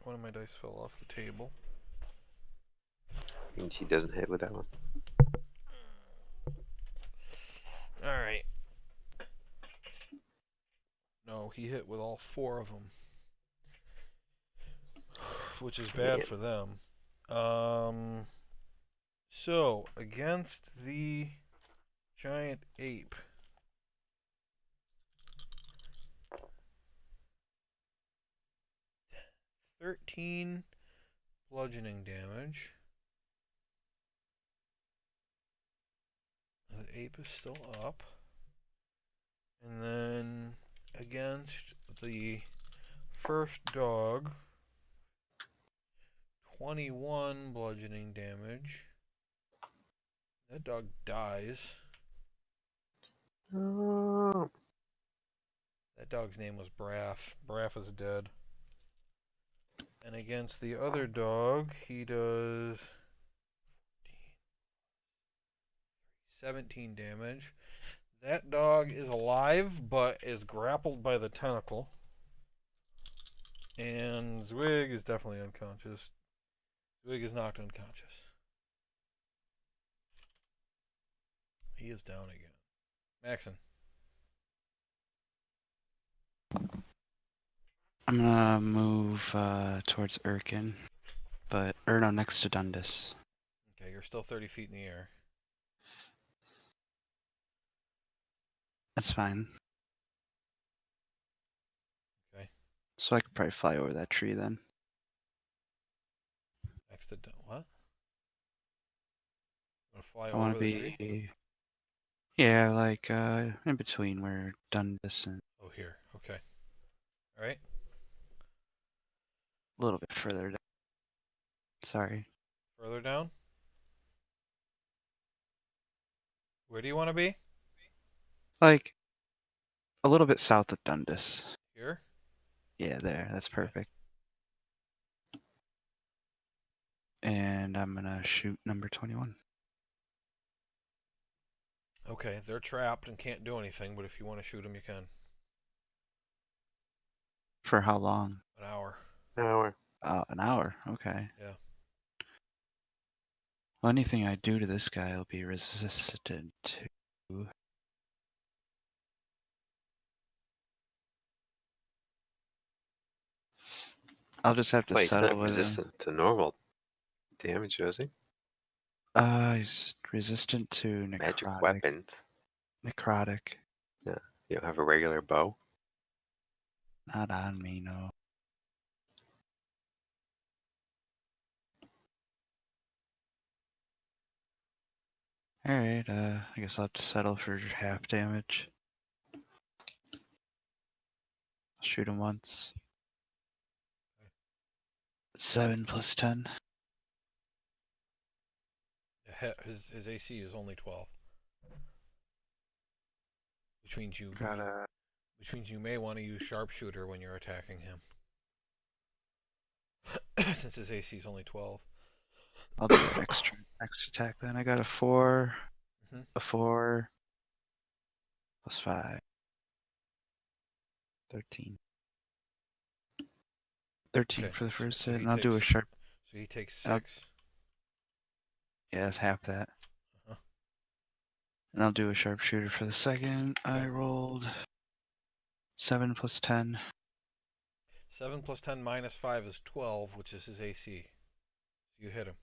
A: One of my dice fell off the table.
F: Means he doesn't hit with that one.
A: Alright. No, he hit with all 4 of them. Which is bad
F: Man.
A: for them. So, against the giant ape. "13 bludgeoning damage. The ape is still up. And then against the first dog, 21 bludgeoning damage. That dog dies.
F: Oh.
A: That dog's name was Braff. Braff is dead. And against the other dog, he does 17 damage. That dog is alive, but is grappled by the tentacle. And Zwig is definitely unconscious. Zwig is knocked unconscious. He is down again. Maxon.
E: I'm gonna move towards Erkin, or no, next to Dundas.
A: Okay, you're still 30 feet in the air.
E: That's fine.
A: Okay.
E: So I could probably fly over that tree then.
A: Next to what? Wanna fly
E: I want
A: over
E: to
A: the tree?
E: be, yeah, like in between where Dundas and
A: Oh, here. Okay. All right.
E: a little bit further down. Sorry.
A: Further down. Where do you want to be?
E: Like a little bit south of Dundas.
A: Here.
E: Yeah, there. That's perfect. And I'm gonna shoot number 21.
A: Okay, they're trapped and can't do anything, but if you want to shoot them, you can.
E: For how long?
A: An hour.
F: Hour.
E: An hour. Okay.
A: Yeah.
E: Well, anything I do to this guy will be resistant to. I'll just have to
F: Wait, he's
E: settle
F: not
E: with him.
F: resistant to normal damage, is he?
E: He's resistant to
F: Magic
E: necrotic.
F: weapons.
E: Necrotic.
F: Yeah. You don't have a regular bow?
E: Not on me, no. Alright, I guess I'll have to settle for half damage. I'll shoot him once. 7 plus 10.
A: His AC is only 12. Which means you may want to use sharpshooter when you're attacking him. Since his AC is only 12.
E: I'll do an next attack then. I got a 4,
A: Mhm.
E: a 4, plus 5. 13. 13
A: Okay,
E: for the first
A: so
E: hit,
A: he
E: and I'll do a
A: takes-
E: sharp.
A: So he takes
E: I'll-
A: 6.
E: Yeah, that's half that.
A: Uh-huh.
E: And I'll do a sharpshooter for the second. I
A: Okay.
E: rolled 7 plus 10.
A: 7 plus 10 minus 5 is 12, which is his AC. You hit him.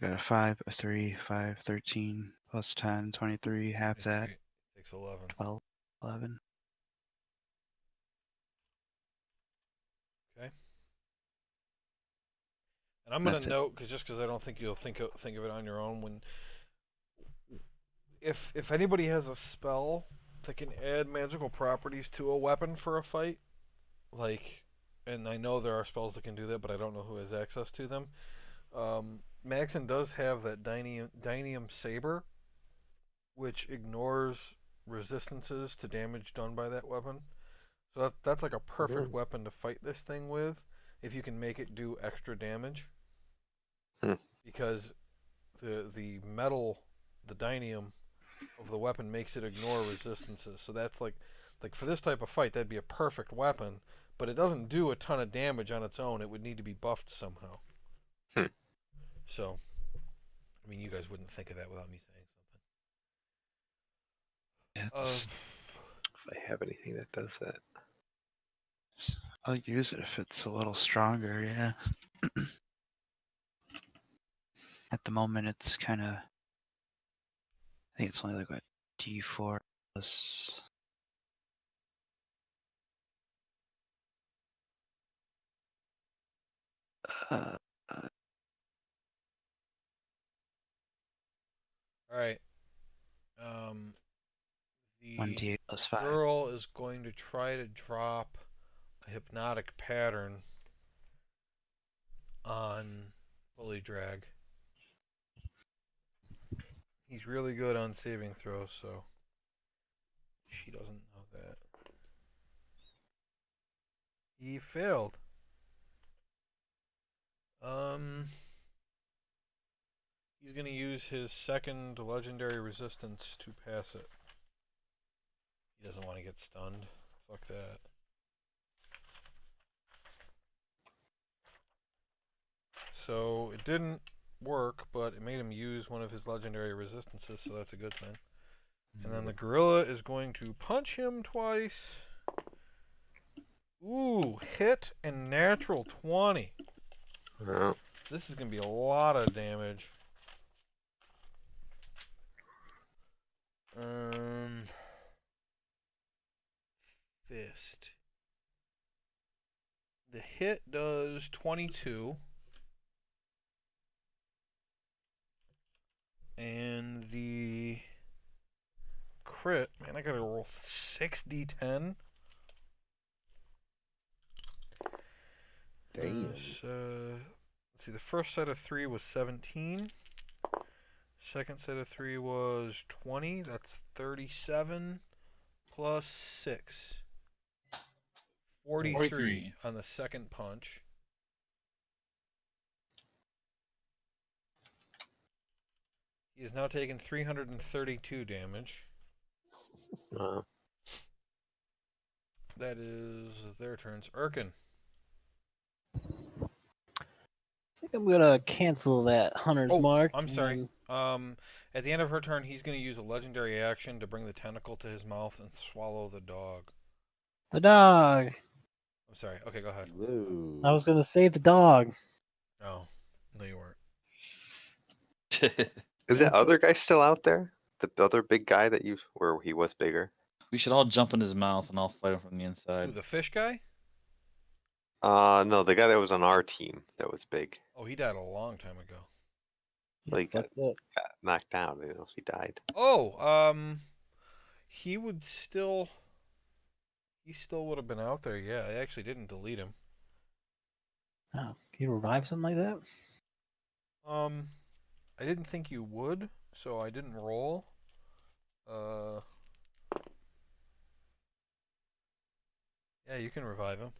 E: Got a 5, a 3, 5, 13, plus 10, 23, half
A: His
E: that,
A: three takes 11.
E: 12, 11.
A: Okay. And I'm gonna
E: That's it.
A: note, just because I don't think you'll think of it on your own. When if anybody has a spell that can add magical properties to a weapon for a fight, like, and I know there are spells that can do that, but I don't know who has access to them. Maxon does have that Dynium Saber, which ignores resistances to damage done by that weapon. So that's like a perfect weapon to fight this thing with, if you can make it do extra damage. Because the metal, the dynium of the weapon makes it ignore resistances. So that's like for this type of fight, that'd be a perfect weapon. But it doesn't do a ton of damage on its own. It would need to be buffed somehow. So, I mean, you guys wouldn't think of that without me saying
E: It's,
A: something.
F: If I have anything that does that.
E: I'll use it if it's a little stronger, yeah. At the moment, it's kind of. I think it's only like a D4 plus. Uh,
A: All right. The
E: 1d8 plus 5.
A: girl is going to try to drop a hypnotic pattern on Bullydrag. He's really good on saving throws, so she doesn't know that. He failed. He's gonna use his second legendary resistance to pass it. He doesn't want to get stunned. Fuck that. So it didn't work, but it made him use one of his legendary resistances, so that's a good thing. And then the gorilla is going to punch him twice. Ooh, hit and natural 20.
F: Oh.
A: This is going to be a lot of damage. Fist. The hit does 22. And the crit, man, I gotta roll 6d10.
B: Damn.
A: Let's see, the first set of 3 was 17. Second set of 3 was 20. That's 37 plus 6. 43 on the second punch. He has now taken 332 damage. That is their turns. Erkin.
G: I think I'm gonna cancel that hunter's mark.
A: I'm sorry. At the end of her turn, he's going to use a legendary action to bring the tentacle to his mouth and swallow the dog.
G: The dog.
A: I'm sorry. Okay, go ahead.
B: Whoa.
G: I was gonna save the dog.
A: Oh, no, you weren't.
F: Is that other guy still out there? The other big guy that where he was bigger?
C: We should all jump in his mouth and I'll fight him from the inside.
A: Who, the fish guy?
F: No, the guy that was on our team that was big.
A: Oh, he died a long time ago.
F: Well, he got
G: Fucked up.
F: knocked down. He died.
A: Oh, he would still. He still would have been out there. Yeah, I actually didn't delete him.
G: Oh, can you revive something like that?
A: I didn't think you would, so I didn't roll. Yeah, you can revive him.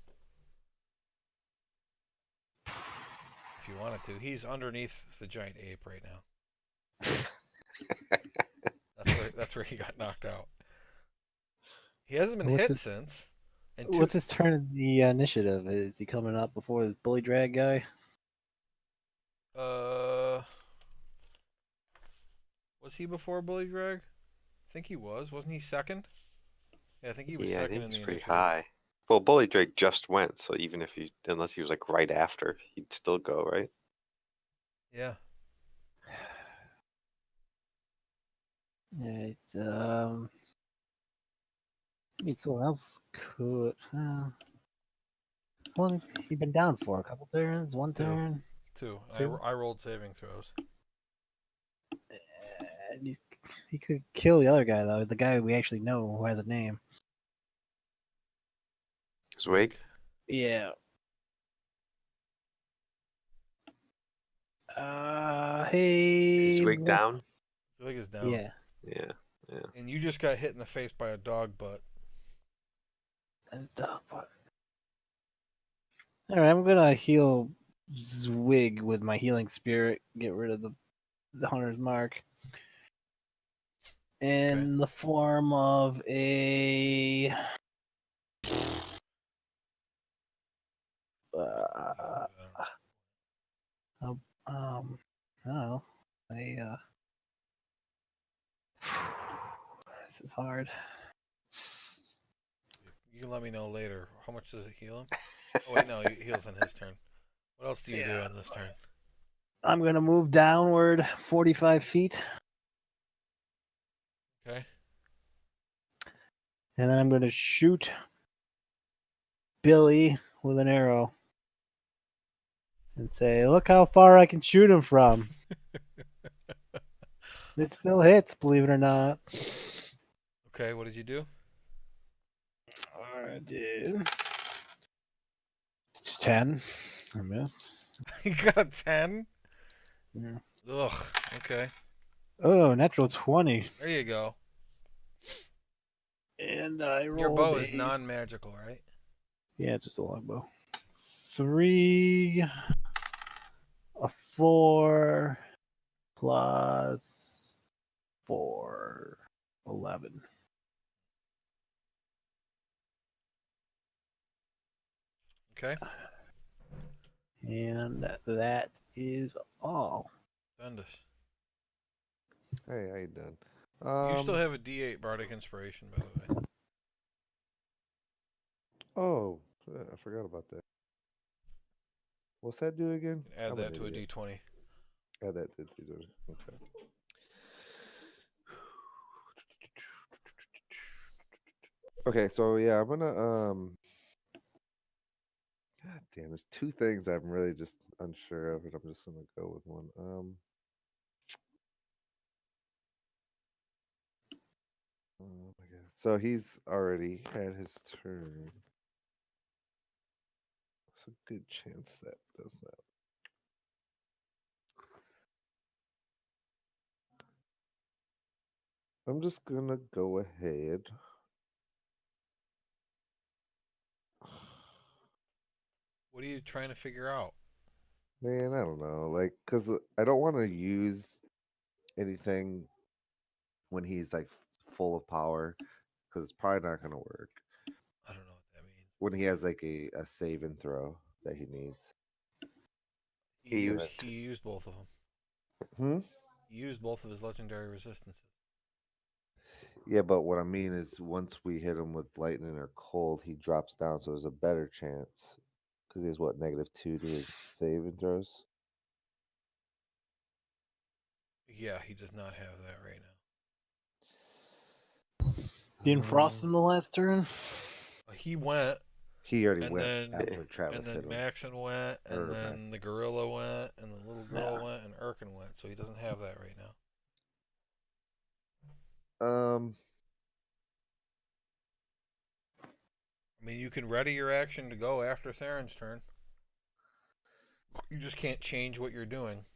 A: If you wanted to. He's underneath the giant ape right now. That's where he got knocked out. He hasn't been hit since. And
G: What's his turn in the initiative? Is he coming up before the Bullydrag guy?
A: Was he before Bullydrag? I think he was. Wasn't he second? Yeah, I think he was
F: Yeah, I
A: second
F: think
A: in
F: he's
A: the
F: pretty
A: initiative.
F: high. Well, Bullydrag just went, so even if unless he was like right after, he'd still go, right?
A: Yeah.
G: Alright, maybe someone else could. How long has he been down for? A couple turns? One
A: Two.
G: turn?
A: Two.
G: Two?
A: I rolled saving throws.
G: He could kill the other guy, though. The guy we actually know who has a name.
F: Zwig?
G: Yeah. Hey.
F: Zwig down?
A: Zwig is down.
G: Yeah.
F: Yeah. Yeah.
A: And you just got hit in the face by a dog butt.
G: And all right, I'm gonna heal Zwig with my healing spirit. Get rid of the hunter's mark. In the form of a I don't know. This is hard.
A: You can let me know later. How much does it heal him? Oh wait, no, he heals on his turn. What else do you do on this turn?
G: I'm gonna move downward 45 feet,
A: Okay.
G: and then I'm gonna shoot Billy with an arrow and say, "Look how far I can shoot him from." It still hits, believe it or not.
A: Okay, what did you do?
G: I did 10. I missed.
A: You got a 10?
G: Yeah.
A: Ugh, okay.
G: Oh, natural 20.
A: There you go.
G: And I rolled
A: Your bow
G: a...
A: is non-magical, right?
G: Yeah, just a longbow. 3, a 4, plus 4, 11.
A: Okay.
G: And that is all.
A: Bendis.
B: Hey, how you doing?
A: You still have a D8 Bardic Inspiration, by the way.
B: Oh, I forgot about that. What's that do again?
A: You can add
B: I'm
A: that
B: an
A: to a
B: idiot.
A: D20.
B: Add that to the D20. Okay. Okay, so yeah, I'm gonna God damn, there's two things I'm really just unsure of, and I'm just gonna go with one. Oh my god. So he's already had his turn. There's a good chance that does that. I'm just gonna go ahead.
A: What are you trying to figure out?
B: Man, I don't know. Like, cause I don't want to use anything when he's like full of power, because it's probably not gonna work.
A: I don't know what that means.
B: When he has like a save and throw that he needs.
F: He used
A: He used both of them.
B: Hmm.
A: He used both of his legendary resistances.
B: Yeah, but what I mean is once we hit him with lightning or cold, he drops down, so there's a better chance. Because he has what, -2 to his save and throws?
A: Yeah, he does not have that right now.
G: Didn't Frost in the last turn?
A: He went,
B: He already
A: and
B: went
A: then
B: after Travis
A: and
B: hit
A: then
B: him.
A: Maxon went, and
B: Or
A: then
B: Max.
A: the gorilla went, and the little girl
G: Yeah.
A: went, and Erkin went. So he doesn't have that right now. I mean, you can ready your action to go after Theron's turn. You just can't change what you're doing.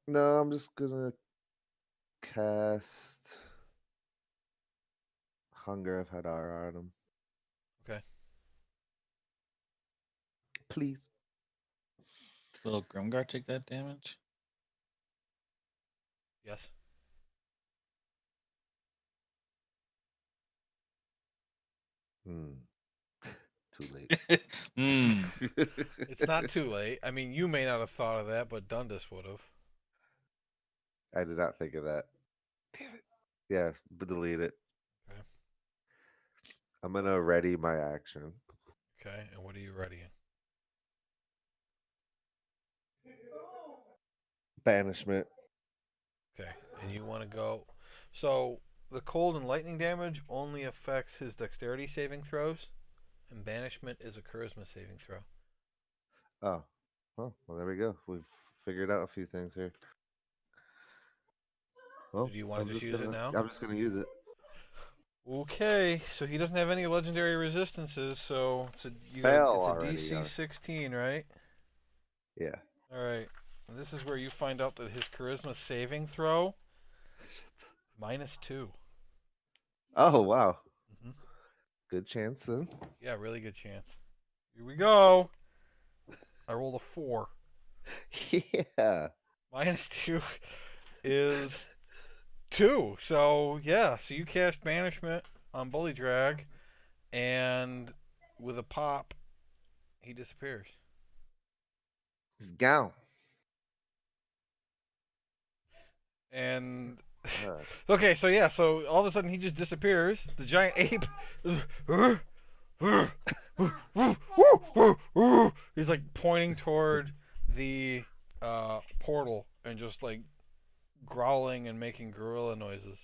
B: No, I'm just gonna cast Hunger of Hadar on him.
A: Okay.
B: Please.
C: Will Grimgar take that damage?
A: Yes.
B: Too late.
A: It's not too late. I mean, you may not have thought of that, but Dundas would have.
B: I did not think of that. Damn it. Yeah, but delete it.
A: Okay.
B: I'm gonna ready my action.
A: Okay, and what are you readying?
B: Banishment.
A: Okay, and you want to go. So the cold and lightning damage only affects his dexterity saving throws, and banishment is a charisma saving throw.
B: Oh, well, there we go. We've figured out a few things here. Well,
A: So do you want to just use it now?
B: I'm just gonna use it.
A: Okay, so he doesn't have any legendary resistances, so it's a
B: already,
A: DC 16, right?
B: Yeah.
A: All right. And this is where you find out that his charisma saving throw -2.
B: Oh wow.
A: Mhm.
B: Good chance then.
A: Yeah, really good chance. Here we go. I rolled a 4.
B: Yeah.
A: -2 is 2. So yeah, so you cast banishment on Bullydrag, and with a pop, he disappears.
B: He's gone.
A: And
B: God.
A: okay, so yeah, so all of a sudden he just disappears. The giant ape, he's like pointing toward the portal and just like growling and making gorilla noises.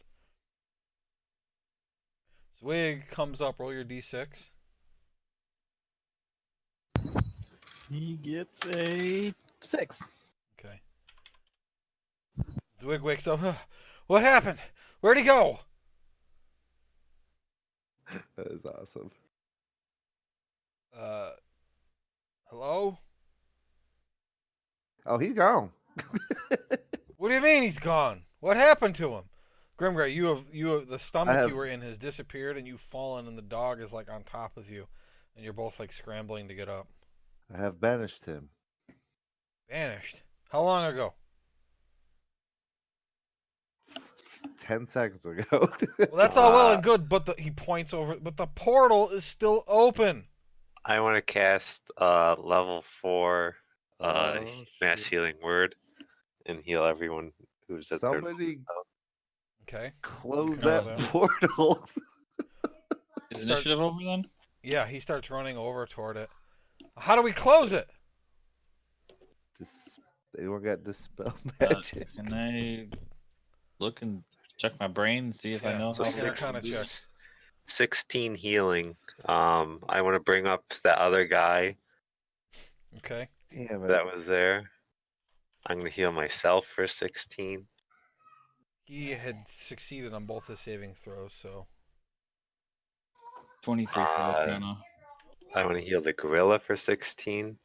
A: Zwig comes up. Roll your d6.
G: He gets a 6.
A: Okay. Zwig wakes up. What happened? Where'd he go?
B: That is awesome.
A: Uh, hello?
B: Oh, he's gone.
A: What do you mean he's gone? What happened to him? Grimgray, you have the stomach
B: have-
A: you were in has disappeared, and you've fallen, and the dog is like on top of you, and you're both like scrambling to get up.
B: I have banished him.
A: Vanished. How long ago?
B: 10 seconds ago.
A: Well, that's all well and good, but he points over. But the portal is still open.
F: I want to cast level 4 mass
B: shit.
F: healing word and heal everyone who's at their
B: Somebody
A: Okay.
B: close
A: can roll
B: that
A: that.
B: portal.
C: Is initiative over then?
A: Yeah, he starts running over toward it. How do we close it?
B: Anyone got dispel
C: Uh,
B: magic?
C: can I look and check my brain and see if I
A: Yeah,
C: know
F: So
C: how
A: make an
C: to
A: Arcana
C: do
A: check.
C: this?
F: 16 healing. I want to bring up that other guy
A: Okay.
B: Damn it.
F: that was there. I'm going to heal myself for 16.
A: He had succeeded on both his saving throws, so
C: 23 for Arcana.
F: I want to heal the gorilla for 16.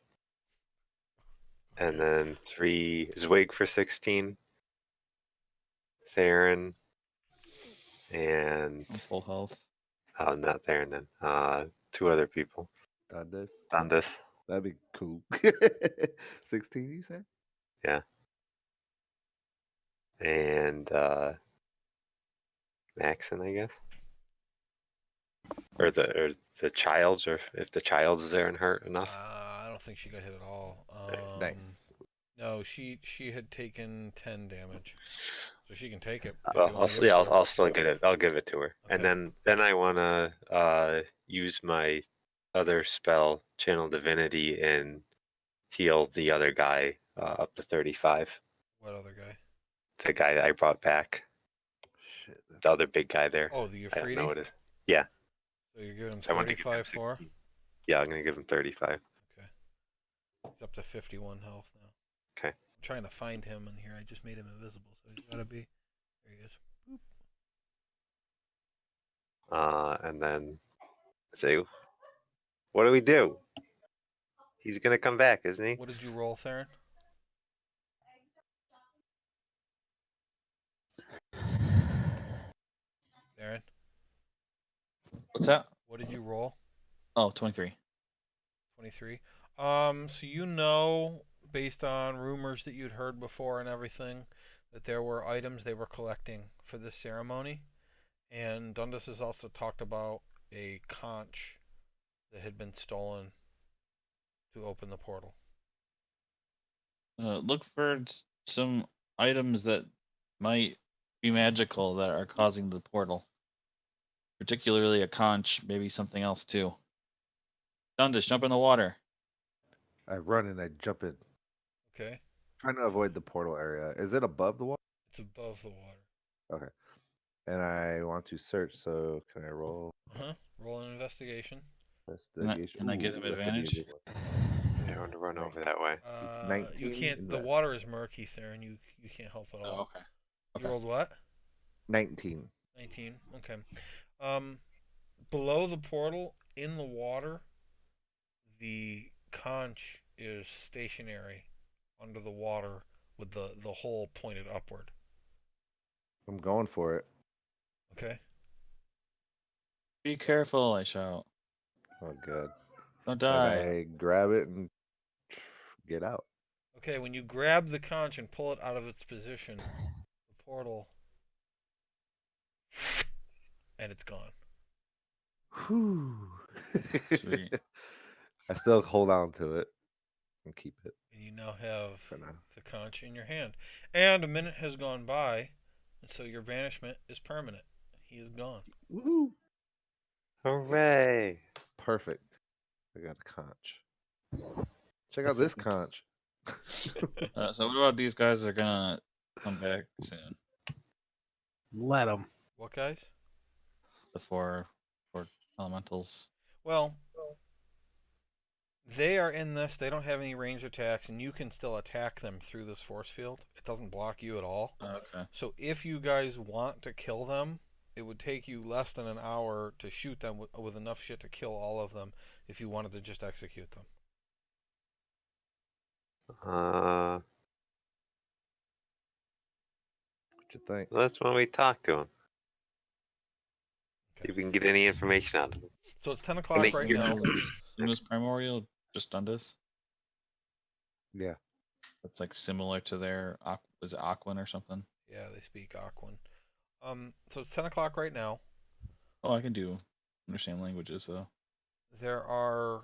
F: And then 3 Zwig for 16. Theron. And
C: I'm full health.
F: not Theron then. 2 other people.
B: Done this.
F: Done this.
B: That'd be cool. 16, you said?
F: Yeah. And Maxon, I guess. Or the child's, or if the child's there and hurt enough.
A: I don't think she got hit at all.
B: Nice.
A: No, she had taken 10 damage, so she can take it. if
F: Well,
A: you
F: I'll,
A: wanna give it to her.
F: I'll still get it. I'll give it to her, and
A: Okay.
F: then I wanna use my other spell, Channel Divinity, and heal the other guy up to 35.
A: What other guy?
F: The guy that I brought back,
B: Shit.
F: the other big guy there.
A: Oh, the
F: I don't know
A: Euphrates?
F: what it is. Yeah,
A: So you're giving him
F: so I want to give him
A: 35 for?
F: 16. Yeah, I'm gonna give him 35.
A: Okay. He's up to 51 health now.
F: Okay.
A: I'm trying to find him in here. I just made him invisible, so he's gotta be. There he is.
F: And then say, what do we do? He's gonna come back, isn't he?
A: What did you roll, Theron? Theron,
C: What's that?
A: what did you roll?
C: Oh, 23.
A: 23. So you know, based on rumors that you'd heard before and everything, that there were items they were collecting for this ceremony. And Dundas has also talked about a conch that had been stolen to open the portal.
C: Look for some items that might be magical that are causing the portal. Particularly a conch, maybe something else too. Dundas, jump in the water.
B: I run and I jump in.
A: Okay?
B: Trying to avoid the portal area. Is it above the water?
A: It's above the water.
B: Okay. And I want to search, so can I roll
A: Uh-huh. Roll an investigation.
B: investigation?
C: Can I get him
B: that's gonna be a
C: advantage?
B: good one.
F: Yeah, I want to run over that way.
A: You
B: 19
A: can't. The
B: invest.
A: water is murky, Theron. You can't help at all.
C: Oh, okay.
A: You rolled what?
B: 19.
A: 19. Okay. Below the portal, in the water, the conch is stationary under the water with the hole pointed upward.
B: I'm going for it.
A: Okay.
C: Be careful! I shout.
B: Oh, God.
C: Don't
B: Like,
C: die.
B: I grab it and get out.
A: Okay, when you grab the conch and pull it out of its position, the portal, and it's gone.
B: Whew.
C: Sweet.
B: I still hold on to it and keep it
A: And you now have
B: for now.
A: the conch in your hand. And a minute has gone by, and so your banishment is permanent. He is gone.
B: Woohoo!
F: Hooray!
B: Perfect. I got a conch. Check out this conch.
C: So what about these guys that are gonna come back soon?
G: Let them.
A: What, guys?
C: The four elementals.
A: Well, they are in this. They don't have any ranged attacks, and you can still attack them through this force field. It doesn't block you at all.
C: Okay.
A: So if you guys want to kill them, it would take you less than an hour to shoot them with enough shit to kill all of them if you wanted to just execute them.
B: What you think?
F: That's when we talk to him.
A: Okay.
F: If we can get any information out of him.
A: So it's 10 o'clock right now.
C: Luna's Primordial just done this.
B: Yeah.
C: That's like similar to their is it Aquan or something?
A: Yeah, they speak Aquan. So it's 10 o'clock right now.
C: Oh, I can understand languages though.
A: There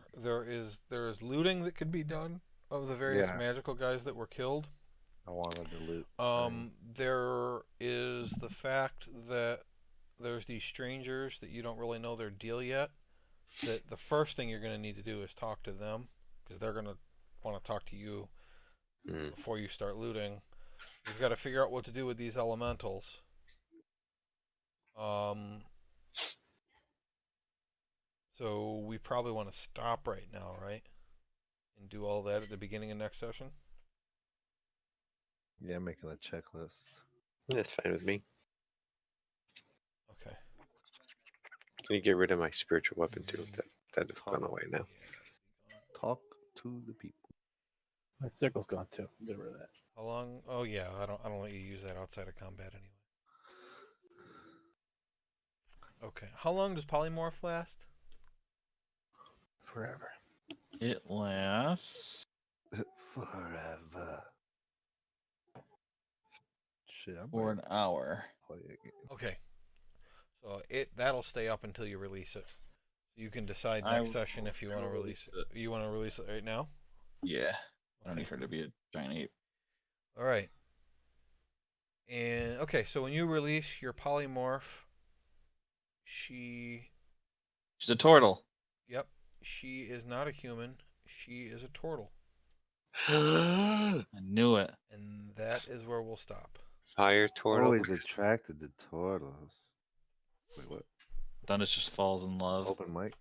A: is looting that could be done of the various
B: Yeah.
A: magical guys that were killed.
B: I wanted to loot.
A: There is the fact that there's these strangers that you don't really know their deal yet. That the first thing you're going to need to do is talk to them, because they're going to want to talk to you before you start looting. You've got to figure out what to do with these elementals. So we probably want to stop right now, right? And do all that at the beginning of next session?
B: Yeah, making a checklist.
F: That's fine with me.
A: Okay.
F: Can you get rid of my spiritual weapon too? That has gone away now.
B: Talk to the people.
G: My circle's gone too. Get rid of that.
A: How long? Oh yeah, I don't let you use that outside of combat anyway. Okay. How long does polymorph last?
G: Forever.
C: It lasts.
B: Forever. Shit, I'm
C: For an hour.
B: play a game.
A: Okay. So that'll stay up until you release it. You can decide
C: I
A: next session if you want to release it. You want to release it right now?
C: Yeah. I don't
A: Okay.
C: need her to be a giant ape.
A: All right. And okay, so when you release your polymorph,
C: She's a turtle.
A: Yep, she is not a human. She is a turtle.
C: I knew it.
A: And that is where we'll stop.
F: Fire turtle.
B: Always attracted to turtles. Wait, what?
C: Dundas just falls in love.
B: Open mic.